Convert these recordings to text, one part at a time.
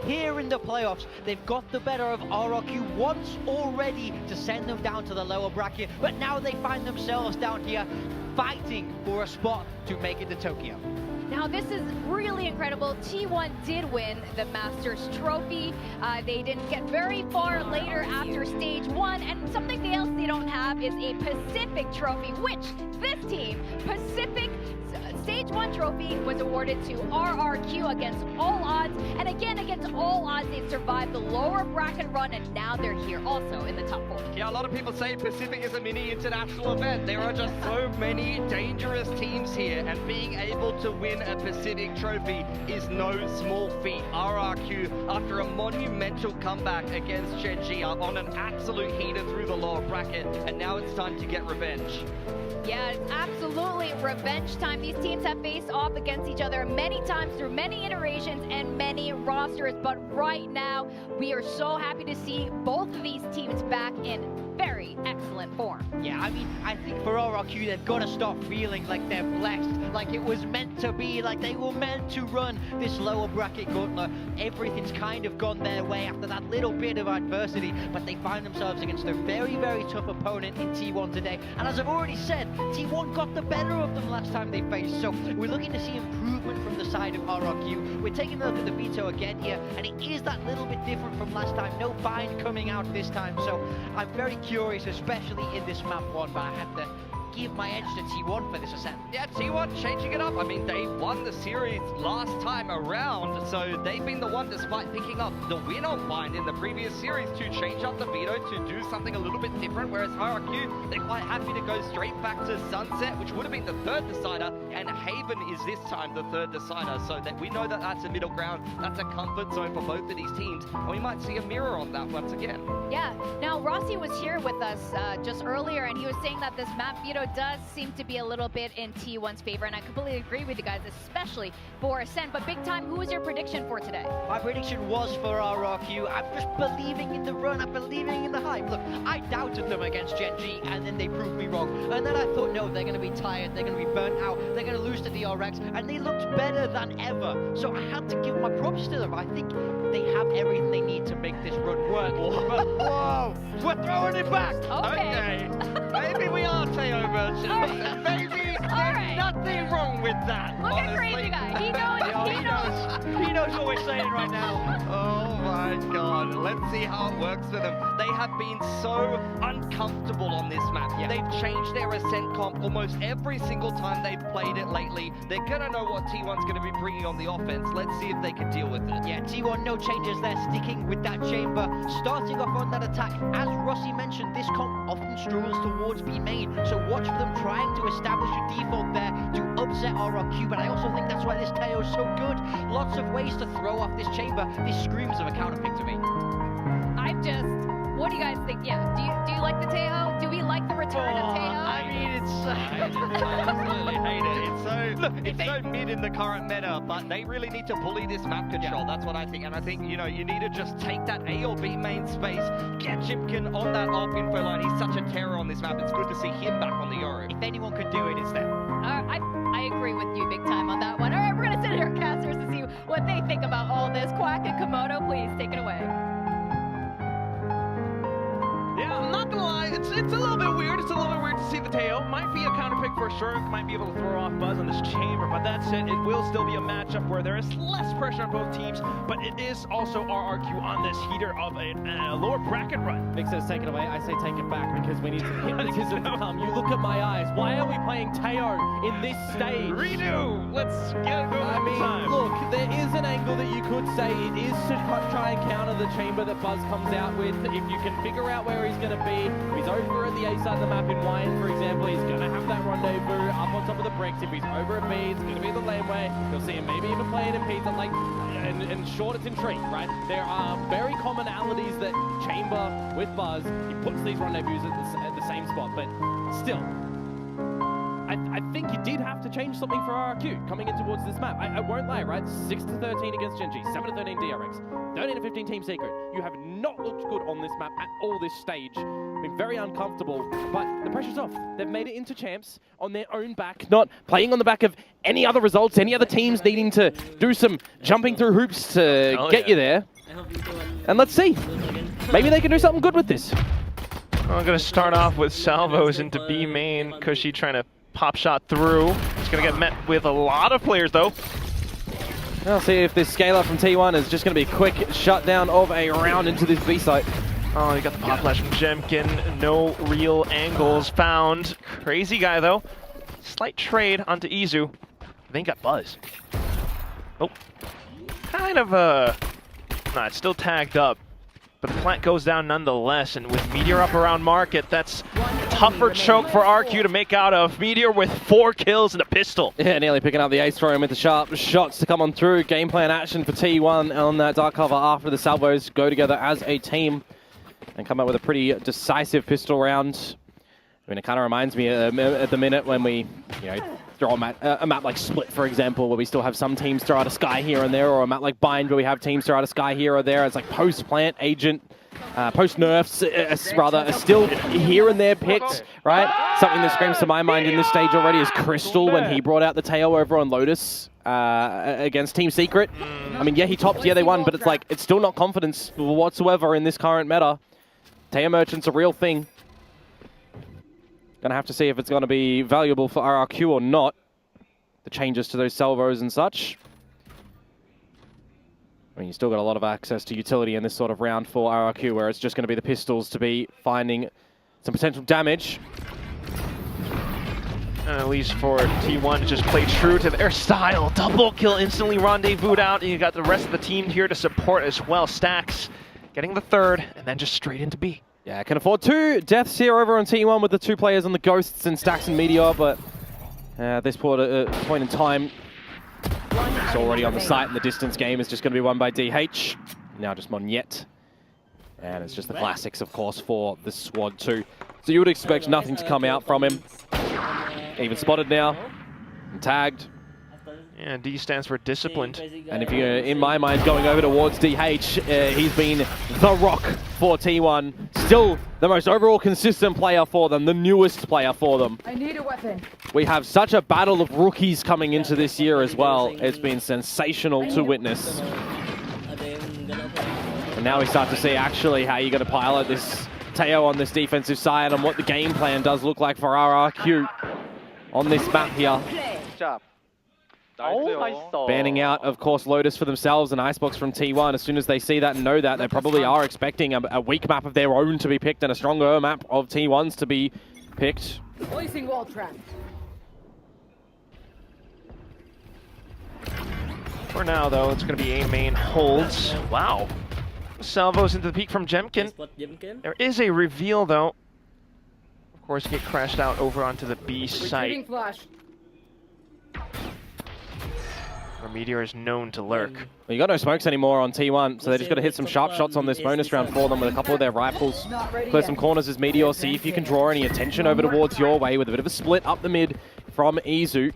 here in the playoffs. They've got the better of RRQ once already to send them down to the lower bracket, but now they find themselves down here fighting for a spot to make it to Tokyo. Now this is really incredible. T1 did win the Masters Trophy. They didn't get very far later after stage 1, and something else they don't have is a Pacific Trophy, which this team, Pacific Stage 1 trophy, was awarded to RRQ against all odds, and again against all odds they survived the lower bracket run, and now they're here also in the top 4. Yeah, a lot of people say Pacific is a mini international event. There are just so many dangerous teams here, and being able to win a Pacific trophy is no small feat. RRQ, after a monumental comeback against Genji, are on an absolute heater through the lower bracket, and now it's time to get revenge. Yeah, it's absolutely revenge time. These teams have faced off against each other many times through many iterations and many rosters, but right now we are so happy to see both of these teams back in very excellent form. Yeah, I mean, I think for RRQ, they've got to stop feeling like they're blessed, like it was meant to be, like they were meant to run this lower bracket gauntlet. Everything's kind of gone their way after that little bit of adversity, but they find themselves against a very, very tough opponent in T1 today. And as I've already said, T1 got the better of them last time they faced, so we're looking to see improvement from the side of RRQ. We're taking a look at the veto again here, and it is that little bit different from last time. No bind coming out this time, so I'm very curious, especially in this map 1, but I have to give my edge to T1 for this ascent. Yeah, T1 changing it up. I mean, they won the series last time around, so they've been the one, despite picking up the win on bind in the previous series, to change up the veto to do something a little bit different, whereas RRQ, they're quite happy to go straight back to Sunset, which would have been the third decider, and Haven is this time the third decider, so that we know that that's a middle ground, that's a comfort zone for both of these teams, and we might see a mirror on that once again. Yeah, now Rossi was here with us just earlier, and he was saying that this map veto does seem to be a little bit in T1's favor, and I completely agree with you guys, especially for Ascent. But Big Time, who was your prediction for today? My prediction was for RRQ. I'm just believing in the run, I'm believing in the hype. Look, I doubted them against Genji, and then they proved me wrong. And then I thought, no, they're going to be tired, they're going to be burnt out, they're going to lose to the RX, and they looked better than ever. So I had to give my props to them. I think they have everything they need to make this run work. Whoa, we're throwing it back. Okay. Maybe we are Teo version. Right. Maybe there's nothing wrong with that. Look at honestly. Crazy Guy. He knows. He knows what we're saying right now. Oh my god. Let's see how it works for them. They have been so uncomfortable on this map. Yeah. They've changed their Ascent comp almost every single time they've played it lately. They're going to know what T1's going to be bringing on the offense. Let's see if they can deal with it. Yeah, T1, no changes there, sticking with that chamber. Starting off on that attack, as Rossi mentioned, this comp often struggles towards B main, so watch for them trying to establish a default there to upset RRQ, but I also think that's why this Teo is so good. Lots of ways to throw off this chamber. This screams of a counter pick to me. What do you guys think? Yeah, do you like the Teo? Do we like the return of Teo? I mean, it's... I absolutely hate it. It's so mid in the current meta, but they really need to bully this map control. Yeah. That's what I think. And I think, you know, you need to just take that A or B main space, get Chipkin on that ARP info line. He's such a terror on this map. It's good to see him back on the Yorick. If anyone could do it, it's them. I agree with you Big Time on that one. All right, we're going to sit here, casters, to see what they think about all this. Quack and Komodo, please take it away. Yeah, I'm not gonna lie, it's a little bit weird. It's a little bit weird to see the Teo. Might be a counter pick for sure. Might be able to throw off Buzz on this chamber, but that said, it will still be a matchup where there is less pressure on both teams, but it is also RRQ on this heater of a lower bracket run. Nick says take it away, I say take it back because we need to hypnotism to come. You look at my eyes. Why are we playing Teo in this stage? Redo! Let's get it going. I mean, look, there is an angle that you could say it is to try and counter the chamber that Buzz comes out with. If you can figure out where he's going to be, if he's over at the A side of the map in Wayne, for example, he's going to have that rendezvous up on top of the bricks. If he's over at B, it's going to be the laneway. You'll see him maybe even playing in P, like, and short it's in tree, right? There are very commonalities that chamber with Buzz, he puts these rendezvous at the same spot, but still, I think you did have to change something for RRQ coming in towards this map. I won't lie, right? 6-13 against Genji, 7-13 DRX, 13-15 Team Secret. You have not looked good on this map at all this stage. Been very uncomfortable, but the pressure's off. They've made it into champs on their own back, not playing on the back of any other results, any other teams needing to do some jumping through hoops to get you there. And let's see. Maybe they can do something good with this. I'm going to start off with salvos into B main. Cushy trying to pop shot through. It's going to get met with a lot of players, though. I'll see if this scaler from T1 is just going to be a quick shutdown of a round into this B site. Oh, you got the pop flash from Jemkin. No real angles found. Crazy guy, though. Slight trade onto Izu. Then got Buzz. Oh. Kind of nah, it's still tagged up. But the plant goes down nonetheless, and with Meteor up around Market, that's a tougher choke for RQ to make out of. Meteor with 4 kills and a pistol. Yeah, nearly picking up the ace for him with the sharp shots to come on through. Game plan action for T1 on that dark cover after the salvos go together as a team and come out with a pretty decisive pistol round. I mean, it kind of reminds me at the minute when we, throw a map like Split, for example, where we still have some teams throw out a Sky here and there, or a map like Bind where we have teams throw out a Sky here or there. It's like post-plant, Agent, post-nerfs, rather, are still here and there picked, right? Something that screams to my mind in this stage already is Crystal when he brought out the Teo over on Lotus against Team Secret. I mean, yeah, he topped, yeah, they won, but it's like, it's still not confidence whatsoever in this current meta. Teo Merchant's a real thing. Gonna have to see if it's gonna be valuable for RRQ or not. The changes to those salvos and such. I mean, you still got a lot of access to utility in this sort of round for RRQ, where it's just gonna be the pistols to be finding some potential damage. And at least for T1 to just play true to their style. Double kill instantly rendezvoused out, and you got the rest of the team here to support as well. Stacks getting the third, and then just straight into B. Yeah, can afford 2 deaths here over on T1 with the 2 players on the Ghosts and Stacks and Meteor, but at this point in time, it's already on the site, and the distance game is just going to be won by DH. Now just Monyet. And it's just the classics, of course, for the squad too. So you would expect nothing to come out from him. Even spotted now, and tagged. Yeah, D stands for disciplined. And if you're, in my mind, going over towards DH, he's been the rock for T1. Still the most overall consistent player for them, the newest player for them. I need a weapon. We have such a battle of rookies coming into this year as well. It's been sensational to witness. And now we start to see actually how you're going to pilot this Teo on this defensive side and what the game plan does look like for RRQ on this map here. Banning out, of course, Lotus for themselves and Icebox from T1. As soon as they see that and know that, they probably are expecting a weak map of their own to be picked and a stronger map of T1's to be picked. Placing wall trap. For now, though, it's going to be A main holds. Wow. Salvos into the peak from Jemkin. There is a reveal, though. Of course, get crashed out over onto the B site. Flash. Where Meteor is known to lurk. Well, you got no smokes anymore on T1, so they just got to hit some sharp shots on this bonus round for them with a couple of their rifles. Clear some corners as Meteor, see if you can draw any attention over towards your way with a bit of a split up the mid from Izu.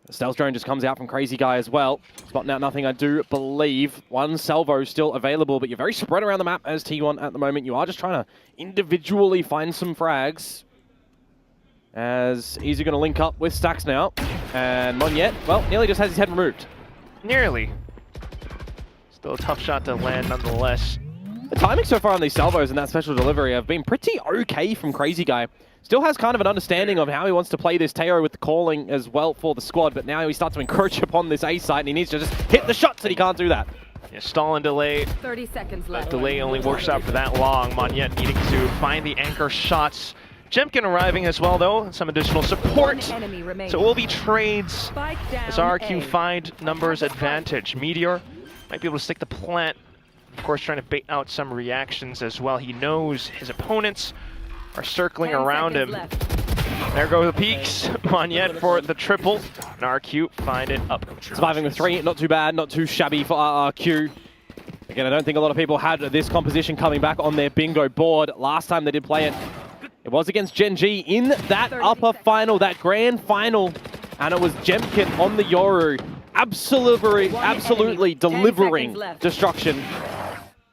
The stealth drone just comes out from Crazy Guy as well. Spotting out nothing, I do believe. One salvo still available, but you're very spread around the map as T1 at the moment. You are just trying to individually find some frags. As Izu going to link up with Stacks now. And Monyet, well, nearly just has his head removed. Nearly. Still a tough shot to land nonetheless. The timing so far on these salvos and that special delivery have been pretty okay from Crazy Guy. Still has kind of an understanding of how he wants to play this Teo with the calling as well for the squad, but now he starts to encroach upon this A site and he needs to just hit the shots and he can't do that. Yeah, stall and delay. 30 seconds left. That delay only works out for that long. Monyet needing to find the anchor shots. Jemkin arriving as well, though, and some additional support. So it will be trades as RRQ find numbers advantage. Meteor might be able to stick the plant. Of course, trying to bait out some reactions as well. He knows his opponents are circling around him. There go the peaks. Monyet for the triple. And RRQ find it up. Surviving with 3, not too bad, not too shabby for RRQ. Again, I don't think a lot of people had this composition coming back on their bingo board. Last time they did play it, it was against Gen G in that upper final, that grand final. And it was Jemkin on the Yoru. Absolutely delivering destruction.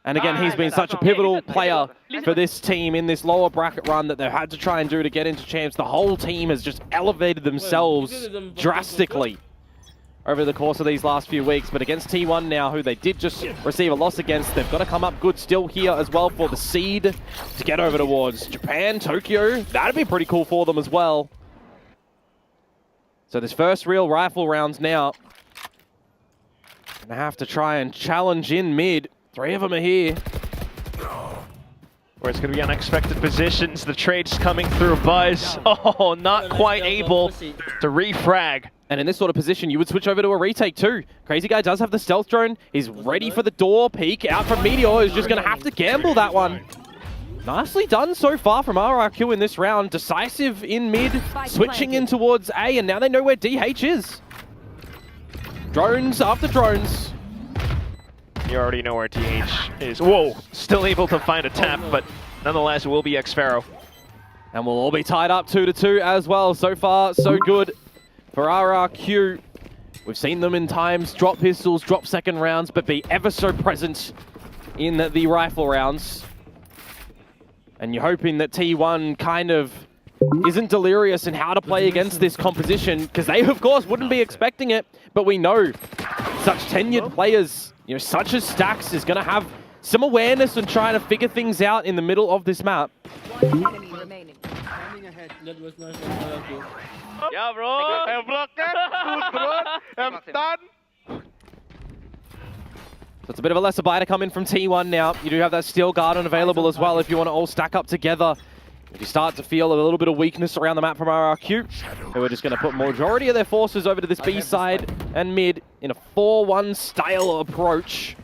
And again, he's been such a pivotal player for this team in this lower bracket run that they've had to try and do to get into champs. The whole team has just elevated themselves drastically over the course of these last few weeks. But against T1 now, who they did just receive a loss against, they've got to come up good still here as well for the seed to get over towards Japan, Tokyo. That'd be pretty cool for them as well. So this first real rifle rounds now. Gonna have to try and challenge in mid. 3 of them are here. Where it's going to be unexpected positions. The trade's coming through Buzz. Oh, not quite able to refrag. And in this sort of position, you would switch over to a retake too. Crazy Guy does have the stealth drone. He's ready for the door peek. Out from Meteor is just going to have to gamble that one. Nicely done so far from RRQ in this round. Decisive in mid, switching in towards A, and now they know where DH is. Drones after drones. You already know where DH is. Whoa, still able to find a tap, but nonetheless, it will be Xpharaoh. And we'll all be tied up 2-2 as well. So far, so good for RRQ. We've seen them in times drop pistols, drop second rounds, but be ever so present in the rifle rounds. And you're hoping that T1 kind of isn't delirious in how to play against this composition, because they, of course, wouldn't be expecting it. But we know such tenured players, you know, such as Stax, is going to have some awareness and trying to figure things out in the middle of this map. Enemy remaining. That was nice on RRQ. Yeah, bro. I'm blocked. I'm done. So it's a bit of a lesser buy to come in from T1 now. You do have that Steel Garden available as well if you want to all stack up together. If you start to feel a little bit of weakness around the map from RRQ, who are just going to put majority of their forces over to this B side and mid in a 4-1 style approach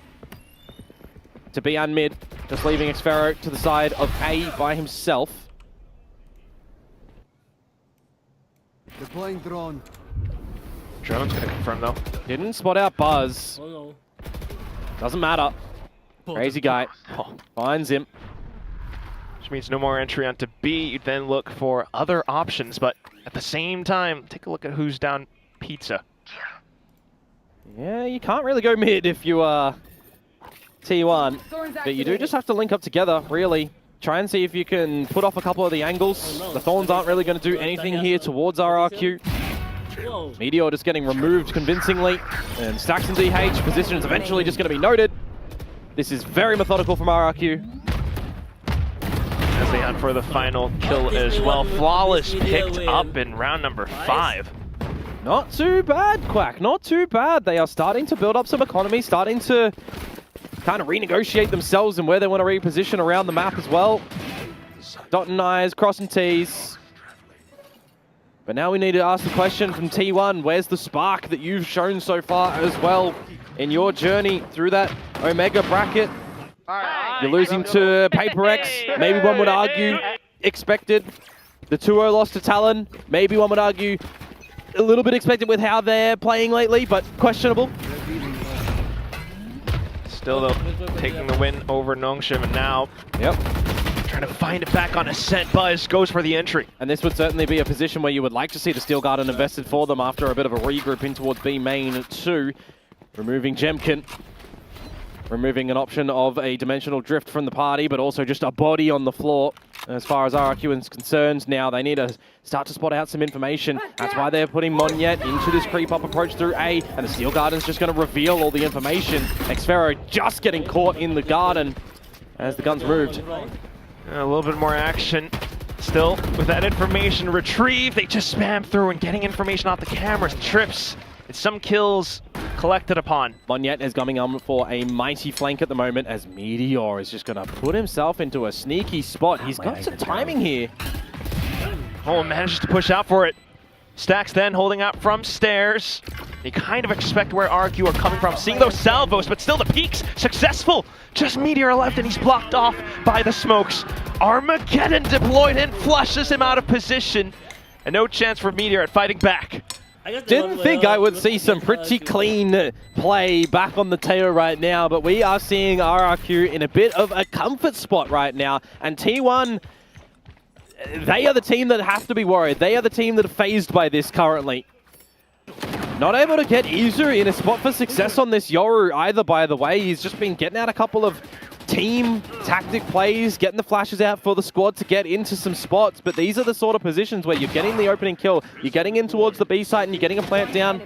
to B and mid, just leaving Xpharaoh to the side of A by himself. Deploying drone. Drone's going to confirm, though. Didn't spot out Buzz. Oh no. Doesn't matter. Crazy Guy finds him. Which means no more entry onto B. You then look for other options, but at the same time, take a look at who's down Pizza. Yeah, you can't really go mid if you are T1, but you do just have to link up together, really. Try and see if you can put off a couple of the angles. The Thorns aren't really going to do anything here towards RRQ. Whoa. Meteor just getting removed convincingly, and Stax and DH position is eventually just going to be noted. This is very methodical from RRQ. As they hunt for the final kill as well. Flawless picked up in round number 5. Not too bad, Quack. Not too bad. They are starting to build up some economy, starting to kind of renegotiate themselves and where they want to reposition around the map as well. Dotting I's, crossing T's. But now we need to ask the question from T1, where's the spark that you've shown so far as well in your journey through that Omega bracket? You're losing to Paper X, maybe one would argue expected. The 2-0 loss to Talon, maybe one would argue a little bit expected with how they're playing lately, but questionable. Still, though, taking the win over Nongshim, and now trying to find it back on Ascent. Buzz goes for the entry. And this would certainly be a position where you would like to see the Steel Garden invested for them after a bit of a regroup in towards B main 2. Removing Jemkin. Removing an option of a dimensional drift from the party, but also just a body on the floor. As far as RRQ is concerned, now they need to start to spot out some information. That's why they're putting Monyet into this creep-up approach through A, and the Steel Garden's just going to reveal all the information. Xpharaoh just getting caught in the garden as the gun's moved. A little bit more action. Still, with that information retrieved, they just spam through and getting information off the cameras, trips, and some kills collected upon. Monyet is coming on for a mighty flank at the moment as Meteor is just going to put himself into a sneaky spot. He's got some timing here. Oh, manages to push out for it. Stax then holding out from stairs. You kind of expect where RRQ are coming from, seeing those salvos, but still the peaks successful. Just Meteor left and he's blocked off by the smokes. Armageddon deployed and flushes him out of position. And no chance for Meteor at fighting back. Didn't think I would see some pretty clean play back on the Teo right now, but we are seeing RRQ in a bit of a comfort spot right now. And T1, they are the team that have to be worried. They are the team that are phased by this currently. Not able to get Izu in a spot for success on this Yoru either, by the way. He's just been getting out a couple of team tactic plays, getting the flashes out for the squad to get into some spots, but these are the sort of positions where you're getting the opening kill, you're getting in towards the B site and you're getting a plant down,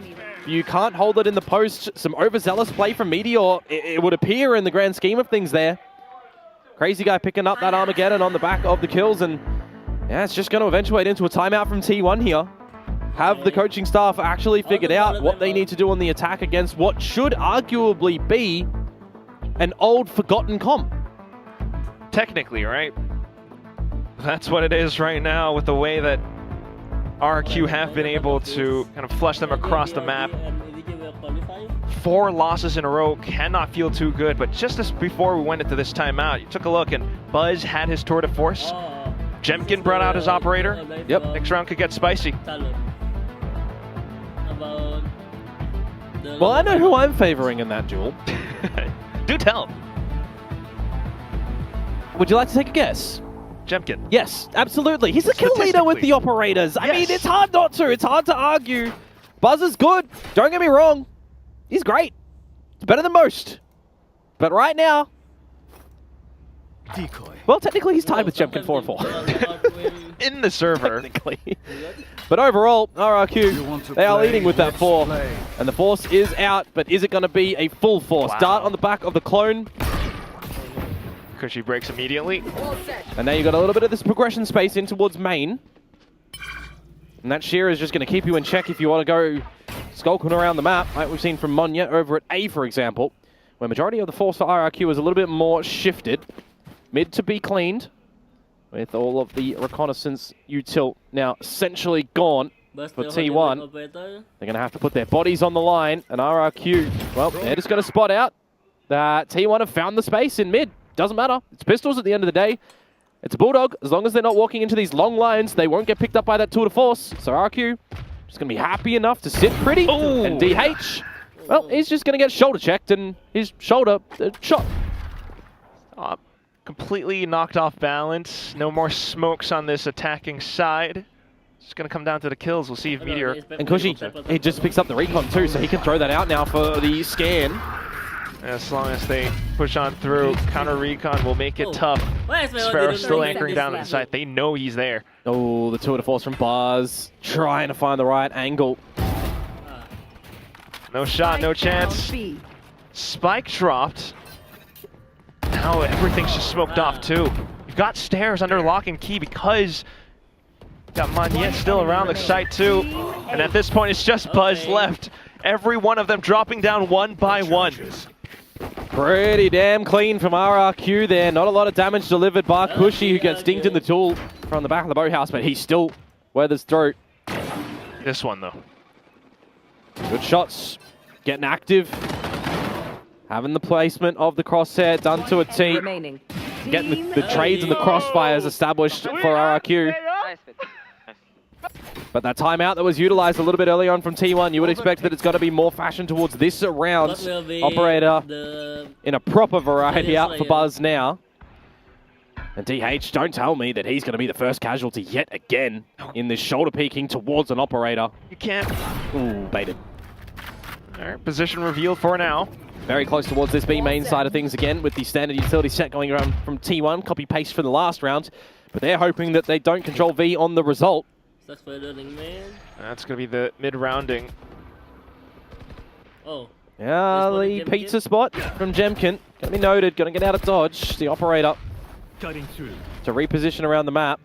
you can't hold it in the post, some overzealous play from Meteor, it would appear in the grand scheme of things there. Crazy Guy picking up that Armageddon on the back of the kills, and yeah, it's just going to eventuate into a timeout from T1 here. Have the coaching staff actually figured out what they need to do on the attack against what should arguably be an old forgotten comp? Technically, right? That's what it is right now with the way that RRQ have been able to kind of flush them across the map. 4 losses in a row cannot feel too good, but just as before we went into this timeout, you took a look and Buzz had his tour de force. Jemkin brought out his operator. Yep. Next round could get spicy. Well, I know who I'm favoring in that duel. Do tell. Would you like to take a guess? Jemkin. Yes, absolutely. He's the kill leader with the operators. I mean, it's hard not to. It's hard to argue. Buzz is good. Don't get me wrong. He's great. It's better than most. But right now... Decoy. Well, technically, he's tied with Jemkin 4-4. In the server. Technically. But overall, RRQ, they are leading with that 4. And the force is out, but is it going to be a full force? Wow. Dart on the back of the clone. Cushy breaks immediately. And now you've got a little bit of this progression space in towards main. And that shear is just going to keep you in check if you want to go skulking around the map, like we've seen from Monya over at A, for example, where majority of the force for RRQ is a little bit more shifted. Mid to be cleaned, with all of the reconnaissance util now essentially gone for T1. They're going to have to put their bodies on the line, and RRQ, well, they're just going to spot out that T1 have found the space in mid. Doesn't matter. It's pistols at the end of the day. It's a Bulldog. As long as they're not walking into these long lines, they won't get picked up by that tour de force. So RRQ just going to be happy enough to sit pretty. Ooh. And DH, well, he's just going to get shoulder checked, and his shoulder shot. Completely knocked off balance. No more smokes on this attacking side. It's going to come down to the kills. We'll see if Meteor... And Cushy, he just picks up the recon too, so he can throw that out now for the scan. As long as they push on through, counter recon will make it tough. Sparrow's still anchoring down at the site. They know he's there. Oh, the tour de force from Buzz, trying to find the right angle. No shot, no chance. Spike dropped. Now everything's just smoked off too. You've got stairs under lock and key because you've got Moniette still around the site too. And at this point, it's just Buzz left. Every one of them dropping down one by one. Pretty damn clean from RRQ there. Not a lot of damage delivered by Cushy, who gets dinged in the tool from the back of the boathouse, but he still weathers through. This one though. Good shots. Getting active. Having the placement of the crosshair done to a T. Getting the trades and the crossfires established for RRQ. But that timeout that was utilized a little bit earlier on from T1, you would expect that it's got to be more fashion towards this round. Operator in a proper variety out for Buzz now. And DH, don't tell me that he's going to be the first casualty yet again in this shoulder peeking towards an operator. You can't. Ooh, baited. All right, position revealed for now. Very close towards this B main side of things again with the standard utility set going around from T1. Copy-paste from the last round. But they're hoping that they don't control V on the result. That's going to be the mid-rounding. Yeah, the pizza spot from Jemkin. Going to be noted. Going to get out of dodge. The operator to reposition around the map.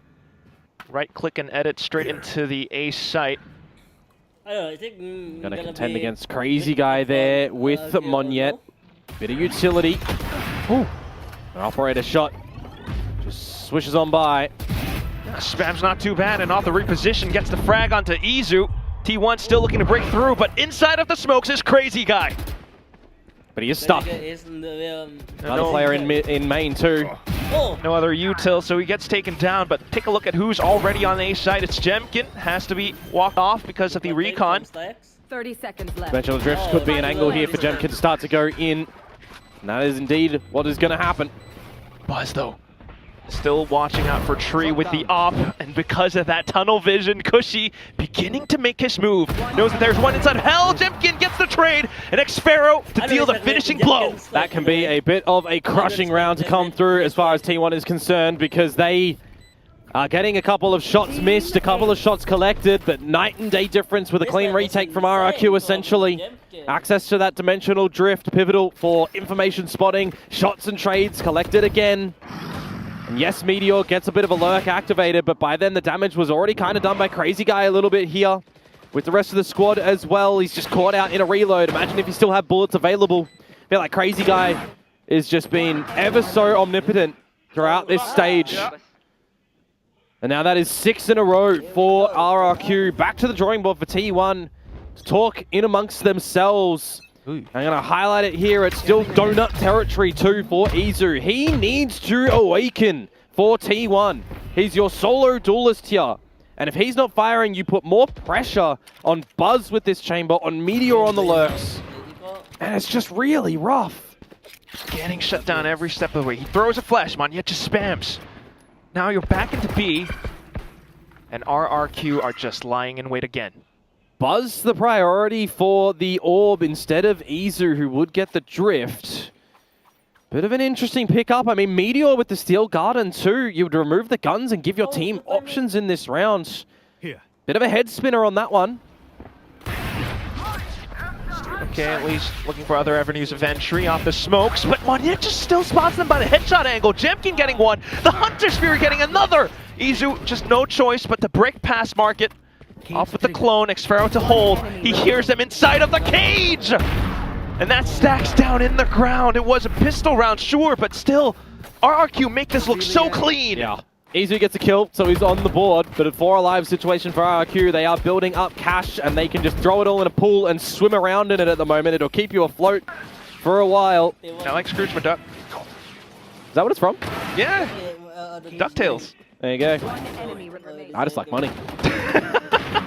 Right-click and edit straight into the A site. Going to contend against Crazy Guy there with Moniette. Bit of utility. Ooh. An operator shot. Just swishes on by. Spam's not too bad, and off the reposition gets the frag onto Izu. T1 still looking to break through, but inside of the smokes is Crazy Guy. But he is stuck. Another player in main too. No other util, so he gets taken down, but take a look at who's already on the A side. It's Jemkin, has to be walked off because of the recon. 30 seconds left. Dimensional drift could be an angle here for Jemkin to start to go in. And that is indeed what is going to happen. Buzz, though, still watching out for Tree with the op, and because of that tunnel vision, Cushy beginning to make his move. Knows that there's one inside. Hell, Jemkin gets the trade, and Xpharaoh to deal the finishing blow. That can be a bit of a crushing round to come through as far as T1 is concerned, because they Getting a couple of shots missed, a couple of shots collected, but night and day difference with a clean retake from RRQ essentially. Access to that dimensional drift, pivotal for information spotting, shots and trades collected again. And yes, Meteor gets a bit of a lurk activated, but by then the damage was already kind of done by Crazy Guy a little bit here. With the rest of the squad as well, he's just caught out in a reload. Imagine if he still had bullets available. I feel like Crazy Guy is just been ever so omnipotent throughout this stage. And now that is 6 in a row for RRQ. Back to the drawing board for T1 to talk in amongst themselves. I'm going to highlight it here. It's still donut territory too for Izu. He needs to awaken for T1. He's your solo duelist here. And if he's not firing, you put more pressure on Buzz with this chamber, on Meteor on the lurks. And it's just really rough. Getting shut down every step of the way. He throws a flash, Monyet just spams. Now you're back into B, and RRQ are just lying in wait again. Buzz the priority for the orb instead of Izu, who would get the drift. Bit of an interesting pickup. I mean, Meteor with the Steel Garden too. You would remove the guns and give your team options in this round. Bit of a head spinner on that one. Okay, at least looking for other avenues of entry off the smokes, but Monyet just still spots them by the headshot angle. Jemkin getting one, the Hunter Spear getting another. Izu just no choice but to break past Market. Off with the clone, Xfero to hold. He hears them inside of the cage! And that stacks down in the ground. It was a pistol round, sure, but still, RRQ make this look so clean. Yeah. Izu gets a kill, so he's on the board, but a 4 alive situation for RRQ. They are building up cash, and they can just throw it all in a pool and swim around in it at the moment. It'll keep you afloat for a while. I like Scrooge McDuck. Is that what it's from? Yeah, DuckTales. There you go. I just like money.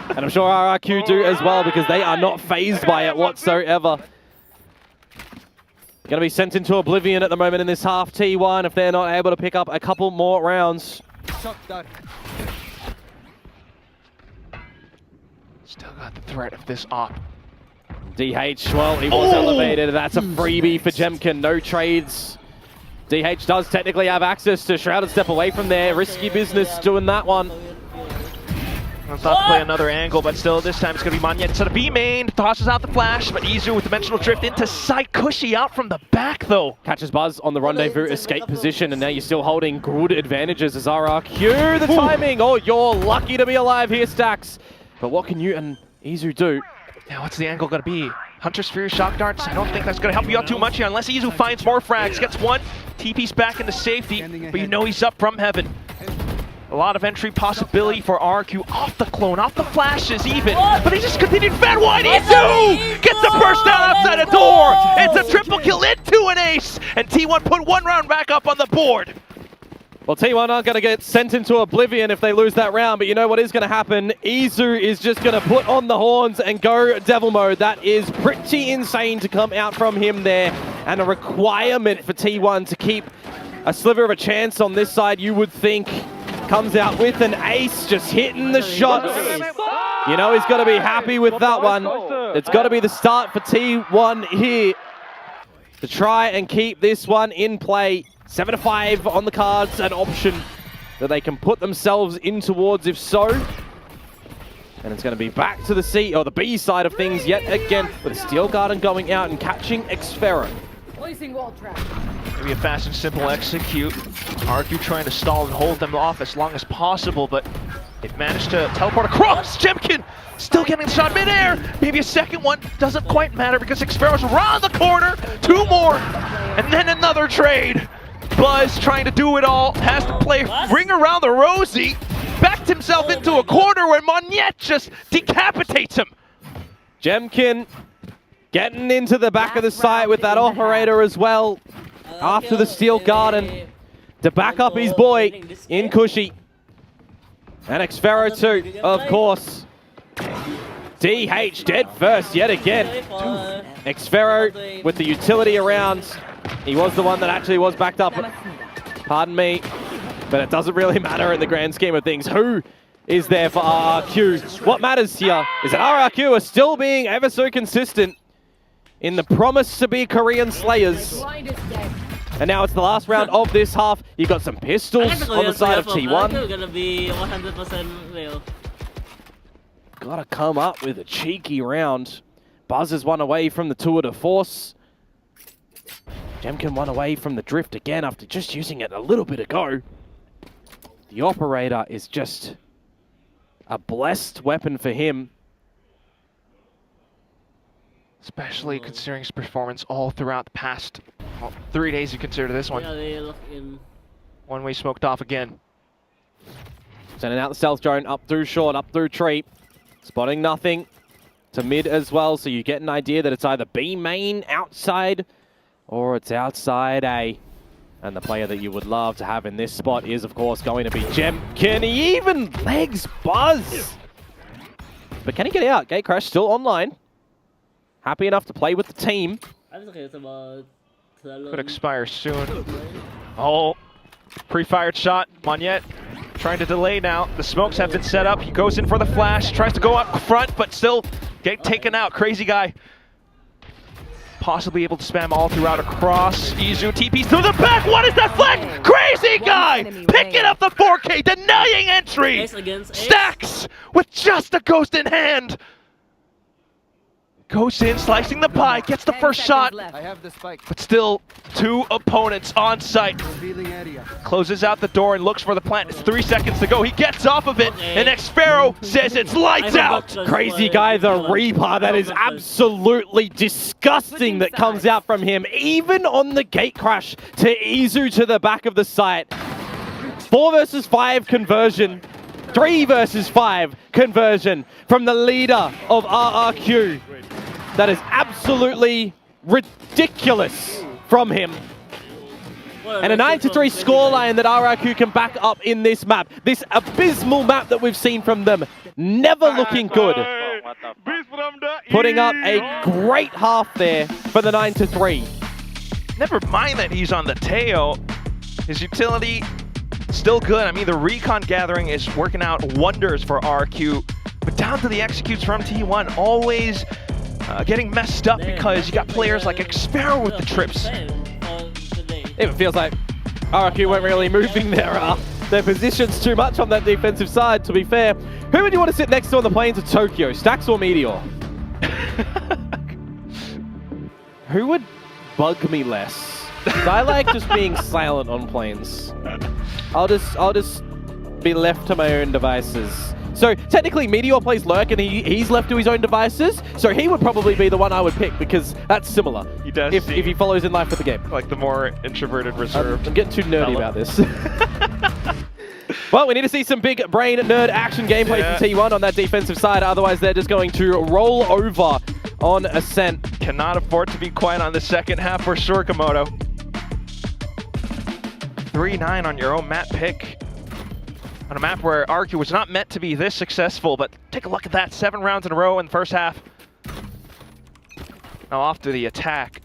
And I'm sure RRQ do as well, because they are not phased by it whatsoever. Going to be sent into oblivion at the moment in this half, T1, if they're not able to pick up a couple more rounds. Still got the threat of this op. DH, well, he was elevated. That's a freebie for Jemkin. No trades. DH does technically have access to Shrouded Step away from there. Risky business doing that one. I thought to play another angle, but still this time it's going to be Monyet to the B main. Tosses out the flash, but Izu with Dimensional Drift into sight. Cushy out from the back, though. Catches Buzz on the rendezvous escape position, and now you're still holding good advantages as RRQ. The timing! Oh, you're lucky to be alive here, Stacks. But what can you and Izu do? Now, what's the angle going to be? Hunter Sphere, Shock Darts. I don't think that's going to help you out too much here, unless Izu finds more frags. Gets one, TP's back into safety, but you know he's up from heaven. A lot of entry possibility for RRQ off the clone, off the flashes even. But they just continued fat wide. Izu gets the burst down outside the door. It's a triple kill into an ace. And T1 put 1 round back up on the board. Well, T1 aren't going to get sent into oblivion if they lose that round, but you know what is going to happen? Izu is just going to put on the horns and go devil mode. That is pretty insane to come out from him there, and a requirement for T1 to keep a sliver of a chance on this side, you would think. Comes out with an ace, just hitting the shots. You know he's got to be happy with that one. It's got to be the start for T1 here to try and keep this one in play. 7-5 on the cards, an option that they can put themselves in towards if so. And it's going to be back to the C, or the B side of things yet again, with a Steel Garden going out and catching Xfero. Placing wall trap. Maybe a fast and simple execute. RRQ trying to stall and hold them off as long as possible, but they've managed to teleport across. Jemkin still getting the shot midair. Maybe a second one. Doesn't quite matter because Xfero's around the corner. 2 more. And then another trade. Buzz trying to do it all. Has to play ring around the rosy. Backed himself into a corner where Monyet just decapitates him. Jemkin getting into the back of the site with that operator as well. After the Steel Garden to back up his boy in Cushy. And Xfero too, of course. DH dead first yet again. Xfero with the utility around. He was the one that actually was backed up. Pardon me. But it doesn't really matter in the grand scheme of things. Who is there for RRQ? What matters here is that RRQ are still being ever so consistent in the promise to be Korean Slayers. And now it's the last round of this half. You got some pistols on the side of T1. Gonna be 100% real. Gotta come up with a cheeky round. Buzz is one away from the tour de force. Jemkin one away from the drift again after just using it a little bit ago. The operator is just a blessed weapon for him. Especially considering his performance all throughout the past 3 days. You consider this one. Yeah, they lock in. One way smoked off again. Sending out the stealth drone up through short, up through tree. Spotting nothing to mid as well, so you get an idea that it's either B main outside or it's outside A. And the player that you would love to have in this spot is, of course, going to be Jemkin. He even legs Buzz. But can he get out? Gatecrash still online. Happy enough to play with the team. I think it's about Could expire soon. Oh, pre-fired shot. Monyet trying to delay now. The smokes have been set up. He goes in for the flash. Tries to go up front, but still get taken out. Crazy guy. Possibly able to spam all throughout across. Izu TPs through the back. What is that flag? Crazy guy! Picking up the 4K, denying entry! Ace against Ace. Stacks with just a ghost in hand. Goes in, slicing the pie, gets the first shot. Left. I have the spike. But still, 2 opponents on site. Revealing area. Closes out the door and looks for the plant. It's 3 seconds to go. He gets off of it, and Xpharaoh says it's lights out. Crazy guy, the Reaper. That is absolutely disgusting that comes out from him. Even on the gate crash to Izu to the back of the site. 4 versus 5 conversion. 3 versus 5 conversion from the leader of RRQ. That is absolutely ridiculous from him. And a 9-3 scoreline that RRQ can back up in this map. This abysmal map that we've seen from them. Never looking good. Putting up a great half there for the 9-3. Never mind that he's on the tail. His utility, still good. I mean, the recon gathering is working out wonders for RRQ. But down to the executes from T1, always getting messed up because you got players like Xpharaoh with the trips. It feels like RRQ weren't really moving their positions too much on that defensive side, to be fair. Who would you want to sit next to on the plains of Tokyo, Stacks or Meteor? Who would bug me less? 'Cause I like just being silent on planes. I'll just be left to my own devices. So technically Meteor plays Lurk and he's left to his own devices, so he would probably be the one I would pick because that's similar. He does. If he follows in life with the game. Like the more introverted, reserved. I'm getting too nerdy about this. Well, we need to see some big brain nerd action gameplay from T1 on that defensive side, otherwise they're just going to roll over on Ascent. Cannot afford to be quiet on the second half for sure, Komodo. 3-9 on your own map pick. On a map where RRQ was not meant to be this successful, but take a look at that. 7 rounds in a row in the first half. Now off to the attack.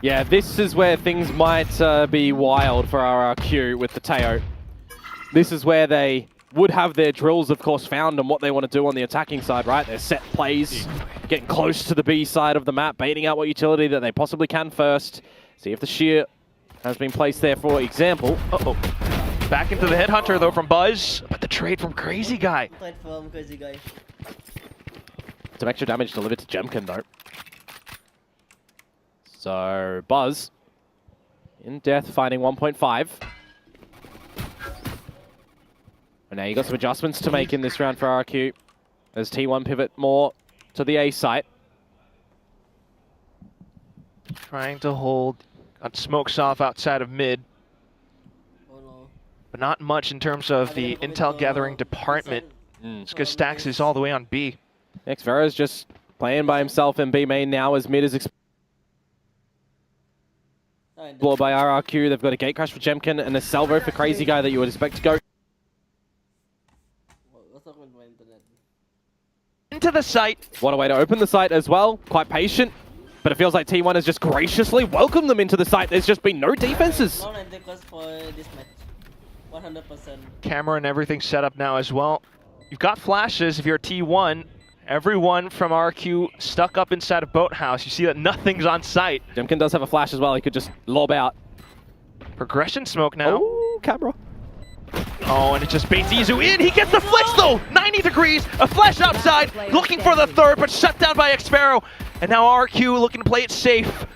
Yeah, this is where things might be wild for RRQ with the Teo. This is where they would have their drills, of course, found on what they want to do on the attacking side, right? Their set plays, getting close to the B side of the map, baiting out what utility that they possibly can first. See if the shear has been placed there, for example. Uh-oh. Back into the Headhunter, though, from Buzz. But the trade from Crazy Guy. Crazy guy. Some extra damage delivered to Jemkin, though. So, Buzz in death, finding 1.5. And now you got some adjustments to make in this round for RRQ. As T1 pivot more to the A site. Trying to hold. Got smokes off outside of mid. Oh no. But not much in terms of the intel gathering department. It's because Stacks is all the way on B. Xpharaoh's just playing by himself in B main now as mid is explored by RRQ. They've got a gate crash for Jemkin and a salvo for Crazy Guy that you would expect to go into the site. What a way to open the site as well. Quite patient, but it feels like T1 has just graciously welcomed them into the site. There's just been no defenses. No request for this match. 100%. Camera and everything set up now as well. You've got flashes if you're T1. Everyone from RQ stuck up inside a boathouse. You see that nothing's on site. Jemkin does have a flash as well. He could just lob out. Progression smoke now. Oh, camera. Oh, and it just baits Izu in. He gets the flicks though. 90 degrees, a flash upside, looking for the third, but shut down by Xparrow. And now RRQ looking to play it safe.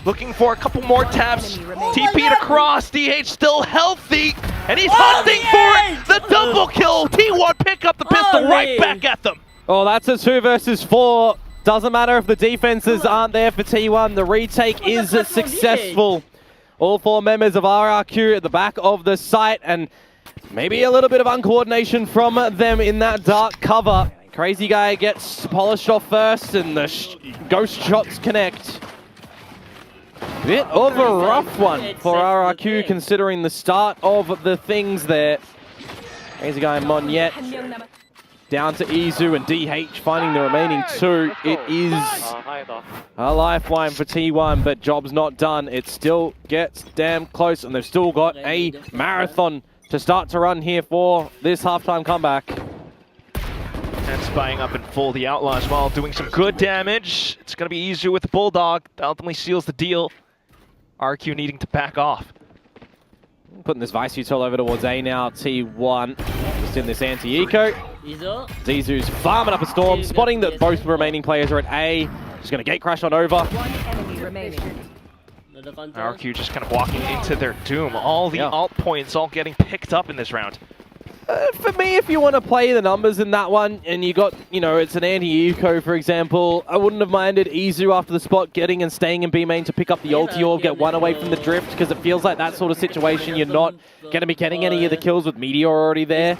Looking for a couple more taps. TP'd across. DH still healthy, and he's hunting for it. The double kill. T1 pick up the pistol right back at them. Oh, that's a 2 versus 4. Doesn't matter if the defenses aren't there for T1. The retake is successful. All 4 members of RRQ at the back of the site, and maybe a little bit of uncoordination from them in that dark cover. Crazy Guy gets polished off first, and the ghost shots connect. Bit of a rough one for RRQ considering the start of the things there. Crazy Guy and Monyet down to Izu and DH finding the remaining 2. It is a lifeline for T1, but job's not done. It still gets damn close, and they've still got a marathon to start to run here for this halftime comeback. And spying up in full, the Outlaw as well, doing some good damage. It's going to be Izu with the Bulldog. That ultimately seals the deal. RQ needing to back off. Putting this Vice Util over towards A now. T1 just in this anti-eco. Zizu's farming up a storm, spotting that both remaining players are at A. Just going to gate crash on over. One enemy remaining. RQ just kind of walking into their doom. All the alt points all getting picked up in this round. For me, if you want to play the numbers in that one, and you got, you know, it's an anti-eco, for example, I wouldn't have minded Izu after the spot getting and staying in B main to pick up the ulti or get one away from the drift, because it feels like that sort of situation you're not going to be getting any of the kills with Meteor already there.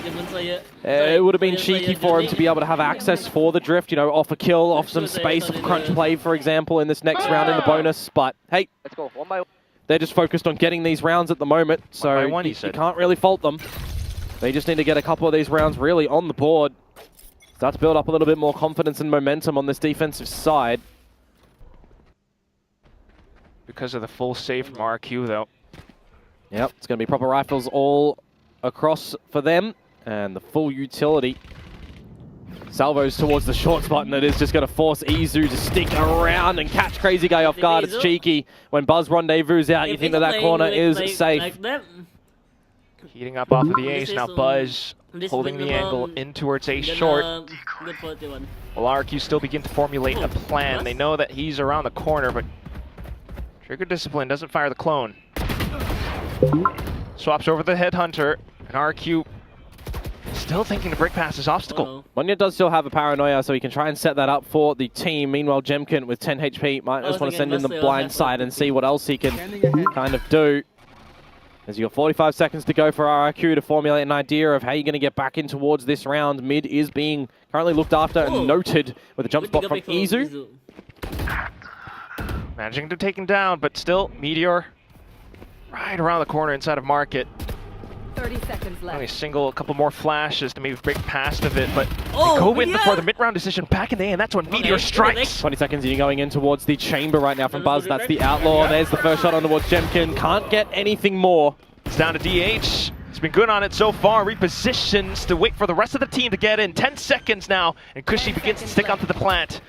It would have been cheeky for him to be able to have access for the drift, you know, off a kill, off some space, off a crunch play, for example, in this next round in the bonus. But hey, Let's go. One by one. they're just focused on getting these rounds at the moment, so one, you can't really fault them. They just need to get a couple of these rounds really on the board. Start to build up a little bit more confidence and momentum on this defensive side. Because of the full save from RQ, though. Yep, it's going to be proper rifles all across for them. And the full utility. Salvos towards the short spot, and it is just going to force Izu to stick around and catch Crazy Guy off guard. It's cheeky. When Buzz rendezvous out, you think that corner is safe. Heating up off of the ace, now Buzz holding the angle in towards ace short. Will RRQ still begin to formulate a plan? They know that he's around the corner, but Trigger Discipline doesn't fire the clone. Swaps over the Headhunter, and RRQ still thinking to break past his obstacle. Monyet does still have a paranoia, so he can try and set that up for the team. Meanwhile, Jemkin with 10 HP might just want to send in the blind side and see what else he can kind of do. As you got 45 seconds to go for RRQ to formulate an idea of how you're going to get back in towards this round. Mid is being currently looked after and noted with a jump spot from Izu. Managing to take him down, but still, Meteor right around the corner inside of Market. 30 seconds left. Only a couple more flashes to maybe break past of it, but they go in before the mid-round decision back in the end. That's when Meteor strikes. 20 seconds and you're going in towards the chamber right now from Buzz. That's the Outlaw. There's the first shot on towards Jemkin. Can't get anything more. It's down to DH. He's been good on it so far. Repositions to wait for the rest of the team to get in. 10 seconds now, and Cushy begins to stick onto the plant.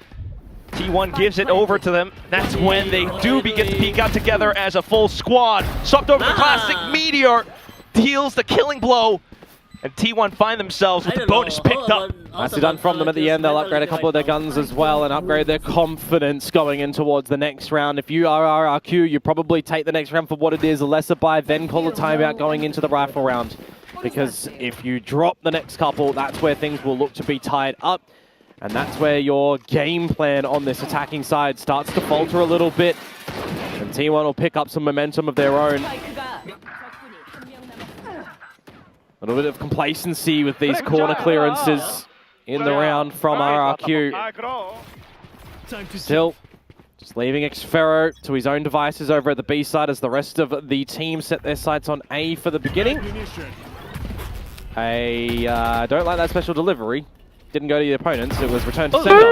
T1 gives it over to them. That's when they do begin to peek out together as a full squad. Swapped over to Classic. Meteor deals the killing blow, and T1 find themselves with the bonus picked up. Nicely done from them at the end. They'll upgrade a couple of their guns as well and upgrade their confidence going in towards the next round. If you are RRQ, you probably take the next round for what it is, a lesser buy, then call a timeout going into the rifle round. Because if you drop the next couple, that's where things will look to be tied up. And that's where your game plan on this attacking side starts to falter a little bit. And T1 will pick up some momentum of their own. A little bit of complacency with these corner clearances in the round from RRQ. Still, just leaving Xferro to his own devices over at the B side as the rest of the team set their sights on A for the beginning. I don't like that special delivery. Didn't go to the opponents, it was returned to sender.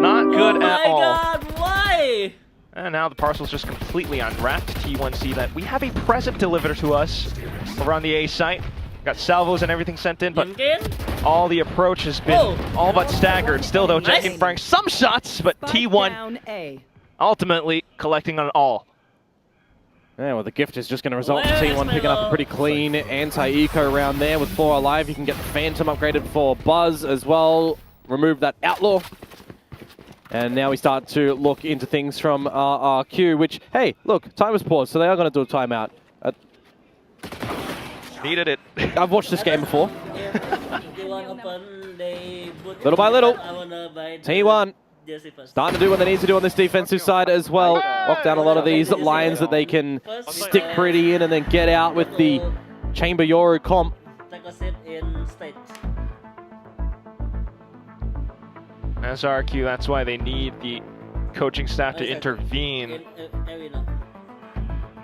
Not good at all. God, why? And now the parcel's just completely unwrapped. T1 see that we have a present delivered to us over on the A site. Got salvos and everything sent in, but all the approach has been all but staggered. Still though, Jemkin firing some shots, but T1 ultimately collecting on all. Yeah, well, the gift is just going to result in T1 picking up a pretty clean anti-eco round there with 4 alive. You can get the Phantom upgraded for Buzz as well. Remove that Outlaw. And now we start to look into things from RRQ, which, hey, look, time was paused, so they are going to do a timeout. Needed it. I've watched this game before. Little by little, T1 starting to do what they need to do on this defensive side as well. Lock down a lot of these lines that they can stick pretty in and then get out with the Chamber Yoru comp. As RRQ, that's why they need the coaching staff to intervene,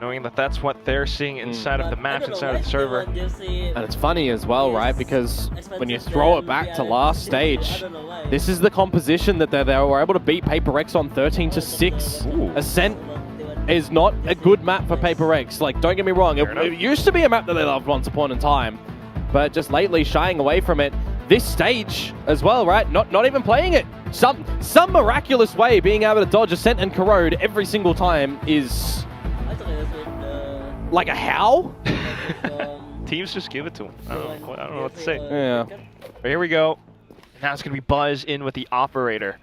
knowing that that's what they're seeing inside of the maps, inside of the server. And it's funny as well, right? Because when you throw it back to last stage, this is the composition that they were able to beat Paper X on 13-6. Ascent is not a good map for Paper X. Like, don't get me wrong, it used to be a map that they loved once upon a time, but just lately shying away from it. This stage as well, right? Not even playing it. Some miraculous way being able to dodge Ascent and Corrode every single time is like a how? Teams just give it to him. I don't know what to say. Yeah. But here we go. Now it's going to be Buzz in with the operator.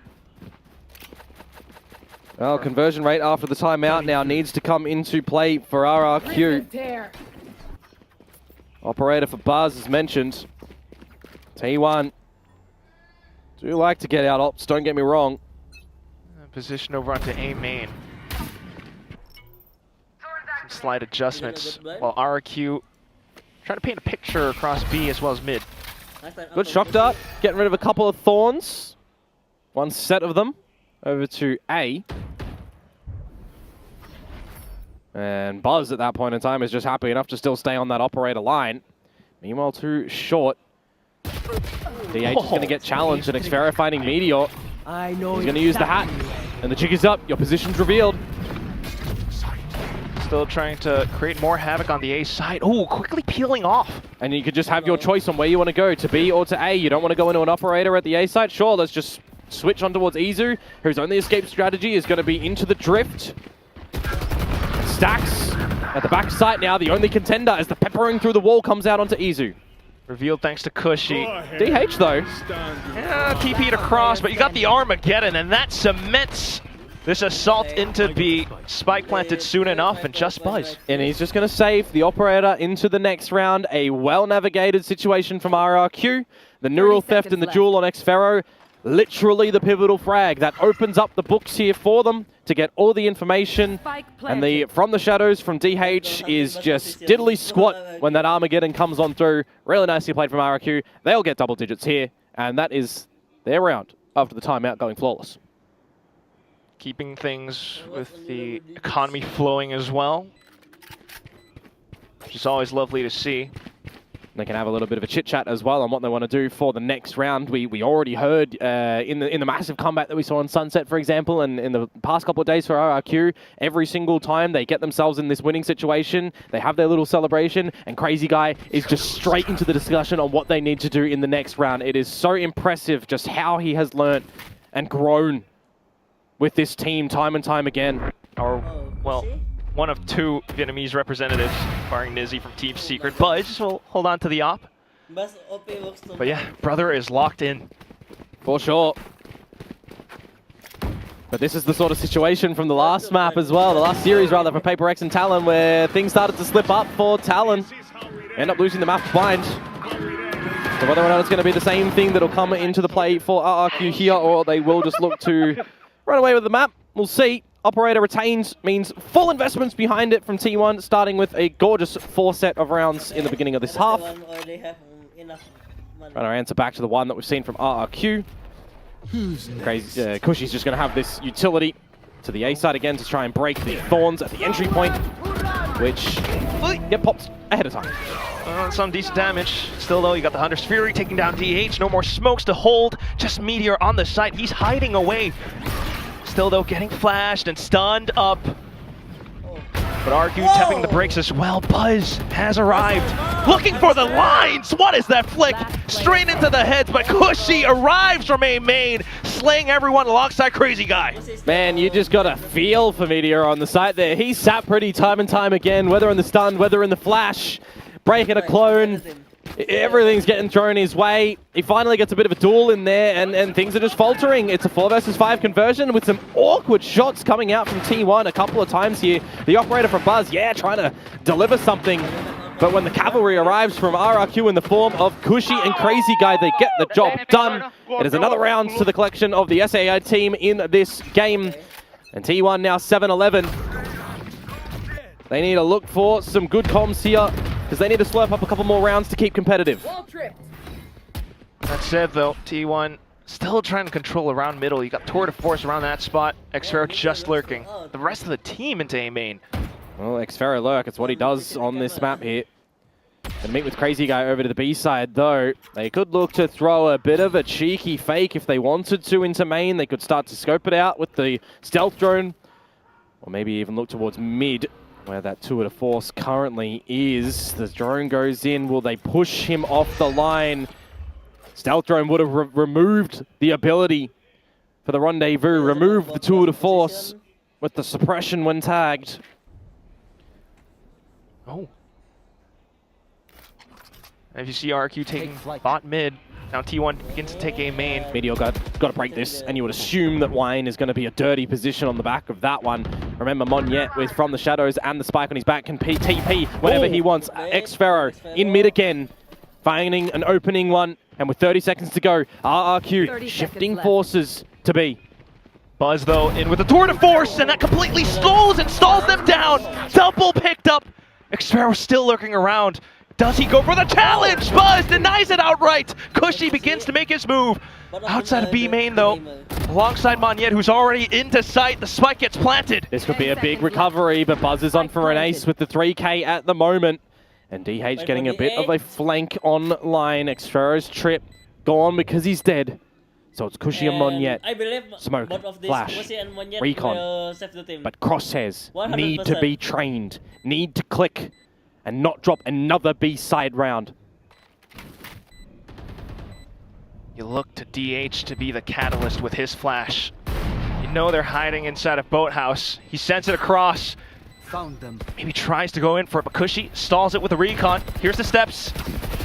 Well, conversion rate after the timeout now needs to come into play for RRQ. Operator for Buzz as mentioned. T1 do like to get out ops, don't get me wrong. Position over onto A main. Some slight adjustments while RRQ trying to paint a picture across B as well as mid. Good shock dart, getting rid of a couple of thorns. One set of them over to A. And Buzz at that point in time is just happy enough to still stay on that operator line. Meanwhile, too short. DH is going to get challenged, and Xferro finding Meteor. He's going to use the hat, and the jig is up. Your position's revealed. Still trying to create more havoc on the A side. Oh, quickly peeling off. And you could just have your choice on where you want to go, to B or to A. You don't want to go into an operator at the A side? Sure, let's just switch on towards Izu, whose only escape strategy is going to be into the drift. Stacks at the back side now, the only contender as the peppering through the wall comes out onto Izu. Revealed thanks to Cushy. DH though. Yeah, TP'd across, but you got the Armageddon, and that cements this assault into B. Spike planted soon enough, and just Buzz. And he's just going to save the operator into the next round. A well-navigated situation from RRQ. The neural theft and the duel on Xferro. Literally the pivotal frag that opens up the books here for them to get all the information. And the from the shadows from DH is just diddly squat when that Armageddon comes on through. Really nicely played from RRQ. They'll get double digits here, and that is their round after the timeout going flawless. Keeping things with the economy flowing as well, which is always lovely to see. They can have a little bit of a chit-chat as well on what they want to do for the next round. We already heard in the massive comeback that we saw on Sunset, for example, and in the past couple of days for RRQ, every single time they get themselves in this winning situation, they have their little celebration, and Crazy Guy is just straight into the discussion on what they need to do in the next round. It is so impressive just how he has learnt and grown with this team time and time again. Or, well, one of two Vietnamese representatives, barring Nizzy from Team Secret. Buzz will hold on to the op. But yeah, brother is locked in. For sure. But this is the sort of situation from the last map as well, the last series rather, for Paper X and Talon, where things started to slip up for Talon. End up losing the map blind. So whether or not it's going to be the same thing that'll come into the play for RRQ here, or they will just look to run away with the map, we'll see. Operator retains means full investments behind it from T1, starting with a gorgeous 4 set of rounds in the beginning of this half. Trying to answer back to the one that we've seen from RRQ. Crazy, Cushy's just going to have this utility to the A side again to try and break the thorns at the entry point, which get popped ahead of time. Some decent damage. Still though, you got the Hunter's Fury taking down DH. No more smokes to hold. Just Meteor on the site. He's hiding away. Still though, getting flashed and stunned up. But RRQ tapping the brakes as well. Buzz has arrived. Looking for the lines! What is that flick? Straight into the heads, but Cushy arrives from A main, slaying everyone alongside Crazy Guy. Man, you just got a feel for Meteor on the side there. He sat pretty time and time again, whether in the stun, whether in the flash, breaking a clone. Everything's getting thrown his way. He finally gets a bit of a duel in there, and things are just faltering. It's a 4 versus 5 conversion with some awkward shots coming out from T1 a couple of times here. The operator from Buzz, yeah, trying to deliver something. But when the cavalry arrives from RRQ in the form of Cushy and Crazy Guy, they get the job done. It is another round to the collection of the SAI team in this game. And T1 now 7-11. They need to look for some good comms here, because they need to slurp up a couple more rounds to keep competitive. That said, though, T1 still trying to control around middle. You got Tour de Force around that spot. Xferro just lurking. The rest of the team into A main. Well, Xferro lurk, it's what he does on this map here. And meet with Crazy Guy over to the B side, though. They could look to throw a bit of a cheeky fake if they wanted to into main. They could start to scope it out with the stealth drone. Or maybe even look towards mid, where that Tour de Force currently is. The drone goes in. Will they push him off the line? Stealth drone would have removed the ability for the rendezvous, removed the Tour de Force with the suppression when tagged. Oh. And if you see RRQ taking bot mid, now T1 begins to take A main. Meteor got to break this, and you would assume that Wine is going to be a dirty position on the back of that one. Remember, Monyet with From the Shadows and the spike on his back can TP whenever he wants. Xferro in mid again, finding an opening one, and with 30 seconds to go, RRQ shifting forces to B. Buzz, though, in with the Tour de Force, and that completely stalls them down. Double picked up. Xferro still lurking around. Does he go for the challenge? Buzz denies it outright. Cushy begins to make his move. Outside of B main, though, alongside Monyet, who's already into sight. The spike gets planted. This could be a big recovery, but Buzz is on for an ace with the 3K at the moment. And DH getting a bit of a flank online. Xferro's trip gone because he's dead. So it's Cushy and Monyet. Smoke, flash, recon. But crosshairs need to be trained, need to click, and not drop another B-side round. You look to DH to be the catalyst with his flash. You know they're hiding inside a boathouse. He sends it across. Found them. Maybe tries to go in for it, but Cushy stalls it with a recon. Here's the steps.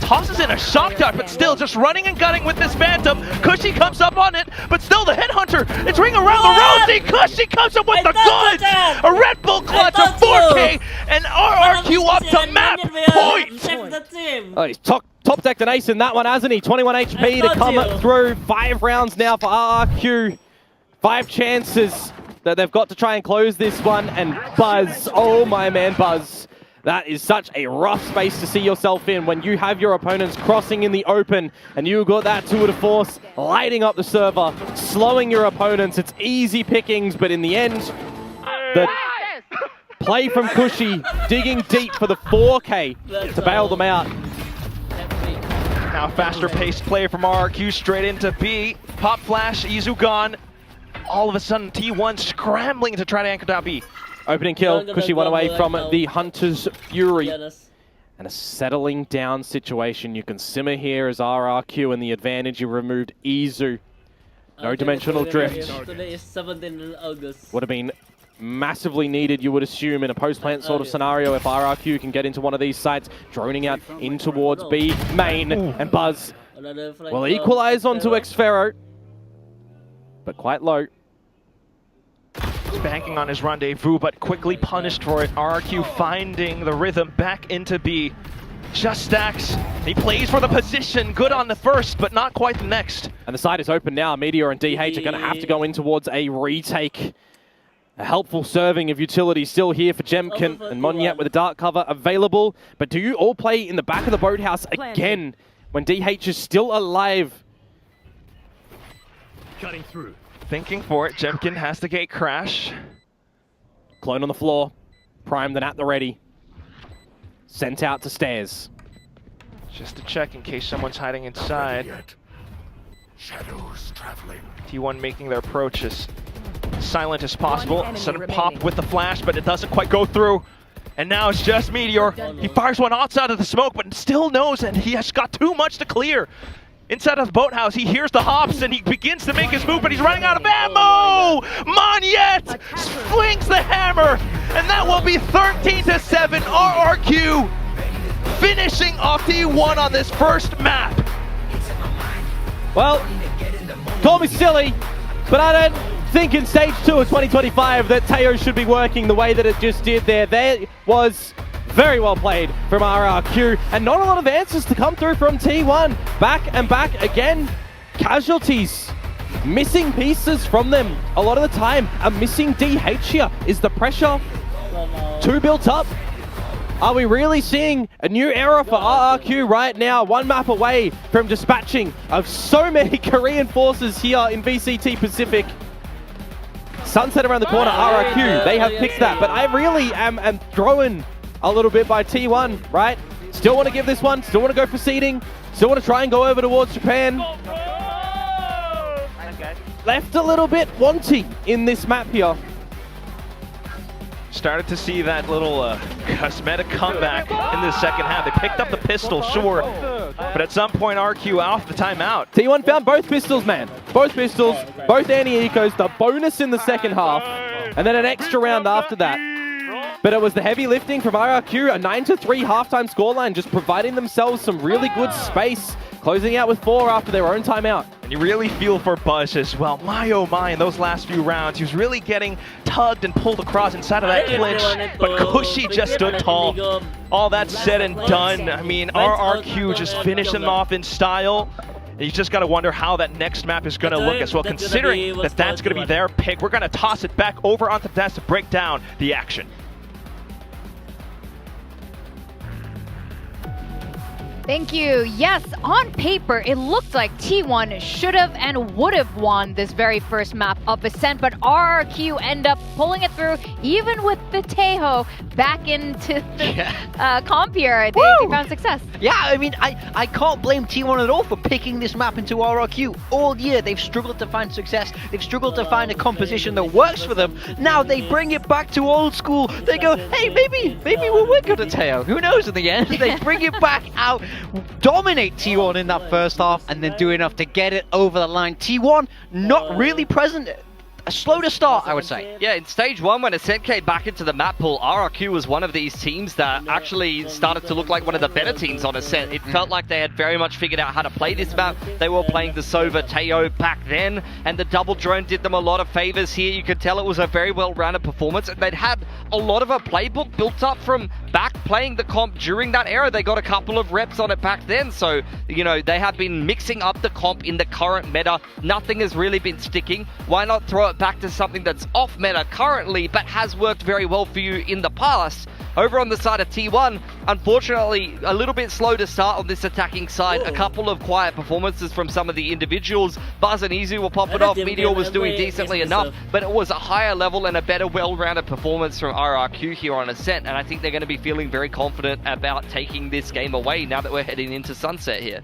Tosses in a shock dart, but still just running and gunning with this Phantom. Cushy comes up on it, but still the Headhunter. It's ring around the rosy. Cushy comes up with the goods. A Red Bull clutch, a 4K, and RRQ up to map point. Oh, he's top decked an ace in that one, hasn't he? 21 HP to come through. 5 rounds now for RRQ. 5 chances that they've got to try and close this one. And Buzz, oh my man, Buzz. That is such a rough space to see yourself in when you have your opponents crossing in the open and you've got that Tour de Force lighting up the server, slowing your opponents. It's easy pickings, but in the end, the play from Cushy, digging deep for the 4K to bail them out. Now faster paced play from RRQ straight into B. Pop flash, Izu gone. All of a sudden, T1 scrambling to try to anchor down B. Opening kill, Cushy went away from the Hunter's Fury. And a settling down situation. You can simmer here as RRQ, and the advantage you removed Izu. No dimensional drift. Today is 17 August. Would have been massively needed, you would assume, in a post-plant sort of scenario if RRQ can get into one of these sites. Droning out in towards B main, and Buzz will equalize onto Xferro. But quite low. He's banking on his rendezvous, but quickly punished for it. RRQ finding the rhythm back into B. Just stacks. He plays for the position. Good on the first, but not quite the next. And the side is open now. Meteor and DH are going to have to go in towards a retake. A helpful serving of utility still here for Jemkin and Monyet with a dark cover available. But do you all play in the back of the boathouse again when DH is still alive? Cutting through. Thinking for it, Jemkin has the gate crash. Clone on the floor, primed and at the ready. Sent out to stairs. Just to check in case someone's hiding inside. Shadows traveling. T1 making their approach as silent as possible. Sudden pop with the flash, but it doesn't quite go through. And now it's just Meteor. He fires one outside of the smoke, but still knows, and he has got too much to clear. Inside of the boathouse, he hears the hops, and he begins to make his move, but he's running out of ammo! Monyet flings the hammer, and that will be 13-7 RRQ, finishing off T1 on this first map. Well, call me silly, but I don't think in stage 2 of 2025 that Teo should be working the way that it just did there. There was very well played from RRQ, and not a lot of answers to come through from T1. Back and back again, casualties, missing pieces from them a lot of the time. A missing DH here. Is the pressure too built up? Are we really seeing a new era for RRQ right now? One map away from dispatching of so many Korean forces here in VCT Pacific. Sunset around the corner, RRQ, they have picked that, but I really am thrown a little bit by T1, right? Still want to give this one, still want to go for seeding, still want to try and go over towards Japan. Left a little bit wanting in this map here. Started to see that little cosmetic comeback in the second half. They picked up the pistol, sure, but at some point RQ off the timeout. T1 found both pistols, man. Both pistols, both anti-ecos, the bonus in the second half, and then an extra round after that. But it was the heavy lifting from RRQ, a 9-3 halftime scoreline, just providing themselves some really good space, closing out with 4 after their own timeout. And you really feel for Buzz as well. My oh my, in those last few rounds, he was really getting tugged and pulled across inside of that clinch, but Cushy just stood tall. All that said and done, I mean, RRQ just finishing off in style. And you just got to wonder how that next map is going to look as well, considering that that's going to be their pick. We're going to toss it back over onto the desk to break down the action. Thank you. Yes, on paper, it looked like T1 should have and would have won this very first map of Ascent, but RRQ end up pulling it through, even with the Tejo back into the comp here. They found success. Yeah, I mean, I can't blame T1 at all for picking this map into RRQ. All year, they've struggled to find success. They've struggled to find a composition that works for them. Now they bring it back to old school. They go, hey, maybe we'll work on a Teo. Who knows in the end? They bring it back out, dominate T1 in that first half, and then do enough to get it over the line. T1 not really present. Slow to start, I would say. Yeah, in stage 1, when Ascent came back into the map pool, RRQ was one of these teams that actually started to look like one of the better teams on Ascent. It felt like they had very much figured out how to play this map. They were playing the Sova Teo back then, and the double drone did them a lot of favors here. You could tell it was a very well-rounded performance, and they'd had a lot of a playbook built up from back playing the comp during that era. They got a couple of reps on it back then, so, you know, they have been mixing up the comp in the current meta. Nothing has really been sticking. Why not throw it back to something that's off meta currently but has worked very well for you in the past? Over on the side of T1, unfortunately, a little bit slow to start on this attacking side. A couple of quiet performances from some of the individuals. Buzz and Izu will pop it off. Meteor was doing decently enough, but it was a higher level and a better, well-rounded performance from RRQ here on Ascent, and I think they're going to be feeling very confident about taking this game away now that we're heading into Sunset here.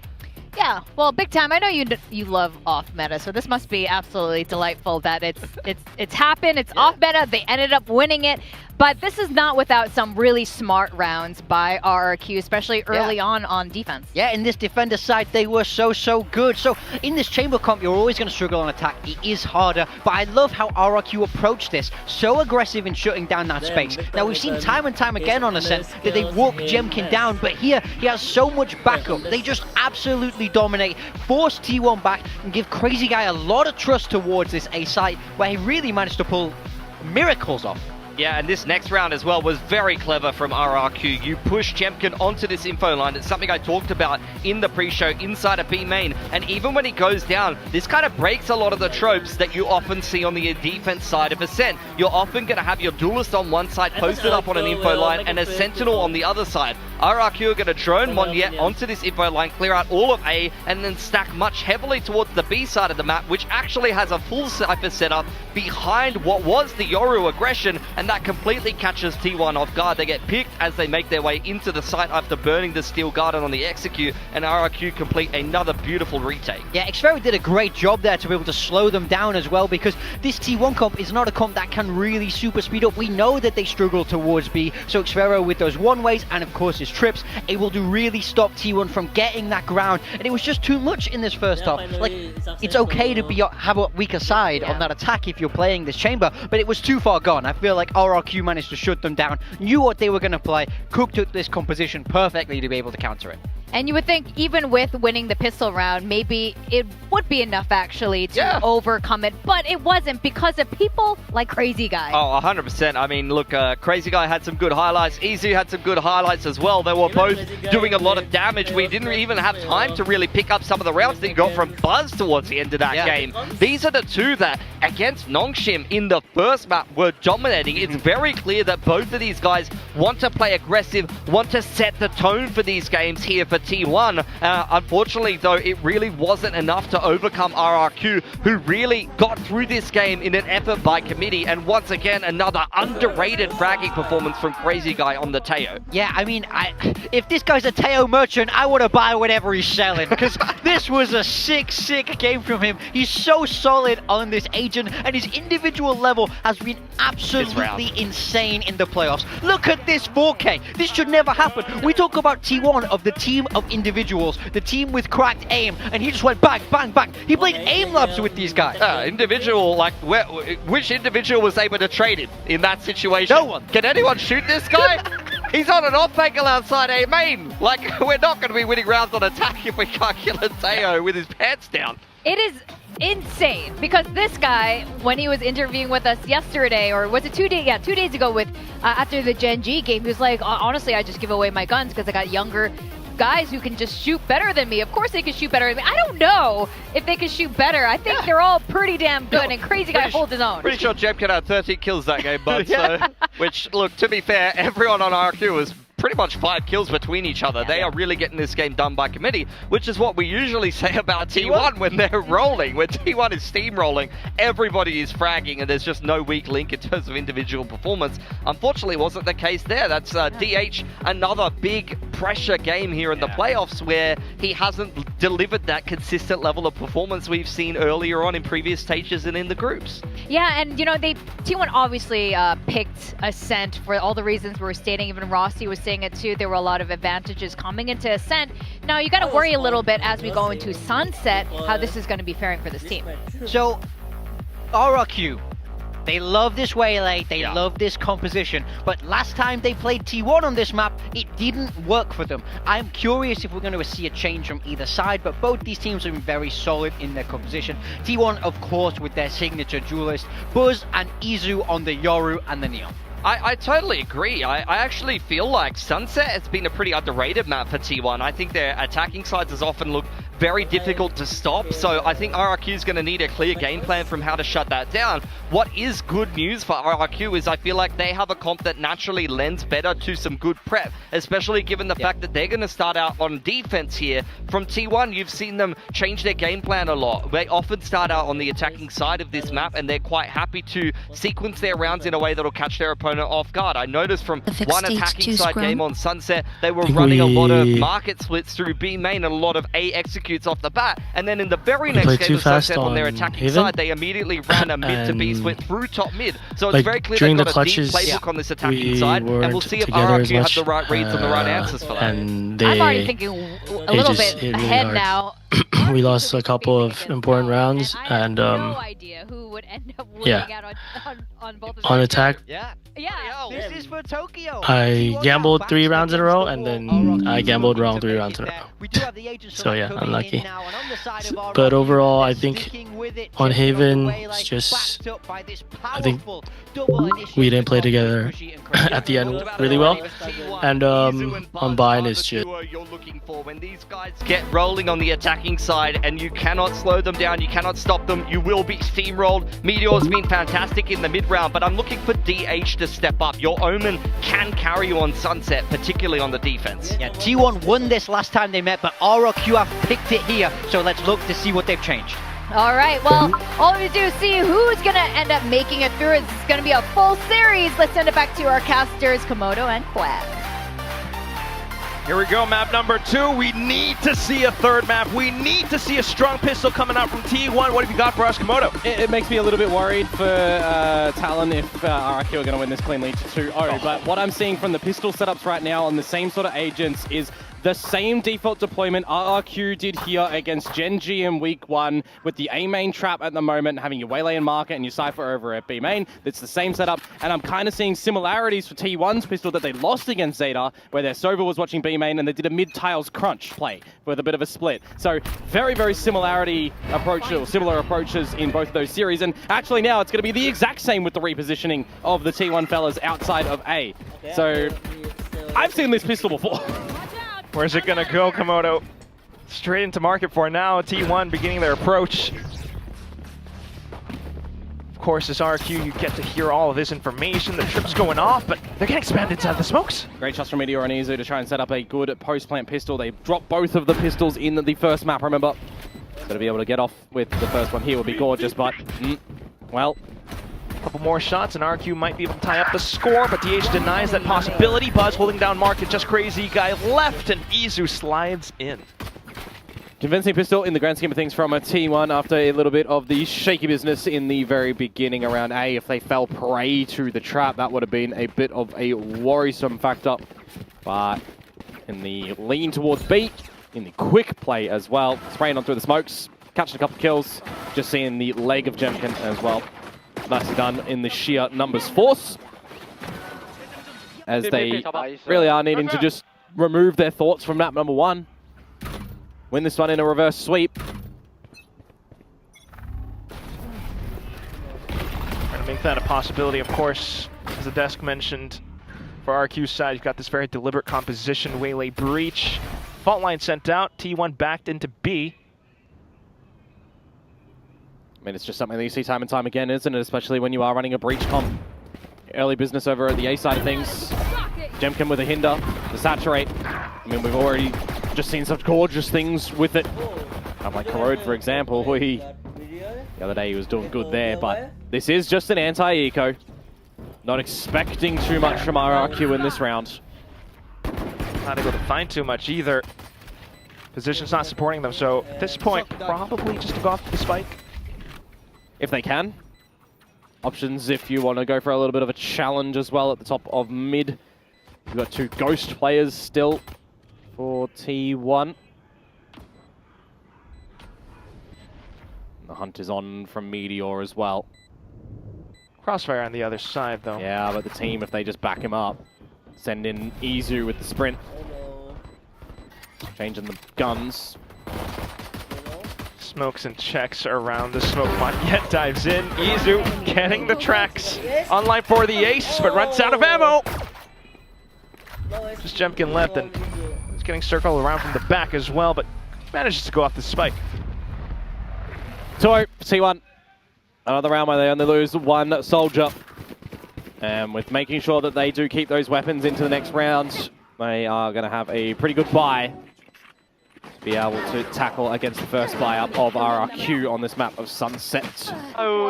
Yeah, well, big time. I know you love off meta, so this must be absolutely delightful that it's happened. It's off meta. They ended up winning it. But this is not without some really smart rounds by RRQ, especially early on defense. Yeah, in this defender side, they were so good. So in this chamber comp, you're always going to struggle on attack. It is harder, but I love how RRQ approached this. So aggressive in shutting down that space. Now, we've seen time and time again on Ascent that they walk Jemkin down, but here, he has so much backup. They just absolutely dominate, force T1 back, and give Crazy Guy a lot of trust towards this A site, where he really managed to pull miracles off. Yeah, and this next round as well was very clever from RRQ. You push Jemkin onto this info line. It's something I talked about in the pre-show inside of B main. And even when he goes down, this kind of breaks a lot of the tropes that you often see on the defense side of Ascent. You're often going to have your duelist on one side posted up on an info line and a sentinel on the other side. RRQ are going to drone Monyet onto this info line, clear out all of A, and then stack much heavily towards the B side of the map, which actually has a full Cypher setup behind what was the Yoru aggression, and that completely catches T1 off guard. They get picked as they make their way into the site after burning the Steel Garden on the execute, and RRQ complete another beautiful retake. Yeah, Xfero did a great job there to be able to slow them down as well, because this T1 comp is not a comp that can really super speed up. We know that they struggle towards B, so Xfero with those one-ways and of course his trips, able to really stop T1 from getting that ground, and it was just too much in this first half. Like, it's okay to have a weaker side on that attack if you're playing this chamber, but it was too far gone. I feel like RRQ managed to shut them down, knew what they were going to play, cooked up this composition perfectly to be able to counter it. And you would think even with winning the pistol round, maybe it would be enough actually to overcome it, but it wasn't because of people like Crazy Guy. Oh, 100%. I mean, look, Crazy Guy had some good highlights. Izu had some good highlights as well. They were both doing a lot of damage. We didn't even have time to really pick up some of the rounds that you got from Buzz towards the end of that game. These are the two that, against Nongshim in the first map, were dominating. It's very clear that both of these guys want to play aggressive, want to set the tone for these games here for T1. Unfortunately, though, it really wasn't enough to overcome RRQ, who really got through this game in an effort by committee. And once again, another underrated fragging performance from Crazy Guy on the Teo. Yeah, I mean, if this guy's a Teo merchant, I want to buy whatever he's selling, because this was a sick game from him. He's so solid on this agent, and his individual level has been absolutely insane in the playoffs. Look at this 4K. This should never happen. We talk about T1 of the team of individuals, the team with cracked aim, and he just went bang, bang, bang. He played aim labs with these guys. Individual, like, which individual was able to trade him in that situation? No one. Can anyone shoot this guy? He's on an off angle outside A main. Like, we're not going to be winning rounds on attack if we can't kill a Teo with his pants down. It is insane because this guy, when he was interviewing with us yesterday, or was it 2 days? Yeah, 2 days ago with after the Gen G game, he was like, honestly, I just give away my guns because I got younger guys who can just shoot better than me. Of course they can shoot better than me. I don't know if they can shoot better. I think they're all pretty damn good, and Crazy Guy holds his own. Pretty sure Jebkin had 13 kills that game, bud. So, which, look, to be fair, everyone on RRQ was pretty much 5 kills between each other. They are really getting this game done by committee, which is what we usually say about T1 when they're rolling. When T1 is steamrolling, everybody is fragging, and there's just no weak link in terms of individual performance. Unfortunately, wasn't the case there. That's DH, another big pressure game here in the playoffs where he hasn't delivered that consistent level of performance we've seen earlier on in previous stages and in the groups. Yeah, and you know, T1 obviously picked Ascent for all the reasons we were stating. Even Rossi was saying it too. There were a lot of advantages coming into Ascent. Now you got to worry a little bit as we go into Sunset how this is going to be faring for this team. So RRQ, they love this waylay, they love this composition, but last time they played T1 on this map, it didn't work for them. I'm curious if we're going to see a change from either side, but both these teams have been very solid in their composition. T1, of course, with their signature duelist, Buzz and Izu on the Yoru and the Neon. I totally agree. I actually feel like Sunset has been a pretty underrated map for T1. I think their attacking sides has often looked very difficult to stop, so I think RRQ is going to need a clear game plan from how to shut that down. What is good news for RRQ is I feel like they have a comp that naturally lends better to some good prep, especially given the fact that they're going to start out on defense here. From T1, you've seen them change their game plan a lot. They often start out on the attacking side of this map, and they're quite happy to sequence their rounds in a way that'll catch their opponent off guard. I noticed from one attacking side game on Sunset, they were running a lot of market splits through B main and a lot of A executes off the bat, and then in the very next game of Sunset on their attacking side, they immediately ran a mid to B split through top mid. So it's very clear they've got a deep playbook on this attacking side, and we'll see if RRQ have the right reads and the right answers for that. I'm already thinking a little bit ahead now. We lost a couple of important rounds, and no idea who would end up winning out on both of them. On attack, Yeah. This is for Tokyo. I gambled 3 rounds in a row, and then I gambled wrong 3 rounds in a row. So yeah, unlucky. But overall, I think on Haven, it's just, I think we didn't play together at the end really well. And on Bind, it's just, you're looking for when these guys get rolling on the attacking side, and you cannot slow them down, you cannot stop them, you will be steamrolled. Meteor's been fantastic in the mid round, but I'm looking for DH to step up. Your Omen can carry you on Sunset, particularly on the defense. Yeah, T1 won this last time they met, but RRQ have picked it here, so let's look to see what they've changed. All right, well, all we do is see who's going to end up making it through. It's going to be a full series. Let's send it back to our casters, Komodo and Quack. Here we go, map number 2. We need to see a third map. We need to see a strong pistol coming out from T1. What have you got for us, Komodo? It makes me a little bit worried for Talon if RRQ are going to win this cleanly 2-0. But what I'm seeing from the pistol setups right now on the same sort of agents is the same default deployment RRQ did here against Gen G in week 1 with the A main trap at the moment, having your Waylay and Market and your Cypher over at B main. It's the same setup, and I'm kind of seeing similarities for T1's pistol that they lost against Zeta, where their Sova was watching B main and they did a mid-tiles crunch play with a bit of a split. So very, very similar approaches in both of those series, and actually now it's going to be the exact same with the repositioning of the T1 fellas outside of A. So I've seen this pistol before. Where's it gonna go, Komodo? Straight into market for now. T1 beginning their approach. Of course, as RRQ, you get to hear all of this information. The trip's going off, but they're getting spammed inside the smokes. Great shots from Meteor and Izu to try and set up a good post-plant pistol. They dropped both of the pistols in the first map, remember? So to be able to get off with the first one here would be gorgeous, but, well, Couple more shots and RRQ might be able to tie up the score, but DH denies that possibility. Buzz holding down market, just crazy guy left, and Izu slides in. convincing pistol in the grand scheme of things from a T1 after a little bit of the shaky business in the very beginning around A. If they fell prey to the trap, that would have been a bit of a worrisome factor. But in the lean towards B, in the quick play as well, spraying on through the smokes, catching a couple of kills, just seeing the leg of Jemkin as well. Nicely done in the sheer numbers force, as they really are needing to just remove their thoughts from map number 1. Win this one in a reverse sweep. Trying to make that a possibility, of course, as the desk mentioned. For RQ's side, you've got this very deliberate composition, Waylay breach. Fault line sent out, T1 backed into B. I mean, it's just something that you see time and time again, isn't it? Especially when you are running a breach comp. Early business over at the A side of things. Jemkin with a hinder to saturate. I mean, we've already just seen such gorgeous things with it. Like Corrode, for example, the other day he was doing good there, but this is just an anti-eco. Not expecting too much from RRQ in this round. Not able to find too much either. Position's not supporting them, so at this point, probably just to go off the spike. If they can. Options if you want to go for a little bit of a challenge as well at the top of mid. You've got 2 ghost players still for T1. The hunt is on from Meteor as well. Crossfire on the other side, though. Yeah, but the team, if they just back him up, send in Izu with the sprint. Changing the guns. Smokes and checks around the smoke. Yet dives in. Izu getting the tracks. Online for the ace, but runs out of ammo. Just Jemkin left, and he's getting circled around from the back as well, but manages to go off the spike. 2-0, T1. Another round where they only lose 1 soldier. And with making sure that they do keep those weapons into the next round, they are going to have a pretty good buy. Be able to tackle against the first buy up of RRQ on this map of Sunset. Still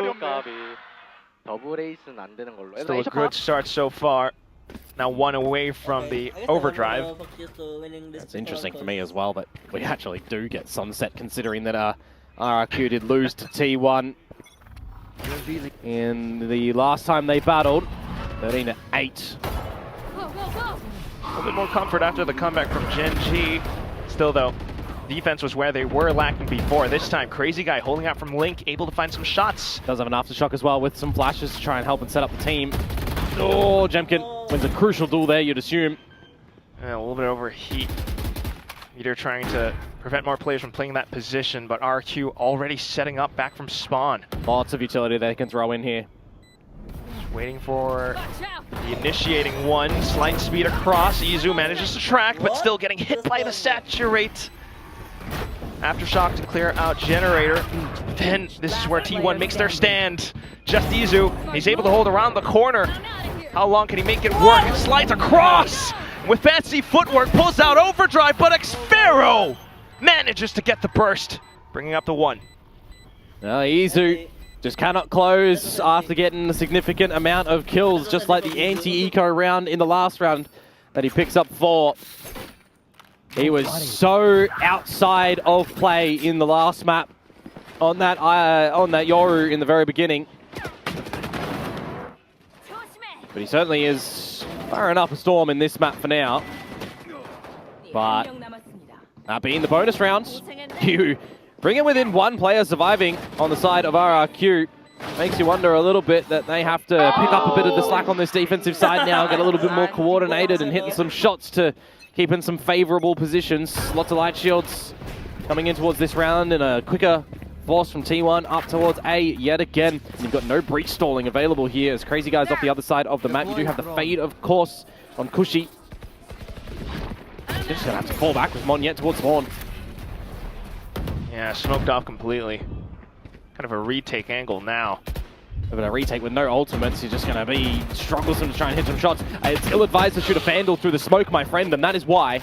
a good start so far. Now 1 away from the overdrive. That's interesting for me as well that we actually do get Sunset, considering that RRQ did lose to T1 in the last time they battled, 13-8. A little bit more comfort after the comeback from Gen G. Still though, defense was where they were lacking before. This time, Crazy Guy holding out from Link, able to find some shots. Does have an aftershock as well with some flashes to try and help and set up the team. Oh, Jemkin wins a crucial duel there, you'd assume. And a little bit overheat. Meteor trying to prevent more players from playing that position, but RQ already setting up back from spawn. Lots of utility they can throw in here. Just waiting for the initiating one. Slight speed across. Izu manages to track, but still getting hit by the saturate. Aftershock to clear out generator. Then this is where T1 makes their stand. Just Izu. He's able to hold around the corner. How long can he make it work? It slides across with fancy footwork, pulls out overdrive, but Xfero manages to get the burst, bringing up the 1. Izu just cannot close after getting a significant amount of kills, just like the anti-eco round in the last round that he picks up 4. He was so outside of play in the last map on that Yoru in the very beginning. But he certainly is firing up a storm in this map for now. But that being the bonus rounds, you bring it within 1 player surviving on the side of RRQ. Makes you wonder a little bit that they have to pick up a bit of the slack on this defensive side now, get a little bit more coordinated and hitting some shots to keep in some favorable positions. Lots of light shields coming in towards this round and a quicker force from T1 up towards A yet again. And you've got no breach stalling available here as Crazy Guy's off the other side of the map. You do have the fade, of course, on Kushi. He's just going to have to fall back with Mon yet towards spawn. Yeah, smoked off completely. Kind of a retake angle now. But a retake with no ultimates, he's just going to be strugglesome to try and hit some shots. It's ill-advised to shoot a Vandal through the smoke, my friend, and that is why.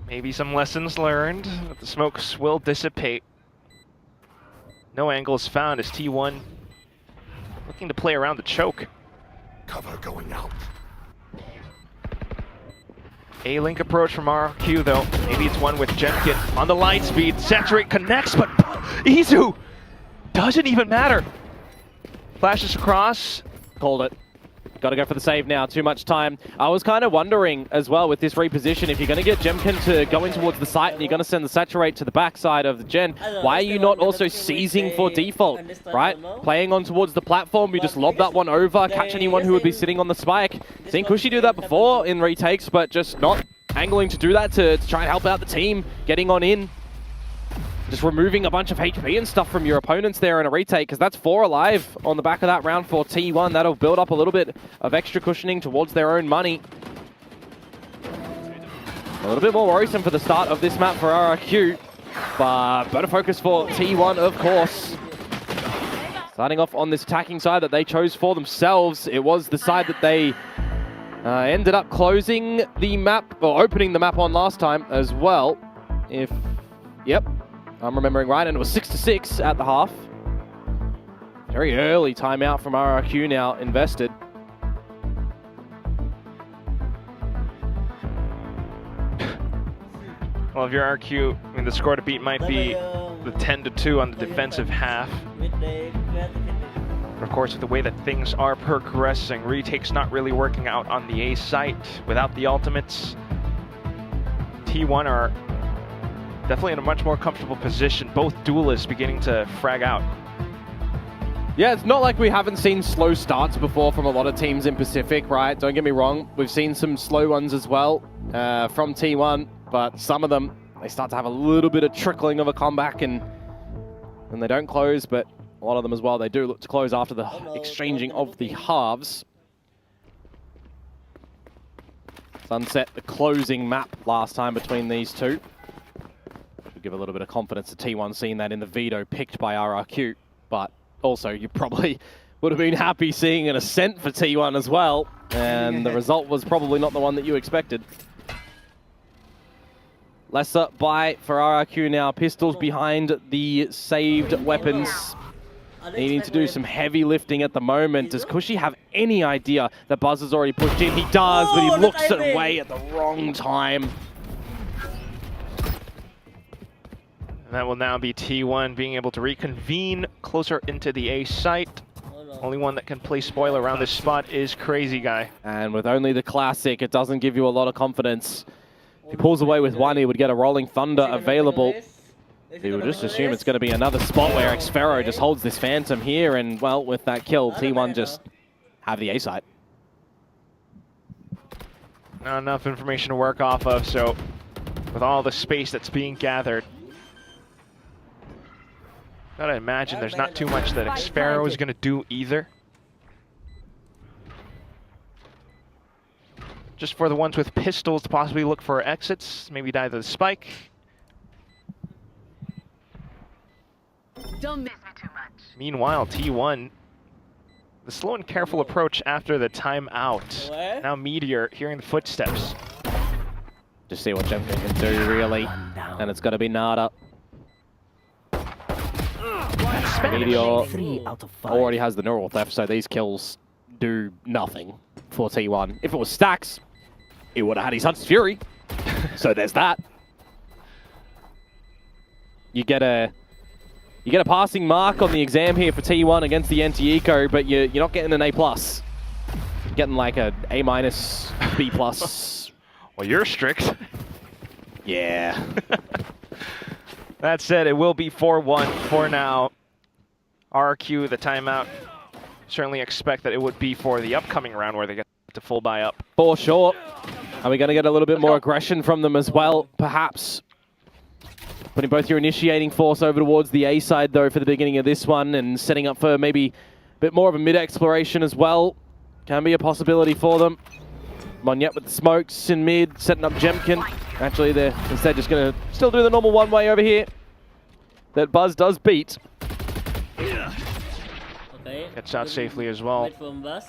Maybe some lessons learned, but the smokes will dissipate. No angles found as T1 looking to play around the choke. Cover going out. A-link approach from RRQ though. Maybe it's one with Jemkin on the light speed. Saturate connects, but Izu doesn't even matter. Flashes across. Called it. Got to go for the save now. Too much time. I was kind of wondering as well with this reposition, if you're going to get Jemkin to go in towards the site and you're going to send the Saturate to the backside of the gen, why are you not also seizing for default, right? Playing on towards the platform, you just lob that one over, catch anyone who would be sitting on the spike. Seen Kushi do that before in retakes, but just not angling to do that to try and help out the team, getting on in. Just removing a bunch of HP and stuff from your opponents there in a retake, because that's 4 alive on the back of that round for T1. That'll build up a little bit of extra cushioning towards their own money. A little bit more worrisome for the start of this map for RRQ, but better focus for T1, of course. Starting off on this attacking side that they chose for themselves. It was the side that they ended up closing the map, or opening the map on last time as well. Yep. I'm remembering right, and it was 6-6 at the half. Very early timeout from RRQ now invested. Well, if you're RRQ, I mean, the score to beat might be the 10-2 on the defensive half. But of course, with the way that things are progressing, retake's not really working out on the A site without the ultimates. T1 are definitely in a much more comfortable position. Both duelists beginning to frag out. Yeah, it's not like we haven't seen slow starts before from a lot of teams in Pacific, right? Don't get me wrong. We've seen some slow ones as well from T1, but some of them, they start to have a little bit of trickling of a comeback and they don't close, but a lot of them as well, they do look to close after the exchanging of the halves. Sunset, the closing map last time between these two. Give a little bit of confidence to T1 seeing that in the veto picked by RRQ, but also you probably would have been happy seeing an ascent for T1 as well, and the result was probably not the one that you expected. Lesser buy for RRQ now. Pistols behind the saved weapons. Needing to do some heavy lifting at the moment. Does Kushi have any idea that Buzz has already pushed in? He does, but he looks away at the wrong time. That will now be T1 being able to reconvene closer into the A site. Only one that can play spoiler around this spot is Crazy Guy. And with only the classic, it doesn't give you a lot of confidence. If he pulls away with one, he would get a Rolling Thunder available. He would just assume it's going to be another spot where Xfero just holds this Phantom here, and well, with that kill, T1 just have the A site. Not enough information to work off of, so with all the space that's being gathered, gotta imagine there's not too much that Xfero is gonna do either. Just for the ones with pistols to possibly look for exits, maybe die to the spike. Don't miss me too much. Meanwhile, T1, the slow and careful approach after the timeout. Now Meteor hearing the footsteps. Just see what Jemkin can do, really. And it's got to be Nada. Meteor 3 out of 5. already has the neural theft, so these kills do nothing for T1. If it was Stacks, he would have had his Hunt's Fury. So there's that. You get a passing mark on the exam here for T1 against the NT-Eco, but you're not getting an A+. You're getting like a A-, B+. Well, you're strict. Yeah. That said, it will be 4-1 for now. RRQ, the timeout. Certainly expect that it would be for the upcoming round where they get to full buy up. For sure. Are we going to get a little bit more aggression from them as well, perhaps? Putting both your initiating force over towards the A side, though, for the beginning of this one, and setting up for maybe a bit more of a mid-exploration as well. Can be a possibility for them. Monyet with the smokes in mid, setting up Jemkin. Actually, they're instead just going to still do the normal one-way over here. That Buzz does beat. Okay. Gets out safely as well. Wait from Buzz.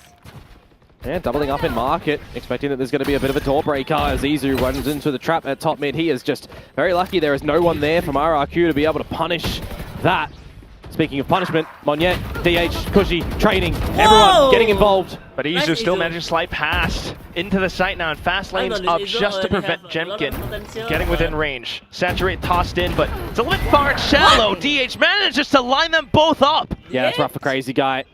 Yeah, doubling up in market, expecting that there's going to be a bit of a door breaker as Izu runs into the trap at top mid. He is just very lucky there is no one there from RRQ to be able to punish that. Speaking of punishment, Monyet, DH, Cushy, training, everyone getting involved. But Izu Nice, still Izu. managed to slide past into the site now, and fast lanes on, up Izu just to already prevent have a lot of potential, Jemkin getting within range. Saturate tossed in, but it's a little bit far and shallow. DH manages to line them both up. Yeah, it's rough for Crazy Guy.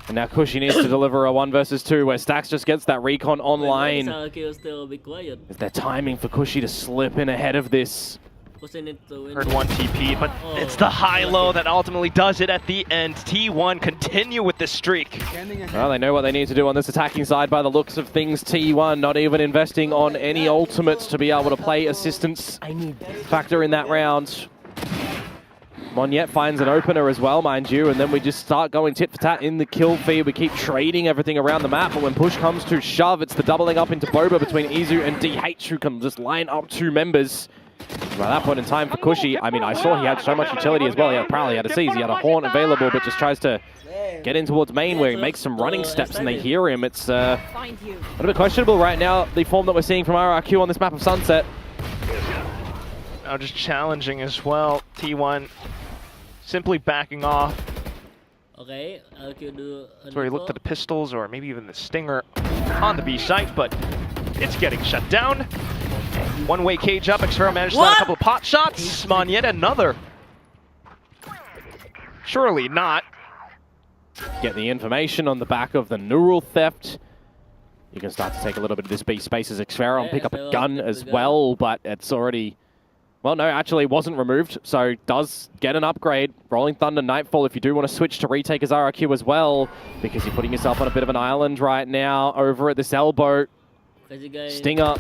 And now Cushy needs to deliver a 1 versus 2 where Stax just gets that recon online. RRQ still be quiet. Is there timing for Cushy to slip in ahead of this? Pushing it to win. Heard one TP, but it's the high-low that ultimately does it at the end. T1 continue with this streak. Well, they know what they need to do on this attacking side by the looks of things. T1 not even investing on any ultimates to be able to play assistance factor in that round. Monyet finds an opener as well, mind you, and then we just start going tit for tat in the kill feed. We keep trading everything around the map, but when push comes to shove, it's the doubling up into Boba between Izu and DH, who can just line up 2 members. By that point in time for Cushy, I mean, I saw he had so much utility as well. He had Prowl, he had a Seize, he had a Horn available, but just tries to get in towards main where he makes some running steps and they hear him. It's a little bit questionable right now, the form that we're seeing from RRQ on this map of Sunset. Now just challenging as well. T1 simply backing off. Okay, RRQ do. That's where he looked at the pistols or maybe even the Stinger on the B site, but it's getting shut down. One-way cage up, Xfero managed to land a couple of pot shots. Monyet another. Surely not. Get the information on the back of the neural theft. You can start to take a little bit of this B space as Xfero and pick up a gun as well, but it's already... Well, no, actually wasn't removed, so does get an upgrade. Rolling Thunder, Nightfall, if you do want to switch to retake as RRQ as well, because you're putting yourself on a bit of an island right now over at this elbow. Stinger.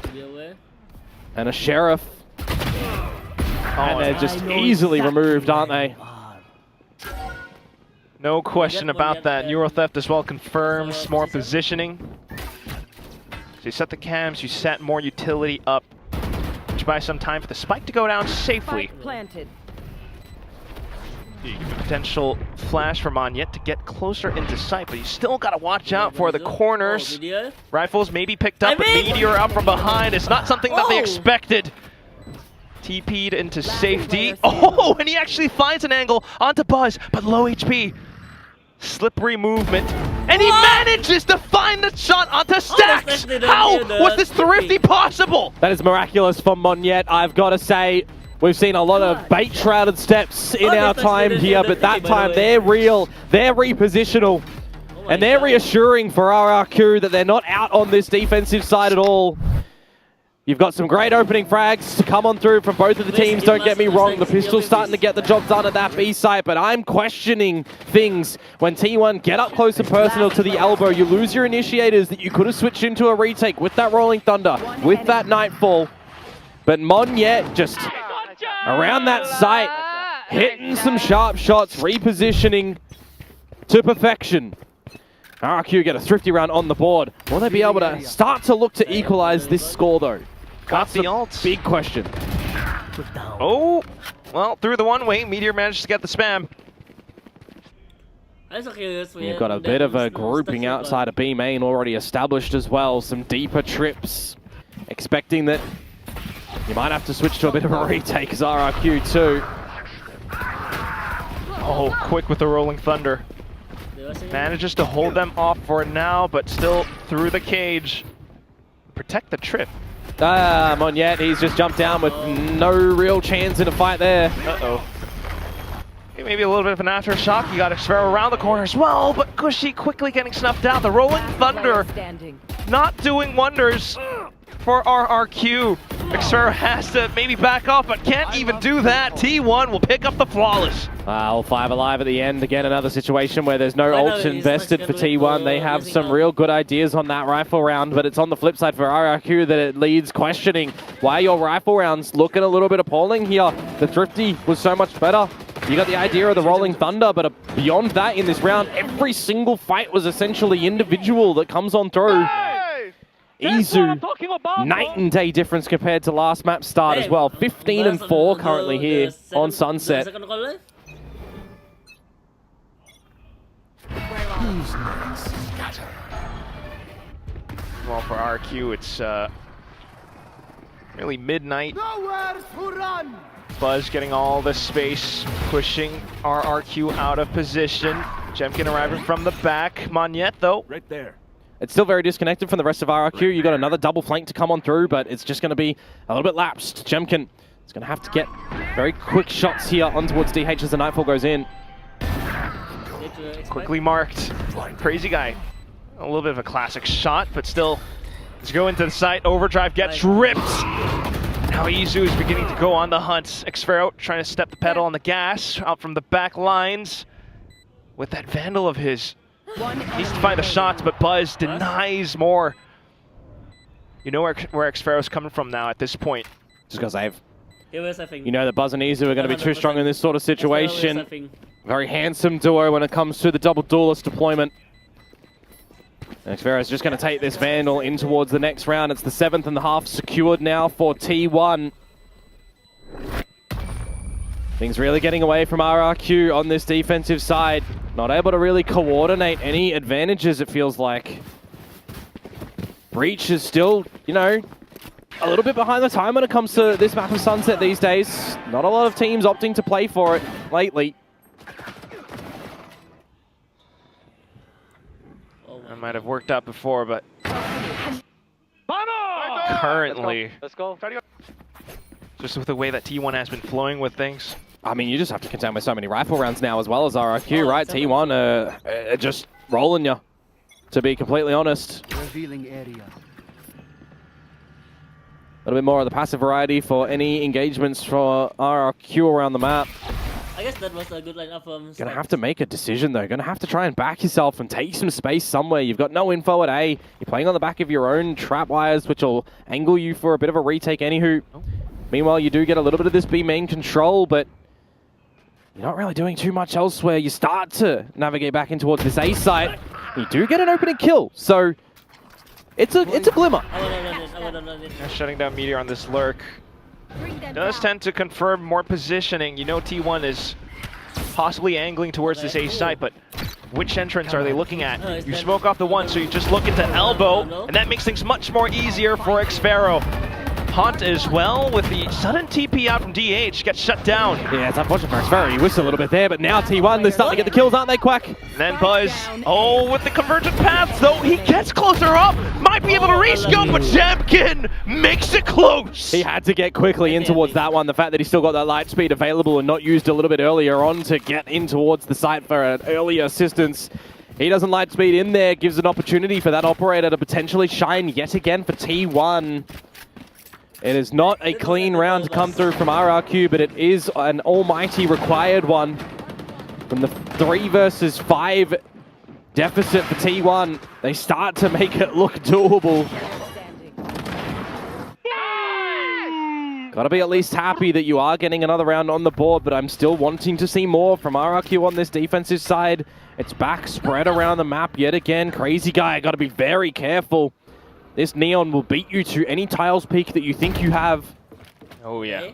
And a Sheriff. And they're just easily removed, aren't they? No question about that. Neural theft as well confirms more positioning. So you set the cams, you set more utility up, which buys some time for the spike to go down safely. Planted. You get a potential flash for Monyet to get closer into sight, but you still got to watch out for the corners. Rifles may be picked up, but Meteor up from behind. It's not something that they expected. TP'd into safety. Oh, and he actually finds an angle onto Buzz, but low HP. Slippery movement. And he manages to find the shot onto Stacks! How was this thrifty possible? That is miraculous for Monyet, I've got to say. We've seen a lot of bait-shrouded steps in our time here, but that time they're real, they're repositional, and they're reassuring for RRQ that they're not out on this defensive side at all. You've got some great opening frags to come on through from both of the teams, don't get me wrong. The pistol's starting to get the job done at that B site, but I'm questioning things when T1 get up close and personal to the elbow. You lose your initiators that you could have switched into a retake with that Rolling Thunder, with that Nightfall. But Monyet just around that site, hitting some sharp shots, repositioning to perfection. RRQ get a thrifty round on the board. Will they be able to start to look to equalize this score though? Got the ult. Big question. Oh, well, through the one-way, Meteor managed to get the spam. You've got a bit of a grouping outside of B main already established as well. Some deeper trips. Expecting that you might have to switch to a bit of a retake as RRQ too. Oh, quick with the Rolling Thunder. Manages to hold them off for now, but still through the cage. Protect the trip. Monyet, he's just jumped down with no real chance in a fight there. Uh-oh. Maybe a little bit of an aftershock. You got xffero around the corner as well, but Cushy quickly getting snuffed out. The Rolling Thunder not doing wonders for RRQ. xffero has to maybe back off, but can't even do that. T1 will pick up the flawless. All 5 alive at the end. Again, another situation where there's no ults invested for T1. They have some real good ideas on that rifle round, but it's on the flip side for RRQ that it leads questioning why your rifle rounds looking a little bit appalling here. The Thrifty was so much better. You got the idea of the Rolling Thunder, but beyond that in this round, every single fight was essentially individual that comes on through. Izu, night and day difference compared to last map start as well. 15 and 4 currently here on Sunset. Well, for RRQ, it's really midnight. Buzz getting all the space, pushing RRQ out of position. Jemkin arriving from the back. Monyet, though. Right there. It's still very disconnected from the rest of RRQ. You got another double flank to come on through, but it's just going to be a little bit lapsed. Jemkin is going to have to get very quick shots here on towards DH as the Nightfall goes in. Quickly marked. Crazy guy. A little bit of a classic shot, but still, let's go into the site. Overdrive gets ripped. Now Izu is beginning to go on the hunt. xffero trying to step the pedal on the gas out from the back lines with that Vandal of his. Needs to find the shots, but Buzz denies more. You know where xffero's coming from now at this point. Just gotta save. You know that Buzz and Izu are going to be too strong in this sort of situation. Very handsome duo when it comes to the double duelist deployment. xffero's just going to take this Vandal in towards the next round. It's the 7.5 secured now for T1. Things really getting away from RRQ on this defensive side. Not able to really coordinate any advantages, it feels like. Breach is still, you know, a little bit behind the time when it comes to this map of Sunset these days. Not a lot of teams opting to play for it lately. That might have worked out before, but currently, Let's go. just with the way that T1 has been flowing with things. I mean, you just have to contend with so many rifle rounds now as well as RRQ, right? T1 just rolling you, to be completely honest. Revealing area. A little bit more of the passive variety for any engagements for RRQ around the map. I guess that was a good lineup from. Gonna have to make a decision though. Gonna have to try and back yourself and take some space somewhere. You've got no info at A. You're playing on the back of your own trap wires, which will angle you for a bit of a retake anywho. Meanwhile, you do get a little bit of this B main control, but you're not really doing too much elsewhere. You start to navigate back in towards this A site. You do get an opening kill, so it's a glimmer. Shutting down Meteor on this lurk. Does tend to confirm more positioning. You know T1 is possibly angling towards this A site, but which entrance are they looking at? You smoke off the one, so you just look into elbow, and that makes things much more easier for xffero. Haunt as well with the sudden TP out from DH, gets shut down. Yeah, it's unfortunate for xffero. He whistles a little bit there, but now T1, they're starting to get the kills, aren't they, Quack? And then Buzz, oh, with the convergent paths, though, he gets closer up, might be able to rescope, but Jemkin makes it close. He had to get quickly in towards that one. The fact that he still got that light speed available and not used a little bit earlier on to get in towards the site for an earlier assistance. He doesn't light speed in there, gives an opportunity for that operator to potentially shine yet again for T1. It is not a clean round to come through from RRQ, but it is an almighty required one. From the 3 versus 5 deficit for T1, they start to make it look doable. Gotta be at least happy that you are getting another round on the board, but I'm still wanting to see more from RRQ on this defensive side. It's back spread around the map yet again. Crazy guy, gotta be very careful. This Neon will beat you to any tiles peak that you think you have. Oh yeah,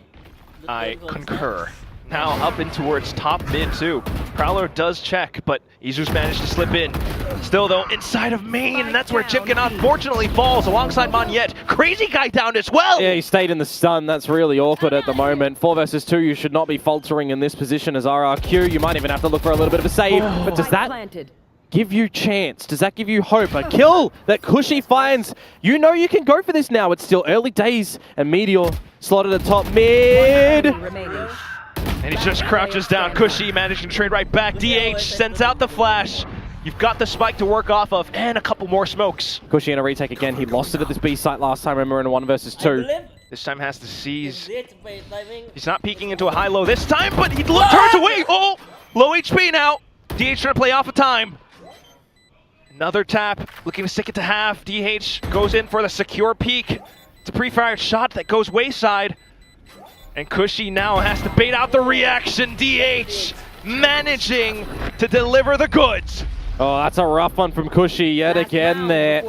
I concur. Now up in towards top mid too. Prowler does check, but Izu's managed to slip in. Still though, inside of main, and that's where Chipkin unfortunately falls alongside Monyet. Crazy guy down as well! Yeah, he stayed in the stun. That's really awkward at the moment. 4 versus 2, you should not be faltering in this position as RRQ. You might even have to look for a little bit of a save. But does that give you chance? Does that give you hope? A kill that Cushy finds. You know you can go for this now. It's still early days, and Meteor slotted at top mid. And he just crouches down. Cushy managing to trade right back. DH sends out the flash. You've got the spike to work off of, and a couple more smokes. Cushy in a retake again. He lost it at this B site last time. Remember, in a 1 versus 2. This time has to seize. He's not peeking into a high-low this time, but he turns away. Oh, low HP now. DH trying to play off of time. Another tap, looking to stick it to half. DH goes in for the secure peek. It's a pre-fired shot that goes wayside. And Cushy now has to bait out the reaction. DH managing to deliver the goods. Oh, that's a rough one from Cushy yet again there.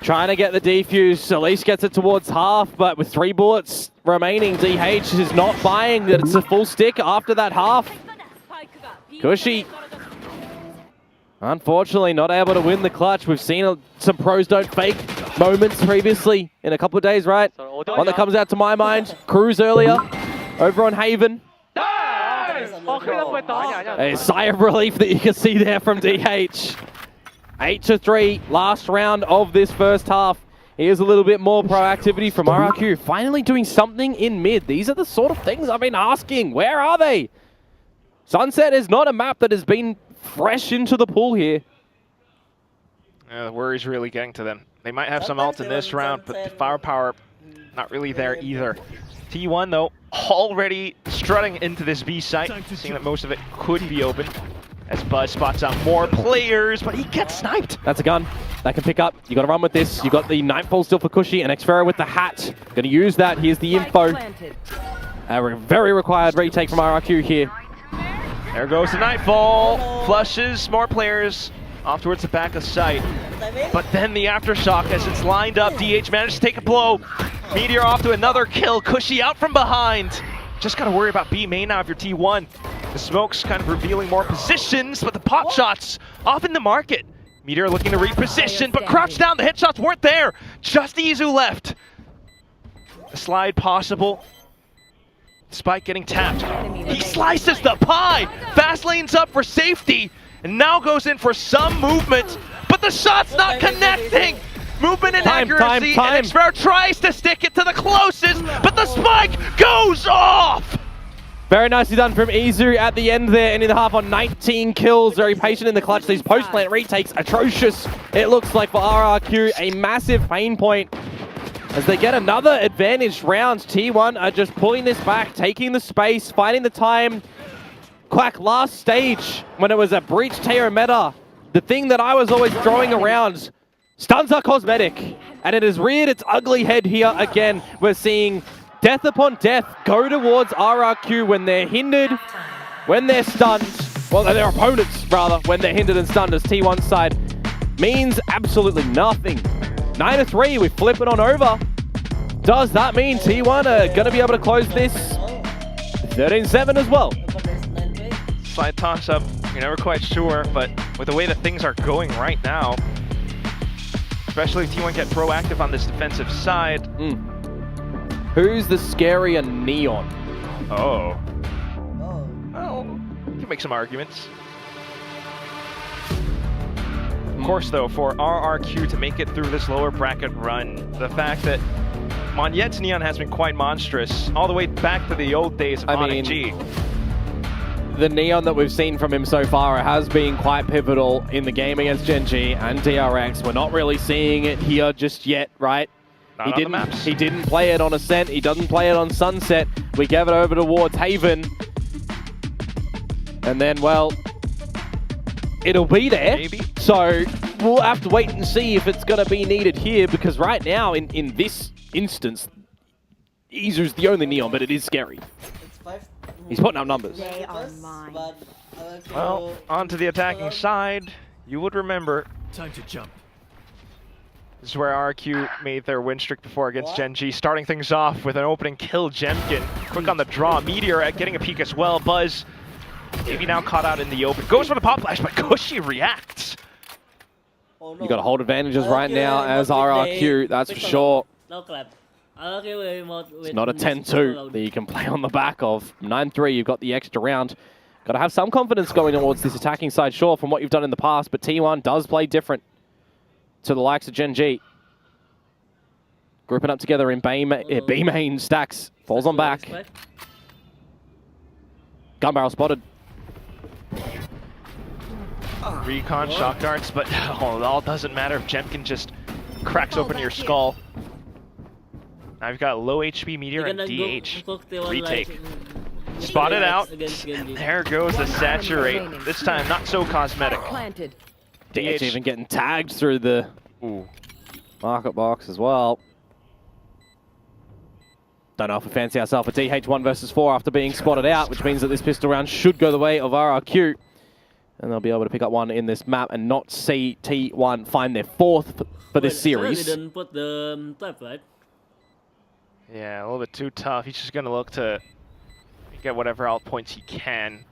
Trying to get the defuse. At least gets it towards half, but with 3 bullets remaining, DH is not buying that it's a full stick after that half. Cushy, unfortunately, not able to win the clutch. We've seen some pros don't fake moments previously in a couple of days, right? One that comes out to my mind, Cruz earlier, over on Haven. A sigh of relief that you can see there from DH. 8-3, last round of this first half. Here's a little bit more proactivity from RRQ. Finally doing something in mid. These are the sort of things I've been asking. Where are they? Sunset is not a map that has been fresh into the pool here. The worry's really getting to them. They might have some ult in this round, but the firepower not really there either. T1 though, already strutting into this B site, seeing that most of it could be open. As Buzz spots out more players, but he gets sniped. That's a gun that can pick up. You got to run with this. You got the Nightfall still for Cushy, and Xferro with the hat. Going to use that. Here's the info. A very required retake from RRQ here. There goes the Nightfall. Flushes more players off towards the back of sight. But then the aftershock as it's lined up. DH managed to take a blow. Meteor off to another kill. Cushy out from behind. Just got to worry about B main now if you're T1. The smoke's kind of revealing more positions, but the pot shots off in the market. Meteor looking to reposition, but crouched down. The headshots weren't there. Just Izu left. The slide possible. Spike getting tapped. He slices the pie. Fast lanes up for safety, and now goes in for some movement, but the shot's not connecting. Movement inaccuracy, and Xferro tries to stick it to the closest, but the spike goes off. Very nicely done from Izu at the end there, ending the half on 19 kills. Very patient in the clutch. These post-plant retakes, atrocious. It looks like for RRQ, a massive pain point. As they get another advantage round, T1 are just pulling this back, taking the space, finding the time. Quack, last stage, when it was a breach Teo meta, the thing that I was always throwing around, stuns are cosmetic. And it has reared its ugly head here again. We're seeing death upon death go towards RRQ when they're hindered, when they're stunned. Well, their opponents, rather, when they're hindered and stunned, as T1's side means absolutely nothing. 9-3, we flip it on over. Does that mean T1 are going to be able to close this 13-7 as well? Slight toss-up, you're never quite sure, but with the way that things are going right now, especially if T1 get proactive on this defensive side. Who's the scarier Neon? Oh. Well, you can make some arguments. Of course, though, for RRQ to make it through this lower bracket run, the fact that Monyet's Neon has been quite monstrous, all the way back to the old days of Onyx G. The Neon that we've seen from him so far has been quite pivotal in the game against Gen G and DRX. We're not really seeing it here just yet, right? He didn't play it on Ascent. He doesn't play it on Sunset. We gave it over towards Haven. And then, well, it'll be there. Maybe. So we'll have to wait and see if it's going to be needed here, because right now, in this instance, Izu's the only Neon, but it is scary. He's putting up numbers. They are mine. Well, onto the attacking side, you would remember. Time to jump. This is where RRQ made their win streak before against Gen G, starting things off with an opening kill. Jemkin, quick on the draw. Meteor at getting a peek as well. Buzz, maybe now caught out in the open. Goes for the pop flash, but Cushy reacts. Oh, no. You got hold advantages right now as RRQ, RRQ, that's for sure. No clap. RRQ It's not a 10-2 that you can play on the back of. 9-3, you've got the extra round. Got to have some confidence going towards this attacking side, sure, from what you've done in the past, but T1 does play different to the likes of Gen G. Grouping up together in B main, Stacks falls on back. Gun barrel spotted. Recon, shock darts, but it all doesn't matter if Jemkin just cracks open your skull. Now you've got low HP Meteor and DH. Retake. Spotted out. There goes the saturate. This time not so cosmetic. Planted. DH even getting tagged through the market box as well. Don't know if we fancy ourselves a DH1 versus 4 after being spotted out, which means that this pistol round should go the way of RRQ. And they'll be able to pick up one in this map and not see T1 find their 4th for this series. Didn't put the trap, right? Yeah, a little bit too tough. He's just going to look to get whatever out points he can.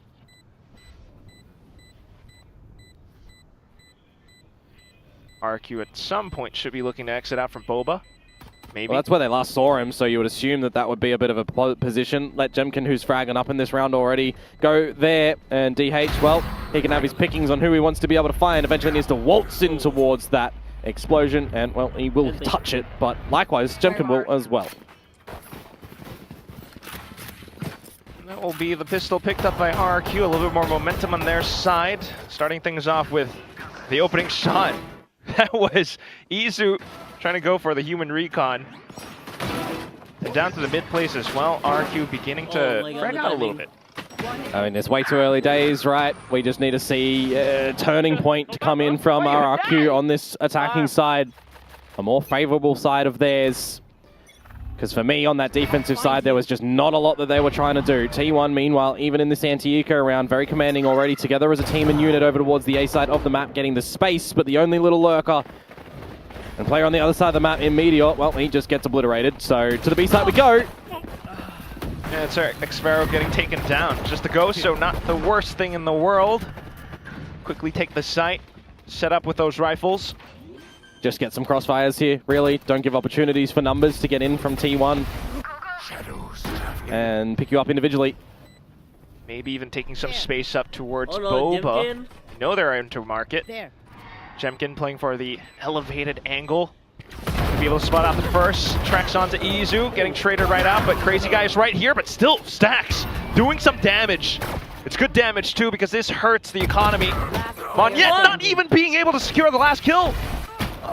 RQ at some point should be looking to exit out from Boba. Maybe. Well, that's where they last saw him, so you would assume that that would be a bit of a position. Let Jemkin, who's fragging up in this round already, go there. And DH, well, he can have his pickings on who he wants to be able to find. Eventually needs to waltz in towards that explosion, and, well, he will touch it, but likewise, Jemkin will as well. That will be the pistol picked up by RRQ. A little bit more momentum on their side. Starting things off with the opening shot. That was Izu trying to go for the human recon. And down to the mid place as well. RRQ beginning to drag out a little bit. I mean, it's way too early days, right? We just need to see a turning point to come in from RRQ on this attacking side. A more favorable side of theirs. Because for me, on that defensive side, there was just not a lot that they were trying to do. T1, meanwhile, even in this anti-eco round, very commanding already, together as a team and unit over towards the A side of the map, getting the space, but the only little lurker and player on the other side of the map in Meteor, well, he just gets obliterated. So to the B side we go. Yeah, it's Xvero getting taken down. Just the ghost, so not the worst thing in the world. Quickly take the site, set up with those rifles. Just get some crossfires here, really. Don't give opportunities for numbers to get in from T1 and pick you up individually. Maybe even taking some space up towards no, Boba. Jemkin. No, they're into market. There. Jemkin playing for the elevated angle. Be able to spot out the first. Tracks onto Izu, getting traded right out, but Crazy Guy is right here, but still Stacks doing some damage. It's good damage too, because this hurts the economy. Monyet not even being able to secure the last kill.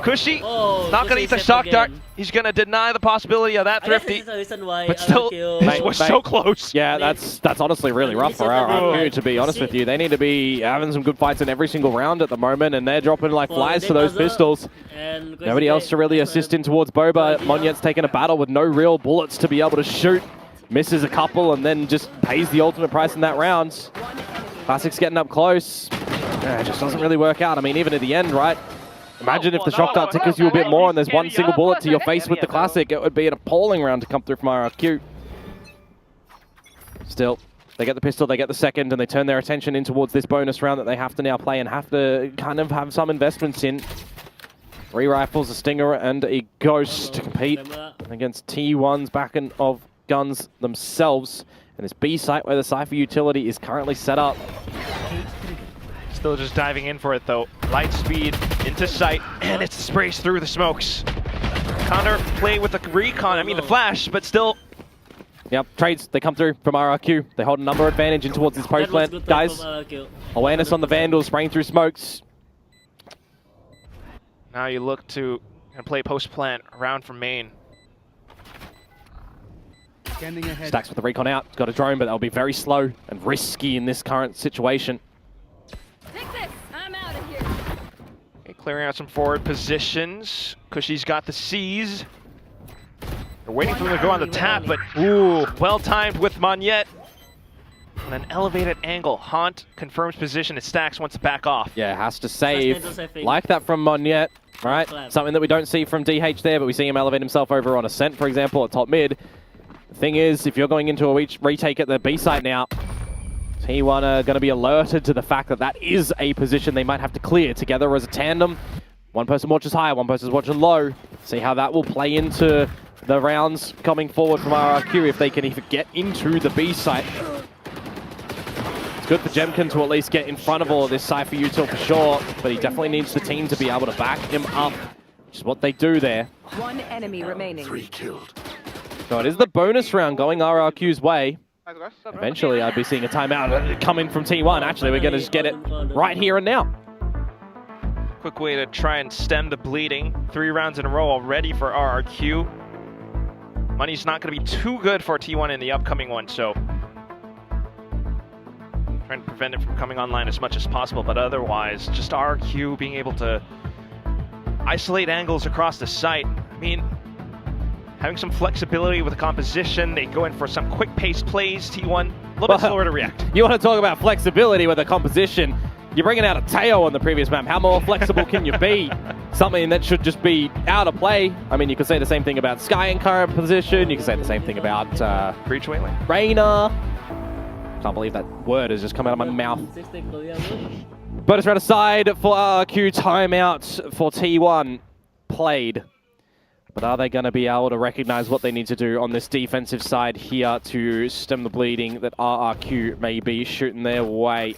Cushy, not going to eat the shock dart. He's going to deny the possibility of that Thrifty. But still, this was so close. Yeah, that's honestly really rough for RRQ, to be honest with you. They need to be having some good fights in every single round at the moment, and they're dropping like flies to those pistols. Nobody else to really assist in towards Boba. Monyet's taking a battle with no real bullets to be able to shoot. Misses a couple and then just pays the ultimate price in that round. Classic's getting up close. It just doesn't really work out. I mean, even at the end, right? Imagine if the shock dart tickles you a bit more and there's one single bullet to your face with the Classic. It would be an appalling round to come through from RRQ. Still, they get the pistol, they get the second, and they turn their attention in towards this bonus round that they have to now play and have to kind of have some investments in. 3 rifles, a Stinger, and a Ghost to compete against T1's backing of guns themselves. And this B site where the Cypher utility is currently set up. Still just diving in for it though. Light speed into sight, and it sprays through the smokes. Counter play with the recon, I mean the flash, but still. Yep, trades, they come through from RRQ. They hold a number advantage in towards this post plant. Guys, awareness on the Vandals, spraying through smokes. Now you look to play post plant around from main. Stacks with the recon out. It's got a drone, but that'll be very slow and risky in this current situation. Take this. I'm out of here. Okay, clearing out some forward positions. Cushy's got the C's. They're waiting for them to go on the tap, but ooh, well timed with Monyet. On an elevated angle, Haunt confirms position. It Stacks wants to back off. Yeah, has to save. Like that from Monyet, right? Something that we don't see from DH there, but we see him elevate himself over on Ascent, for example, at top mid. The thing is, if you're going into a retake at the B site now, T1 are going to be alerted to the fact that that is a position they might have to clear together as a tandem. One person watches high, one person's watching low. See how that will play into the rounds coming forward from RRQ if they can even get into the B site. It's good for Jemkin to at least get in front of all of this Cypher util for sure, but he definitely needs the team to be able to back him up, which is what they do there. One enemy remaining. 3 killed. So it is the bonus round going RRQ's way. Eventually, I'd be seeing a timeout coming from T1. Actually, we're going to just get it right here and now. Quick way to try and stem the bleeding. 3 rounds in a row already for RRQ. Money's not going to be too good for T1 in the upcoming one, so trying to prevent it from coming online as much as possible, but otherwise, just RRQ being able to isolate angles across the site. I mean, having some flexibility with the composition, they go in for some quick-paced plays, T1, a little bit slower to react. You want to talk about flexibility with the composition, you're bringing out a Teo on the previous map. How more flexible can you be? Something that should just be out of play. I mean, you could say the same thing about Sky in current position. You could say the same thing about Breach Wailing. Reyna. Can't believe that word has just come out of my mouth. Bonus round aside for RRQ, timeout for T1 played. But are they going to be able to recognize what they need to do on this defensive side here to stem the bleeding that RRQ may be shooting their way?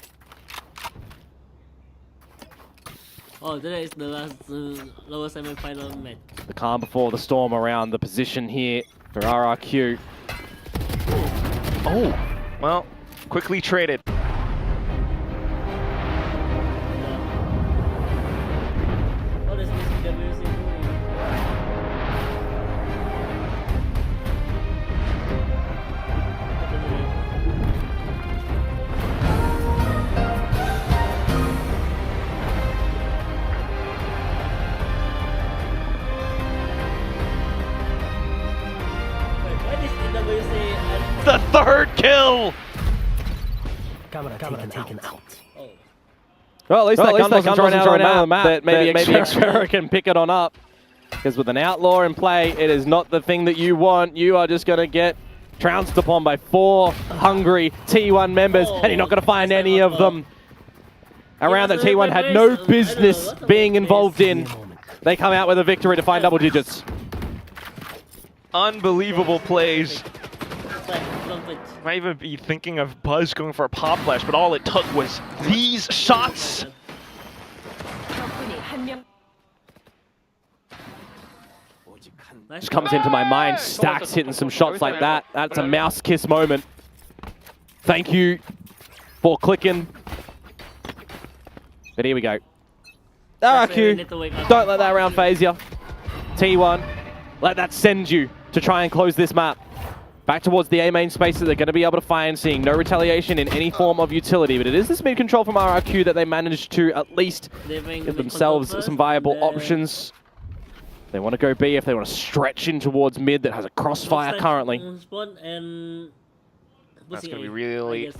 Oh, today is the last lower semi-final match. The calm before the storm around the position here for RRQ. Oh, well, quickly traded. What is this WC doing? The 3rd kill! Taken out. Well, at least that gun doesn't run out on the map. That maybe Xpera can pick it on up. Because with an outlaw in play, it is not the thing that you want. You are just going to get trounced upon by 4 hungry T1 members, and you're not going to find any of them around that T1 had no business being involved in. They come out with a victory to find double digits. Unbelievable plays. Might even be thinking of Buzz going for a pop flash, but all it took was these shots. Just comes into my mind, Stacks hitting some shots like that. That's a mouse kiss moment. Thank you for clicking. But here we go. RRQ, don't let that round phase you. T1, let that send you to try and close this map. Back towards the A main space that they're going to be able to find, seeing no retaliation in any form of utility. But it is this mid control from RRQ that they managed to at least give themselves some viable options. They want to go B if they want to stretch in towards mid that has a crossfire currently. That's going to be really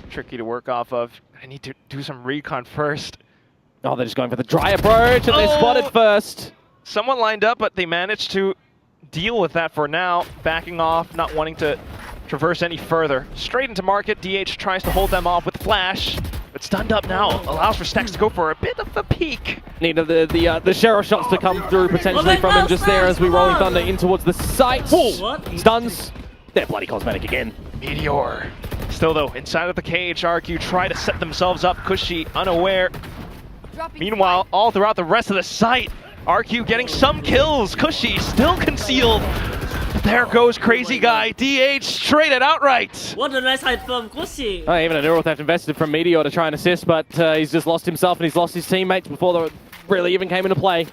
tricky to work off of. I need to do some recon first. Oh, they're just going for the dry approach and they spotted first. Someone lined up, but they managed to deal with that for now, backing off, not wanting to traverse any further. Straight into market, DH tries to hold them off with flash, but stunned up now, allows for Stacks to go for a bit of a peek. Need the sheriff shots to come through potentially from him just there as we Rolling Thunder in towards the site. Stuns. They're bloody cosmetic again. Meteor. Still though, inside of the cage, RQ try to set themselves up, Cushy unaware. Meanwhile, all throughout the rest of the site, RQ getting some kills, Cushy still concealed. There goes Crazy Guy, DH traded outright. What a nice hide from Cushy. Even a neural theft invested from Meteor to try and assist, but he's just lost himself and he's lost his teammates before they really even came into play.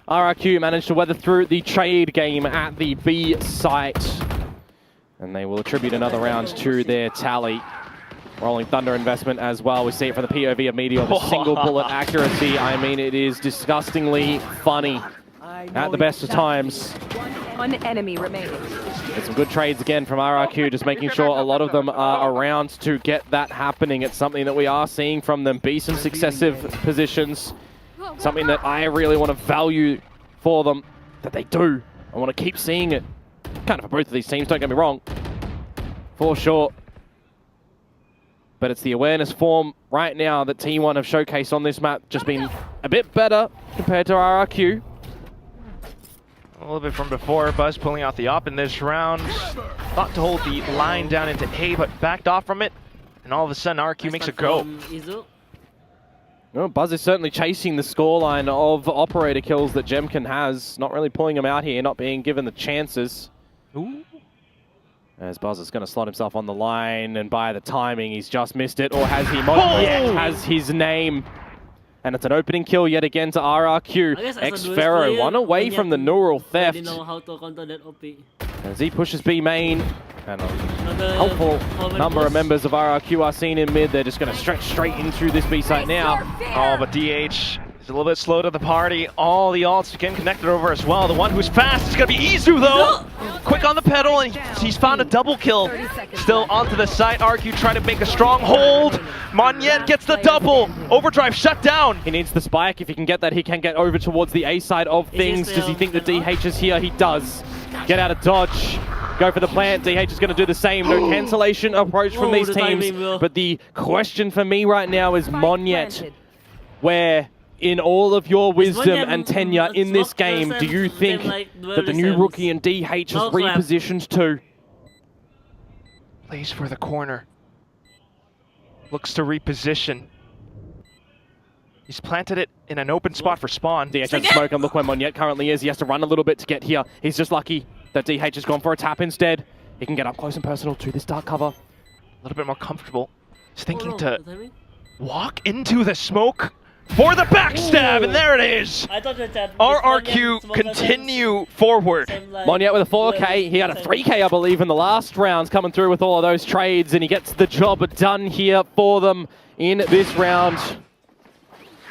RRQ managed to weather through the trade game at the B site. And they will attribute another round to their tally. Rolling Thunder investment as well. We see it from the POV of Meteor, the single bullet accuracy. I mean, it is disgustingly funny at the best of times. One enemy remaining. There's some good trades again from RRQ, just making sure a lot of them are around to get that happening. It's something that we are seeing from them be some successive positions. Something that I really want to value for them, that they do. I want to keep seeing it. Kind of for both of these teams, don't get me wrong. For sure. But it's the awareness form right now that T1 have showcased on this map, just been a bit better compared to RRQ. A little bit from before, Buzz pulling out the op in this round. Thought to hold the line down into A, but backed off from it. And all of a sudden, RRQ makes a go. Well, Buzz is certainly chasing the scoreline of operator kills that Jemkin has. Not really pulling him out here, not being given the chances. Ooh. As Buzz is going to slot himself on the line, and by the timing, he's just missed it. Or has he? Has his name. And it's an opening kill yet again to RRQ. Xfero, one away from the neural theft. As he pushes B main, and a helpful number of members of RRQ are seen in mid. They're just going to stretch straight into this B site now. Oh, but DH is a little bit slow to the party. All the ults getting connected over as well. The one who's fast is going to be Izu, though. Quick on the pedal, and he's found a double kill. Still onto the site. RRQ trying to make a strong hold. Monyet gets the double. Overdrive shut down. He needs the spike. If he can get that, he can get over towards the A side of things. Does he think the DH is here? He does. Get out of dodge. Go for the plant. DH is going to do the same. No cancellation approach from these teams. But the question for me right now is Monyet, where in all of your wisdom and tenure in this game, do you think that the new rookie in DH has repositioned to? Plays for the corner. Looks to reposition. He's planted it in an open spot for spawn. DH has smoke, and look where Monyet currently is. He has to run a little bit to get here. He's just lucky that DH has gone for a tap instead. He can get up close and personal to this dark cover. A little bit more comfortable. He's thinking to walk into the smoke for the backstab, and there it is! RRQ continue forward. Monyet with a 4K. He had a 3K, I believe, in the last rounds, coming through with all of those trades, and he gets the job done here for them in this round.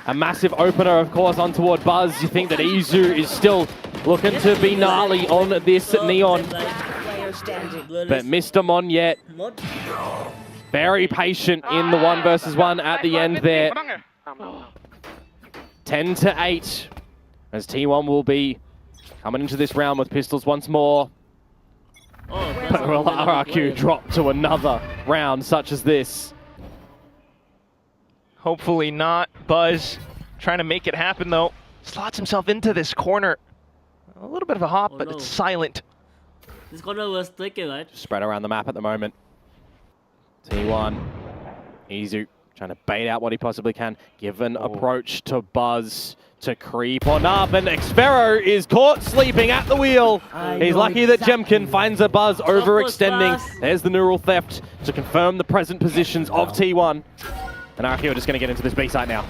A massive opener, of course, on toward Buzz. You think that Izu is still looking to be gnarly on this Neon. But Mr. Monyet, very patient in the 1 versus 1 at the end there. 10-8, as T1 will be coming into this round with pistols once more. But will RRQ drop to another round such as this? Hopefully not. Buzz trying to make it happen, though. Slots himself into this corner. A little bit of a hop, but it's silent. This corner was taken, right? Spread around the map at the moment. T1, Izu trying to bait out what he possibly can. Given approach to Buzz to creep on up, and Xfero is caught sleeping at the wheel. He's lucky that Jemkin finds a Buzz overextending. There's the neural theft to confirm the present positions of T1. And RRQ are just going to get into this B site now.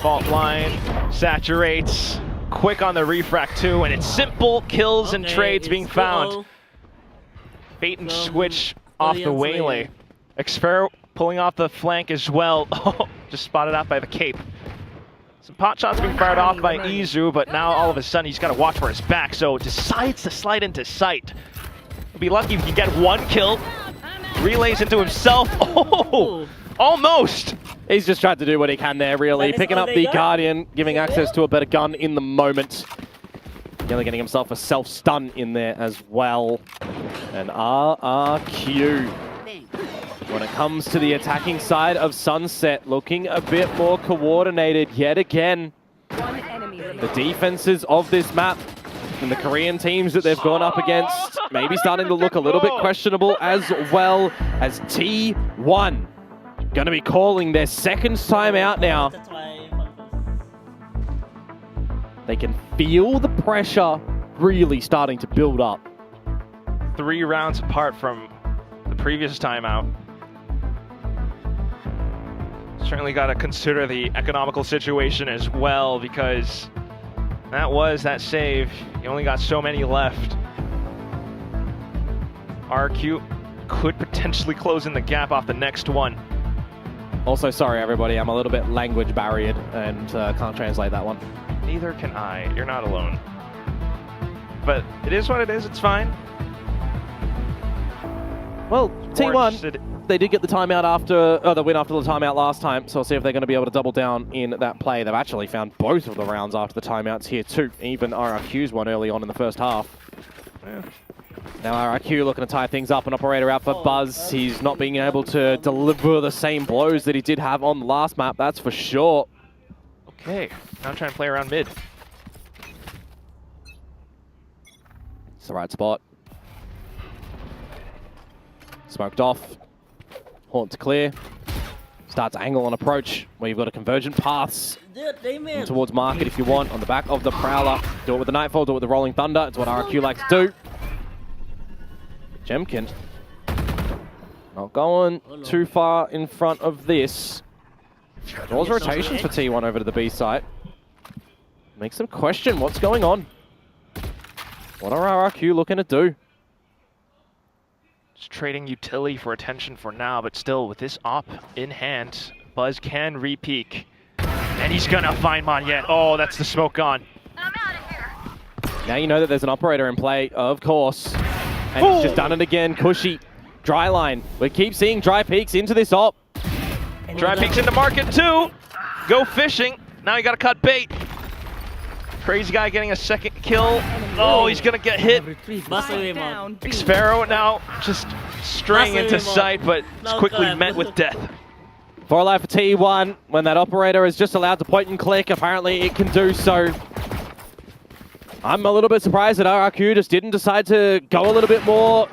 Fault line, saturates, quick on the refract too, and it's simple kills and trades being found. Bait and switch off the waylay. Xfero pulling off the flank as well. Oh, just spotted out by the cape. Some pot shots being fired off by Izu, but now all of a sudden he's got to watch for his back, so decides to slide into sight. He'll be lucky if he can get 1 kill. Relays into himself. Oh, almost. He's just tried to do what he can there, really. Picking up the Guardian, giving access to a better gun in the moment. Nearly getting himself a self-stun in there as well. And RRQ, when it comes to the attacking side of Sunset, looking a bit more coordinated yet again. The defenses of this map and the Korean teams that they've gone up against maybe starting to look a little bit questionable, as well as T1 going to be calling their second time out now. They can feel the pressure really starting to build up. 3 rounds apart from the previous timeout. Certainly got to consider the economical situation as well, because that was that save. You only got so many left. RRQ could potentially close in the gap off the next one. Also, sorry everybody, I'm a little bit language barriered and can't translate that one. Neither can I. You're not alone. But it is what it is. It's fine. Well, T1, they did get the timeout after, the win after the timeout last time, so we'll see if they're going to be able to double down in that play. They've actually found both of the rounds after the timeouts here too. Even RRQ's one early on in the first half. Yeah. Now RRQ looking to tie things up. An operator out for Buzz. He's not being able to deliver the same blows that he did have on the last map, that's for sure. Okay, now trying to play around mid. It's the right spot. Smoked off. Horn to clear. Starts angle on approach, where you've got a convergent paths towards market if you want, on the back of the Prowler. Do it with the Nightfall, do it with the Rolling Thunder. It's what RRQ likes to do. Jemkin not going too far in front of this. Draws rotations for T1 over to the B site. Makes them question what's going on. What are RRQ looking to do? Just trading utility for attention for now, but still with this op in hand, Buzz can re-peek. And he's gonna find Monyet. Oh, that's the smoke gone. Now you know that there's an operator in play, of course. And he's just done it again. Cushy, dry line. We keep seeing dry peeks into this op. Dry peeks into market too. Go fishing. Now you gotta cut bait. Crazy guy getting a second kill. Oh, he's gonna get hit. Sparrow now just straying into sight, but it's quickly met with death. 4 alive for T1. When that operator is just allowed to point and click, apparently it can do so. I'm a little bit surprised that RRQ just didn't decide to go a little bit more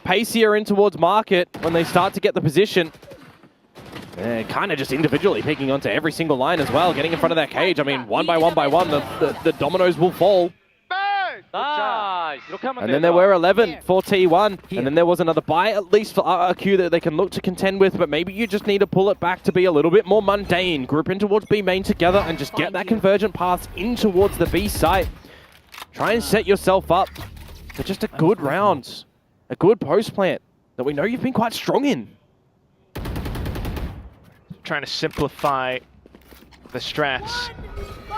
pacier in towards market when they start to get the position. They're kind of just individually picking onto every single line as well, getting in front of that cage. I mean, one by one, the dominoes will fall. And then there were 11 for T1, and then there was another buy, at least for RRQ, that they can look to contend with, but maybe you just need to pull it back to be a little bit more mundane. Group in towards B main together and just get that convergent path in towards the B site. Try and set yourself up for just a good round, a good post plant that we know you've been quite strong in. Trying to simplify the strats.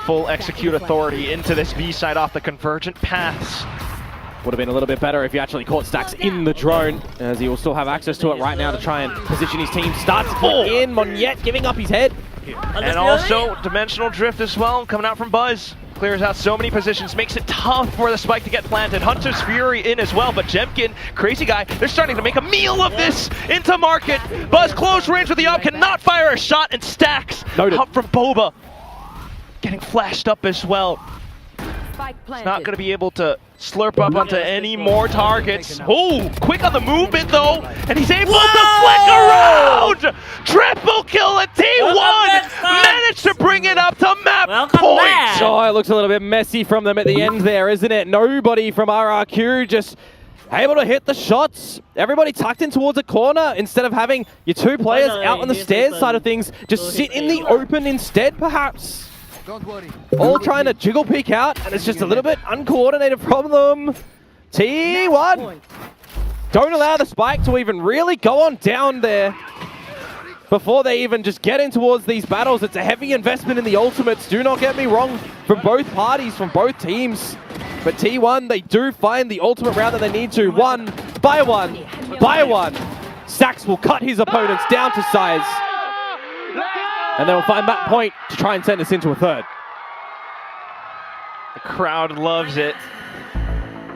Full execute authority into this B side off the convergent paths. Would have been a little bit better if you actually caught Stacks in the drone, as he will still have access to it right now to try and position his team. Starts to put in, Monyet giving up his head. And also Dimensional Drift as well, coming out from Buzz. Clears out so many positions, makes it tough for the spike to get planted. Hunter's Fury in as well, but Jemkin, Crazy Guy, they're starting to make a meal of this into market. Buzz close range with the up, cannot fire a shot, and Stacks up from Boba. Getting flashed up as well. He's not going to be able to slurp up onto any more targets. Oh, quick on the movement though, and he's able to flick around! Triple kill at T1! Managed to bring it up to map point! Oh, it looks a little bit messy from them at the end there, isn't it? Nobody from RRQ just able to hit the shots. Everybody tucked in towards a corner instead of having your two players out on the stairs side of things. Just sit in the open instead, perhaps. Don't worry. All trying to jiggle peek out, and it's just a little bit uncoordinated from them. T1 don't allow the spike to even really go on down there before they even just get in towards these battles. It's a heavy investment in the ultimates, do not get me wrong, from both parties, from both teams. But T1, they do find the ultimate round that they need to. One by one. Stacks will cut his opponents down to size. And they will find that point to try and send us into a third. The crowd loves it.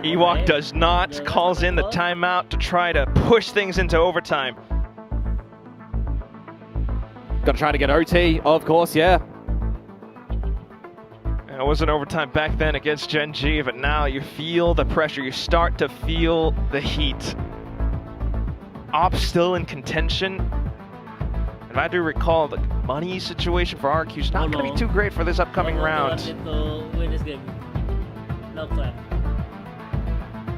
Ewok does not, calls in the timeout to try to push things into overtime. Got to try to get OT, of course, yeah. It wasn't overtime back then against Gen G, but now you feel the pressure. You start to feel the heat. Ops still in contention. If I do recall, the money situation for RRQ is not going to be too great for this upcoming round.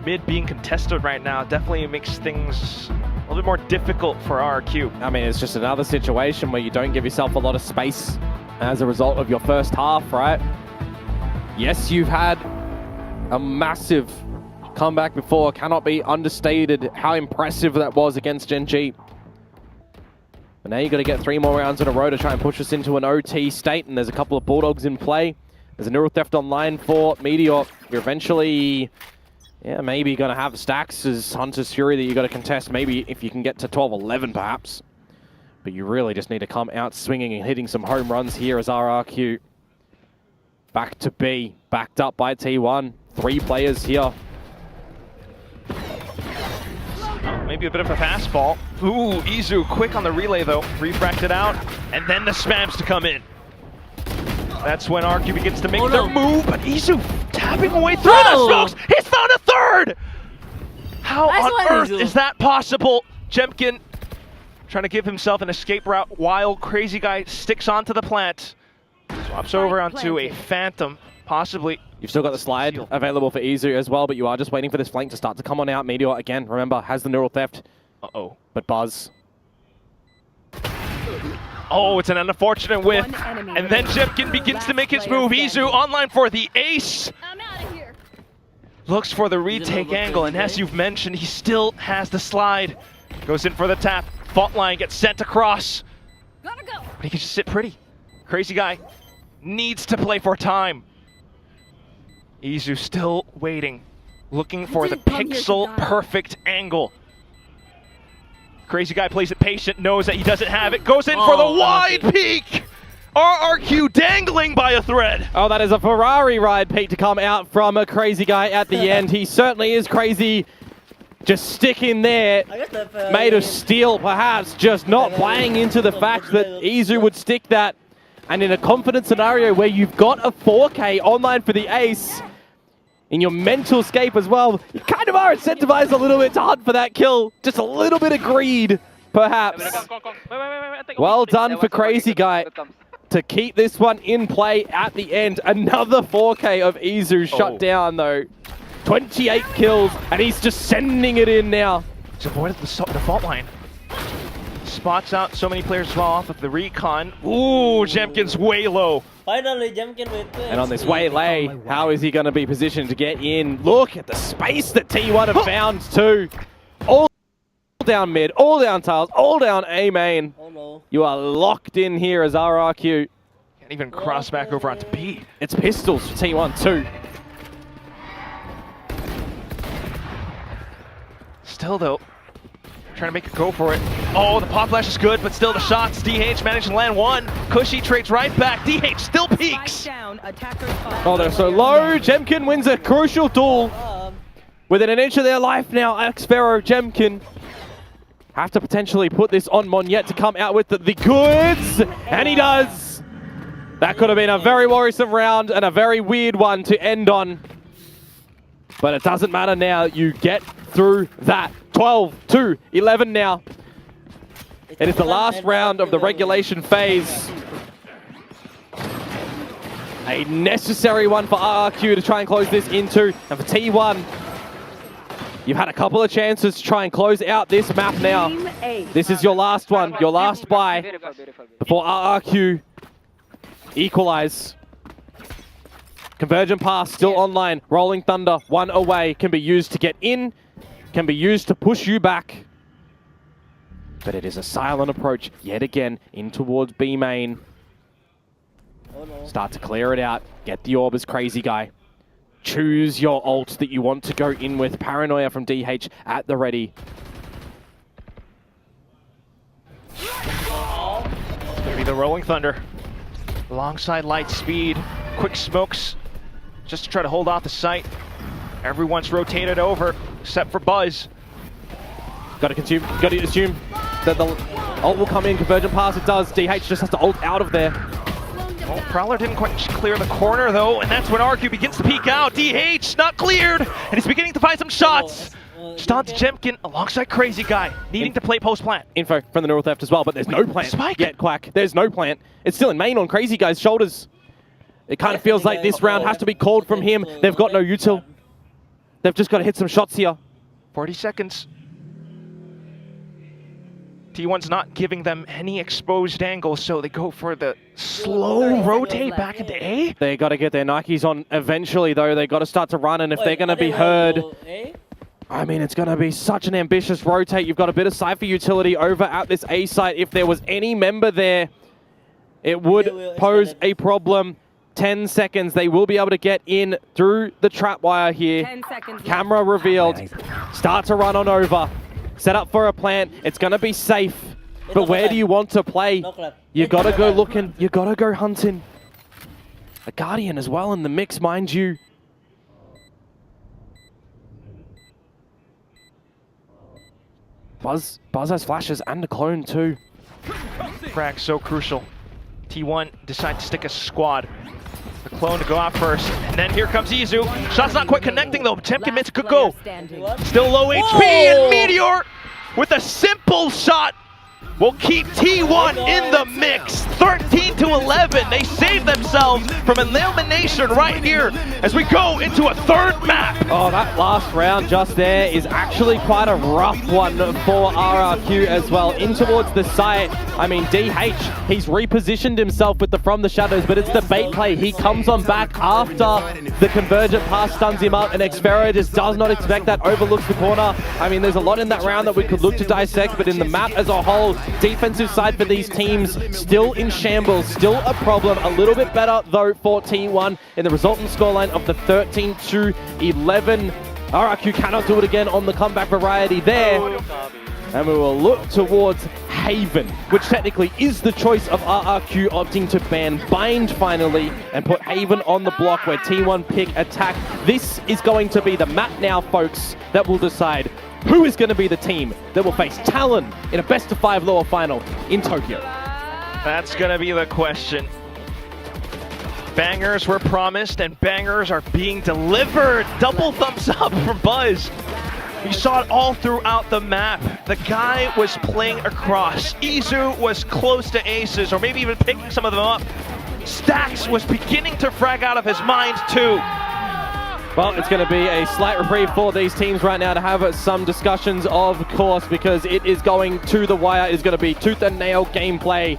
Mid being contested right now definitely makes things a little bit more difficult for RRQ. I mean, it's just another situation where you don't give yourself a lot of space as a result of your first half, right? Yes, you've had a massive comeback before. Cannot be understated how impressive that was against Gen G. But now you've got to get 3 more rounds in a row to try and push us into an OT state, and there's a couple of Bulldogs in play. There's a Neural Theft online for Meteor. You're eventually, maybe going to have Stacks as Hunter's Fury that you've got to contest, maybe if you can get to 12-11 perhaps. But you really just need to come out swinging and hitting some home runs here as RRQ. Back to B, backed up by T1. 3 players here. Maybe a bit of a fastball. Ooh, Izu quick on the relay though. Refracted out, and then the spams to come in. That's when RRQ begins to make their move, but Izu tapping away through the smokes. He's found a third! How on earth is that possible? Jemkin trying to give himself an escape route while Crazy Guy sticks onto the plant. Swaps over onto a Phantom, possibly. You've still got the slide available for Izu as well, but you are just waiting for this flank to start to come on out. Meteor, again, remember, has the neural theft. Uh-oh. But Buzz. Oh, it's an unfortunate whiff. And then Jemkin begins to make his move. Izu online for the ace. I'm out of here. Looks for the retake angle, and as you've mentioned, he still has the slide. Goes in for the tap. Fault line gets sent across. Gotta go. But he can just sit pretty. Crazy Guy needs to play for time. Izu still waiting, looking for the pixel perfect angle. Crazy Guy plays it patient, knows that he doesn't have it, goes in for the wide peak! RRQ dangling by a thread! Oh, that is a Ferrari ride peak to come out from a Crazy Guy at the end. He certainly is crazy. Just sticking there, made of steel perhaps, just not playing into the fact that Izu would stick that. And in a confident scenario where you've got a 4K online for the ace, in your mental scape as well, you kind of are incentivized a little bit to hunt for that kill. Just a little bit of greed, perhaps. Well done for Crazy Guy to keep this one in play at the end. Another 4K of Izu shut down though. 28 kills, and he's just sending it in now. He's avoided the fault line. Spots out so many players as well off of the recon. Ooh, Jemkin's way low. Finally, Jemkin with And on this waylay, how is he going to be positioned to get in? Look at the space that T1 have found too. All down mid, all down tiles, all down A main. Oh no. You are locked in here as RRQ. Can't even cross back over onto B. It's pistols for T1 too. Still though, trying to make a go for it. Oh, the pop flash is good, but still the shots. DH managed to land one. Cushy trades right back. DH still peaks. Oh, they're so low. Jemkin wins a crucial duel. Within an inch of their life now, Xpharaoh, Jemkin have to potentially put this on Monyet to come out with the goods. And he does. That could have been a very worrisome round and a very weird one to end on. But it doesn't matter now. You get through that. 12-11 now. It is the last round of the regulation phase. A necessary one for RRQ to try and close this into. And for T1, you've had a couple of chances to try and close out this map now. This is your last one, your last buy before RRQ equalize. Convergent pass still online. Rolling Thunder, one away. Can be used to get in. Can be used to push you back. But it is a silent approach yet again in towards B main. Oh no. Start to clear it out. Get the orb as Crazy Guy. Choose your ult that you want to go in with. Paranoia from DH at the ready. It's going to be the Rolling Thunder. Alongside light speed. Quick smokes. Just to try to hold off the site. Everyone's rotated over, except for Buzz. Got to assume that the ult will come in. Convergent pass, it does. DH just has to ult out of there. Oh, Prowler didn't quite clear the corner though, and that's when RQ begins to peek out. DH not cleared, and he's beginning to find some shots. Stott Jemkin alongside Crazy Guy, needing to play post-plant. Info from the neural theft as well, but there's no plant yet, Quack. There's no plant. It's still in main on Crazy Guy's shoulders. It kind of feels like this round has to be called from him. They've got no util. They've just got to hit some shots here. 40 seconds. T1's not giving them any exposed angles, so they go for the slow rotate back into A. They got to get their Nikes on eventually, though. They got to start to run, and if they're going to be heard, I mean, it's going to be such an ambitious rotate. You've got a bit of Cypher utility over at this A site. If there was any member there, it would pose a problem. 10 seconds. They will be able to get in through the trap wire here. 10 seconds. Camera revealed. Start to run on over. Set up for a plant. It's going to be safe. But where do you want to play? You got to go looking. You got to go hunting. A Guardian as well in the mix, mind you. Buzz has flashes and a clone too. Frag so crucial. T1 decide to stick a squad. The clone to go out first. And then here comes Izu. Shot's not quite connecting though. Temp commits, could go. Still low HP, and Meteor with a simple shot will keep T1 in the mix. 13-11. They save themselves from elimination right here as we go into a third map. Oh, that last round just there is actually quite a rough one for RRQ as well. In towards the site, I mean, DH, he's repositioned himself with the From the Shadows, but it's the bait play. He comes on back after the Convergent pass stuns him up, and Xfero just does not expect that, overlooks the corner. I mean, there's a lot in that round that we could look to dissect, but in the map as a whole, defensive side for these teams still in shambles, still a problem. A little bit better though for T1 in the resultant scoreline of the 13-11. RRQ cannot do it again on the comeback variety there. And we will look towards Haven, which technically is the choice of RRQ opting to ban Bind finally and put Haven on the block where T1 pick attack. This is going to be the map now, folks, that will decide who is going to be the team that will face Talon in a best-of-5 lower final in Tokyo. That's going to be the question. Bangers were promised and bangers are being delivered. Double thumbs up from Buzz. We saw it all throughout the map. The guy was playing across. Izu was close to aces, or maybe even picking some of them up. Stax was beginning to frag out of his mind too. Well, it's going to be a slight reprieve for these teams right now to have some discussions, of course, because it is going to the wire. It's going to be tooth and nail gameplay.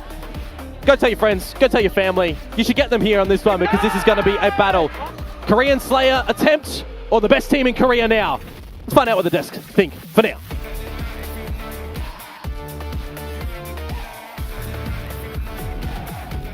Go tell your friends, go tell your family. You should get them here on this one because this is going to be a battle. Korean Slayer attempt or the best team in Korea now? Let's find out what the desk think for now.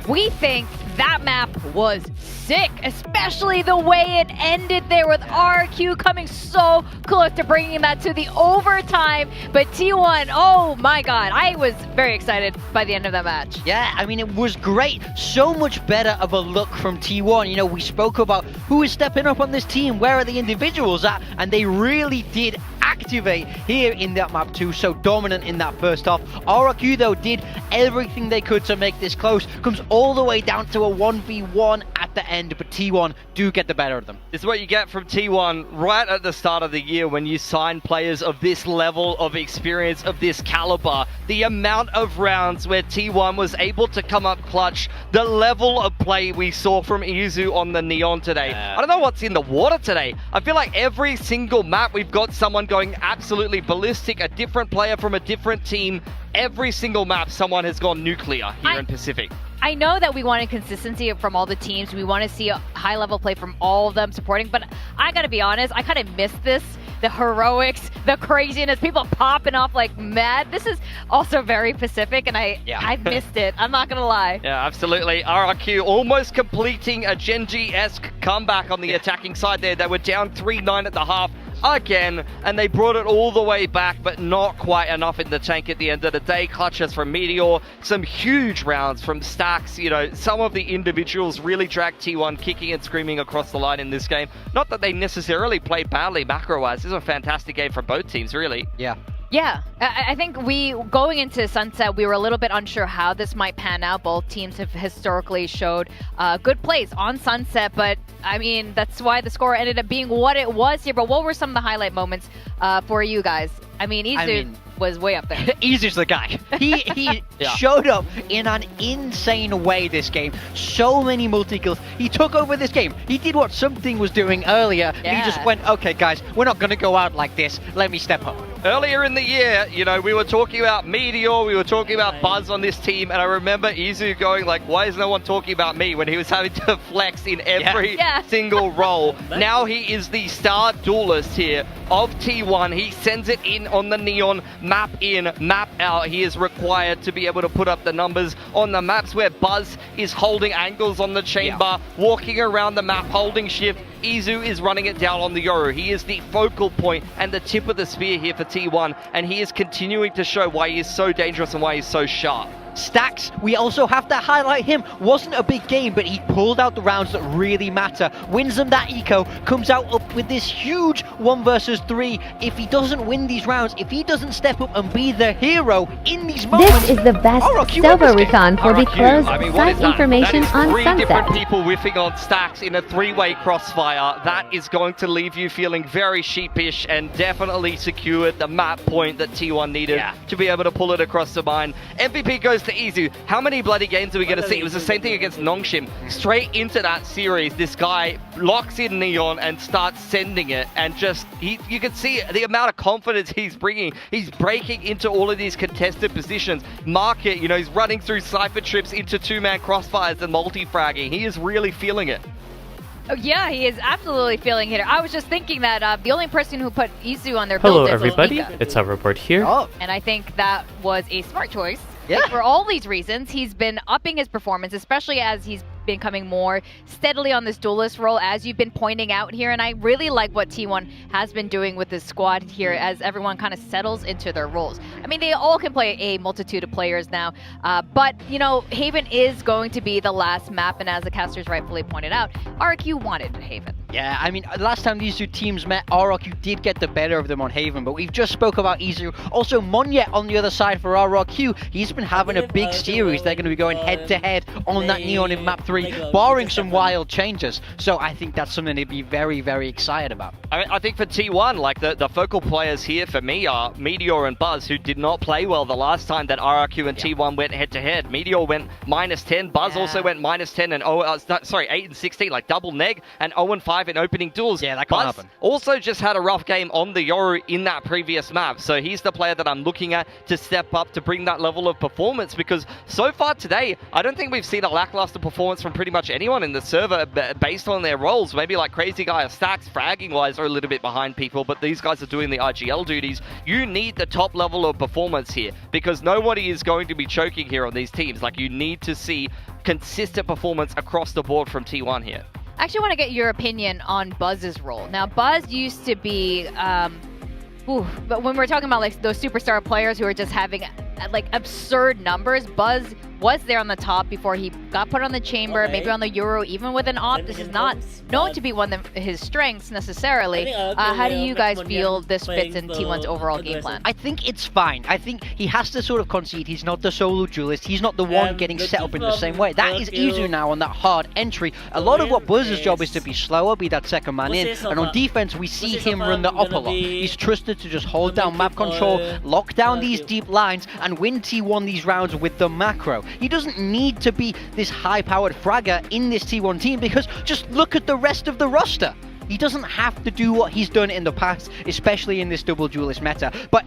We think that map was sick, especially the way it ended there with RRQ coming so close to bringing that to the overtime. But T1, oh my god, I was very excited by the end of that match. Yeah, I mean, it was great. So much better of a look from T1. You know, we spoke about who is stepping up on this team, where are the individuals at, and they really did activate here in that map too, so dominant in that first half. RRQ though did everything they could to make this close, comes all the way down to a 1v1 at the end, but T1 do get the better of them. This is what you get from T1 right at the start of the year when you sign players of this level of experience, of this caliber. The amount of rounds where T1 was able to come up clutch, the level of play we saw from Izu on the Neon today. I don't know what's in the water today. I feel like every single map we've got someone going absolutely ballistic, a different player from a different team. Every single map someone has gone nuclear here in Pacific. I know that we wanted consistency from all the teams. We want to see a high level play from all of them supporting, but I gotta be honest, I kind of missed this. The heroics, the craziness, people popping off like mad. This is also very Pacific, and I missed it. I'm not gonna lie. Yeah, absolutely. RRQ almost completing a Genji-esque comeback on the attacking side there. They were down 3-9 at the half again, and they brought it all the way back, but not quite enough in the tank at the end of the day. Clutches from Meteor, some huge rounds from Stax. You know, some of the individuals really dragged T1 kicking and screaming across the line in this game. Not that they necessarily played badly macro-wise. This is a fantastic game for both teams, really. Yeah. Yeah, I think going into Sunset, we were a little bit unsure how this might pan out. Both teams have historically showed good plays on Sunset, but I mean, that's why the score ended up being what it was here. But what were some of the highlight moments for you guys? I mean, Izu was way up there. Izu's the guy. He showed up in an insane way this game. So many multi-kills. He took over this game. He did what Something was doing earlier. Yeah. He just went, okay, guys, we're not going to go out like this. Let me step up. Earlier in the year, you know, we were talking about Meteor, we were talking about Buzz on this team, and I remember Izu going like, why is no one talking about me, when he was having to flex in every single role. Now he is the star duelist here of T1. He sends it in on the Neon, map in, map out. He is required to be able to put up the numbers on the maps where Buzz is holding angles on the chamber, walking around the map, holding shift. Izu is running it down on the Yoru. He is the focal point and the tip of the spear here for T1, and he is continuing to show why he is so dangerous and why he's so sharp. Stax, we also have to highlight him. Wasn't a big game, but he pulled out the rounds that really matter. Wins them that eco, comes out up with this huge 1 versus 3. If he doesn't win these rounds, if he doesn't step up and be the hero in these moments... This is the best RRQ silver recon for the RRQ, closed I mean, what is site that? information That is on three Sunset. different people whiffing on Stacks in a 3-way crossfire. That is going to leave you feeling very sheepish and definitely secured the map point that T1 needed to be able to pull it across the mine. MVP goes to Izu. How many bloody games are we going to see? It was the same thing against Nongshim. Straight into that series, this guy locks in Neon and starts sending it, and just, you can see the amount of confidence he's bringing. He's breaking into all of these contested positions. Market, you know, he's running through Cypher trips into 2-man crossfires and multi-fragging. He is really feeling it. Oh, yeah, he is absolutely feeling it. I was just thinking that the only person who put Izu on their build Hello is everybody, Nika. it's Hoverboard here. Oh, And I think that was a smart choice. Yeah. Like, for all these reasons, he's been upping his performance, especially as he's been coming more steadily on this duelist role, as you've been pointing out here. And I really like what T1 has been doing with this squad here as everyone kind of settles into their roles. I mean, they all can play a multitude of players now, but, you know, Haven is going to be the last map, and as the casters rightfully pointed out, RRQ wanted Haven. yeah, I mean, last time these two teams met, RRQ did get the better of them on Haven, but we've just spoke about Izu. Also, Monyet on the other side for RRQ, he's been having a big series. They're going to be going head-to-head on that Neon in map 3, barring some wild changes. So I think that's something to be very, very excited about. I think for T1, like the focal players here for me are Meteor and Buzz, who did not play well the last time that RRQ and T1 went head-to-head. Meteor went -10, Buzz also went -10, and 8 and 16, like double neg, and 0 and 5 in opening duels. Yeah, that can't Buzz happen. also just had a rough game on the Yoru in that previous map, so he's the player that I'm looking at to step up to bring that level of performance, because so far today, I don't think we've seen a lackluster performance from pretty much anyone in the server based on their roles. Maybe like Crazy Guy or Stacks, fragging-wise, are a little bit behind people, but these guys are doing the IGL duties. You need the top level of performance here, because nobody is going to be choking here on these teams. Like, you need to see consistent performance across the board from T1 here. I actually want to get your opinion on Buzz's role. Now, Buzz used to be, but when we're talking about like those superstar players who are just having like absurd numbers, Buzz was there on the top before he got put on the chamber, maybe on the Euro, even with an op. This is not known to be one of his strengths necessarily. How do you guys feel this fits in T1's overall game plan? I think it's fine. I think he has to sort of concede he's not the solo duelist. He's not the one getting set up in the same way. That is Izu now on that hard entry. A lot of what Buzz's job is to be slower, be that second man in. And on defense, we see him run the up a lot. He's trusted to just hold down map control, lock down these deep lines, and win T1 these rounds with the macro. He doesn't need to be this high-powered fragger in this T1 team, because just look at the rest of the roster. He doesn't have to do what he's done in the past, especially in this double duelist meta. But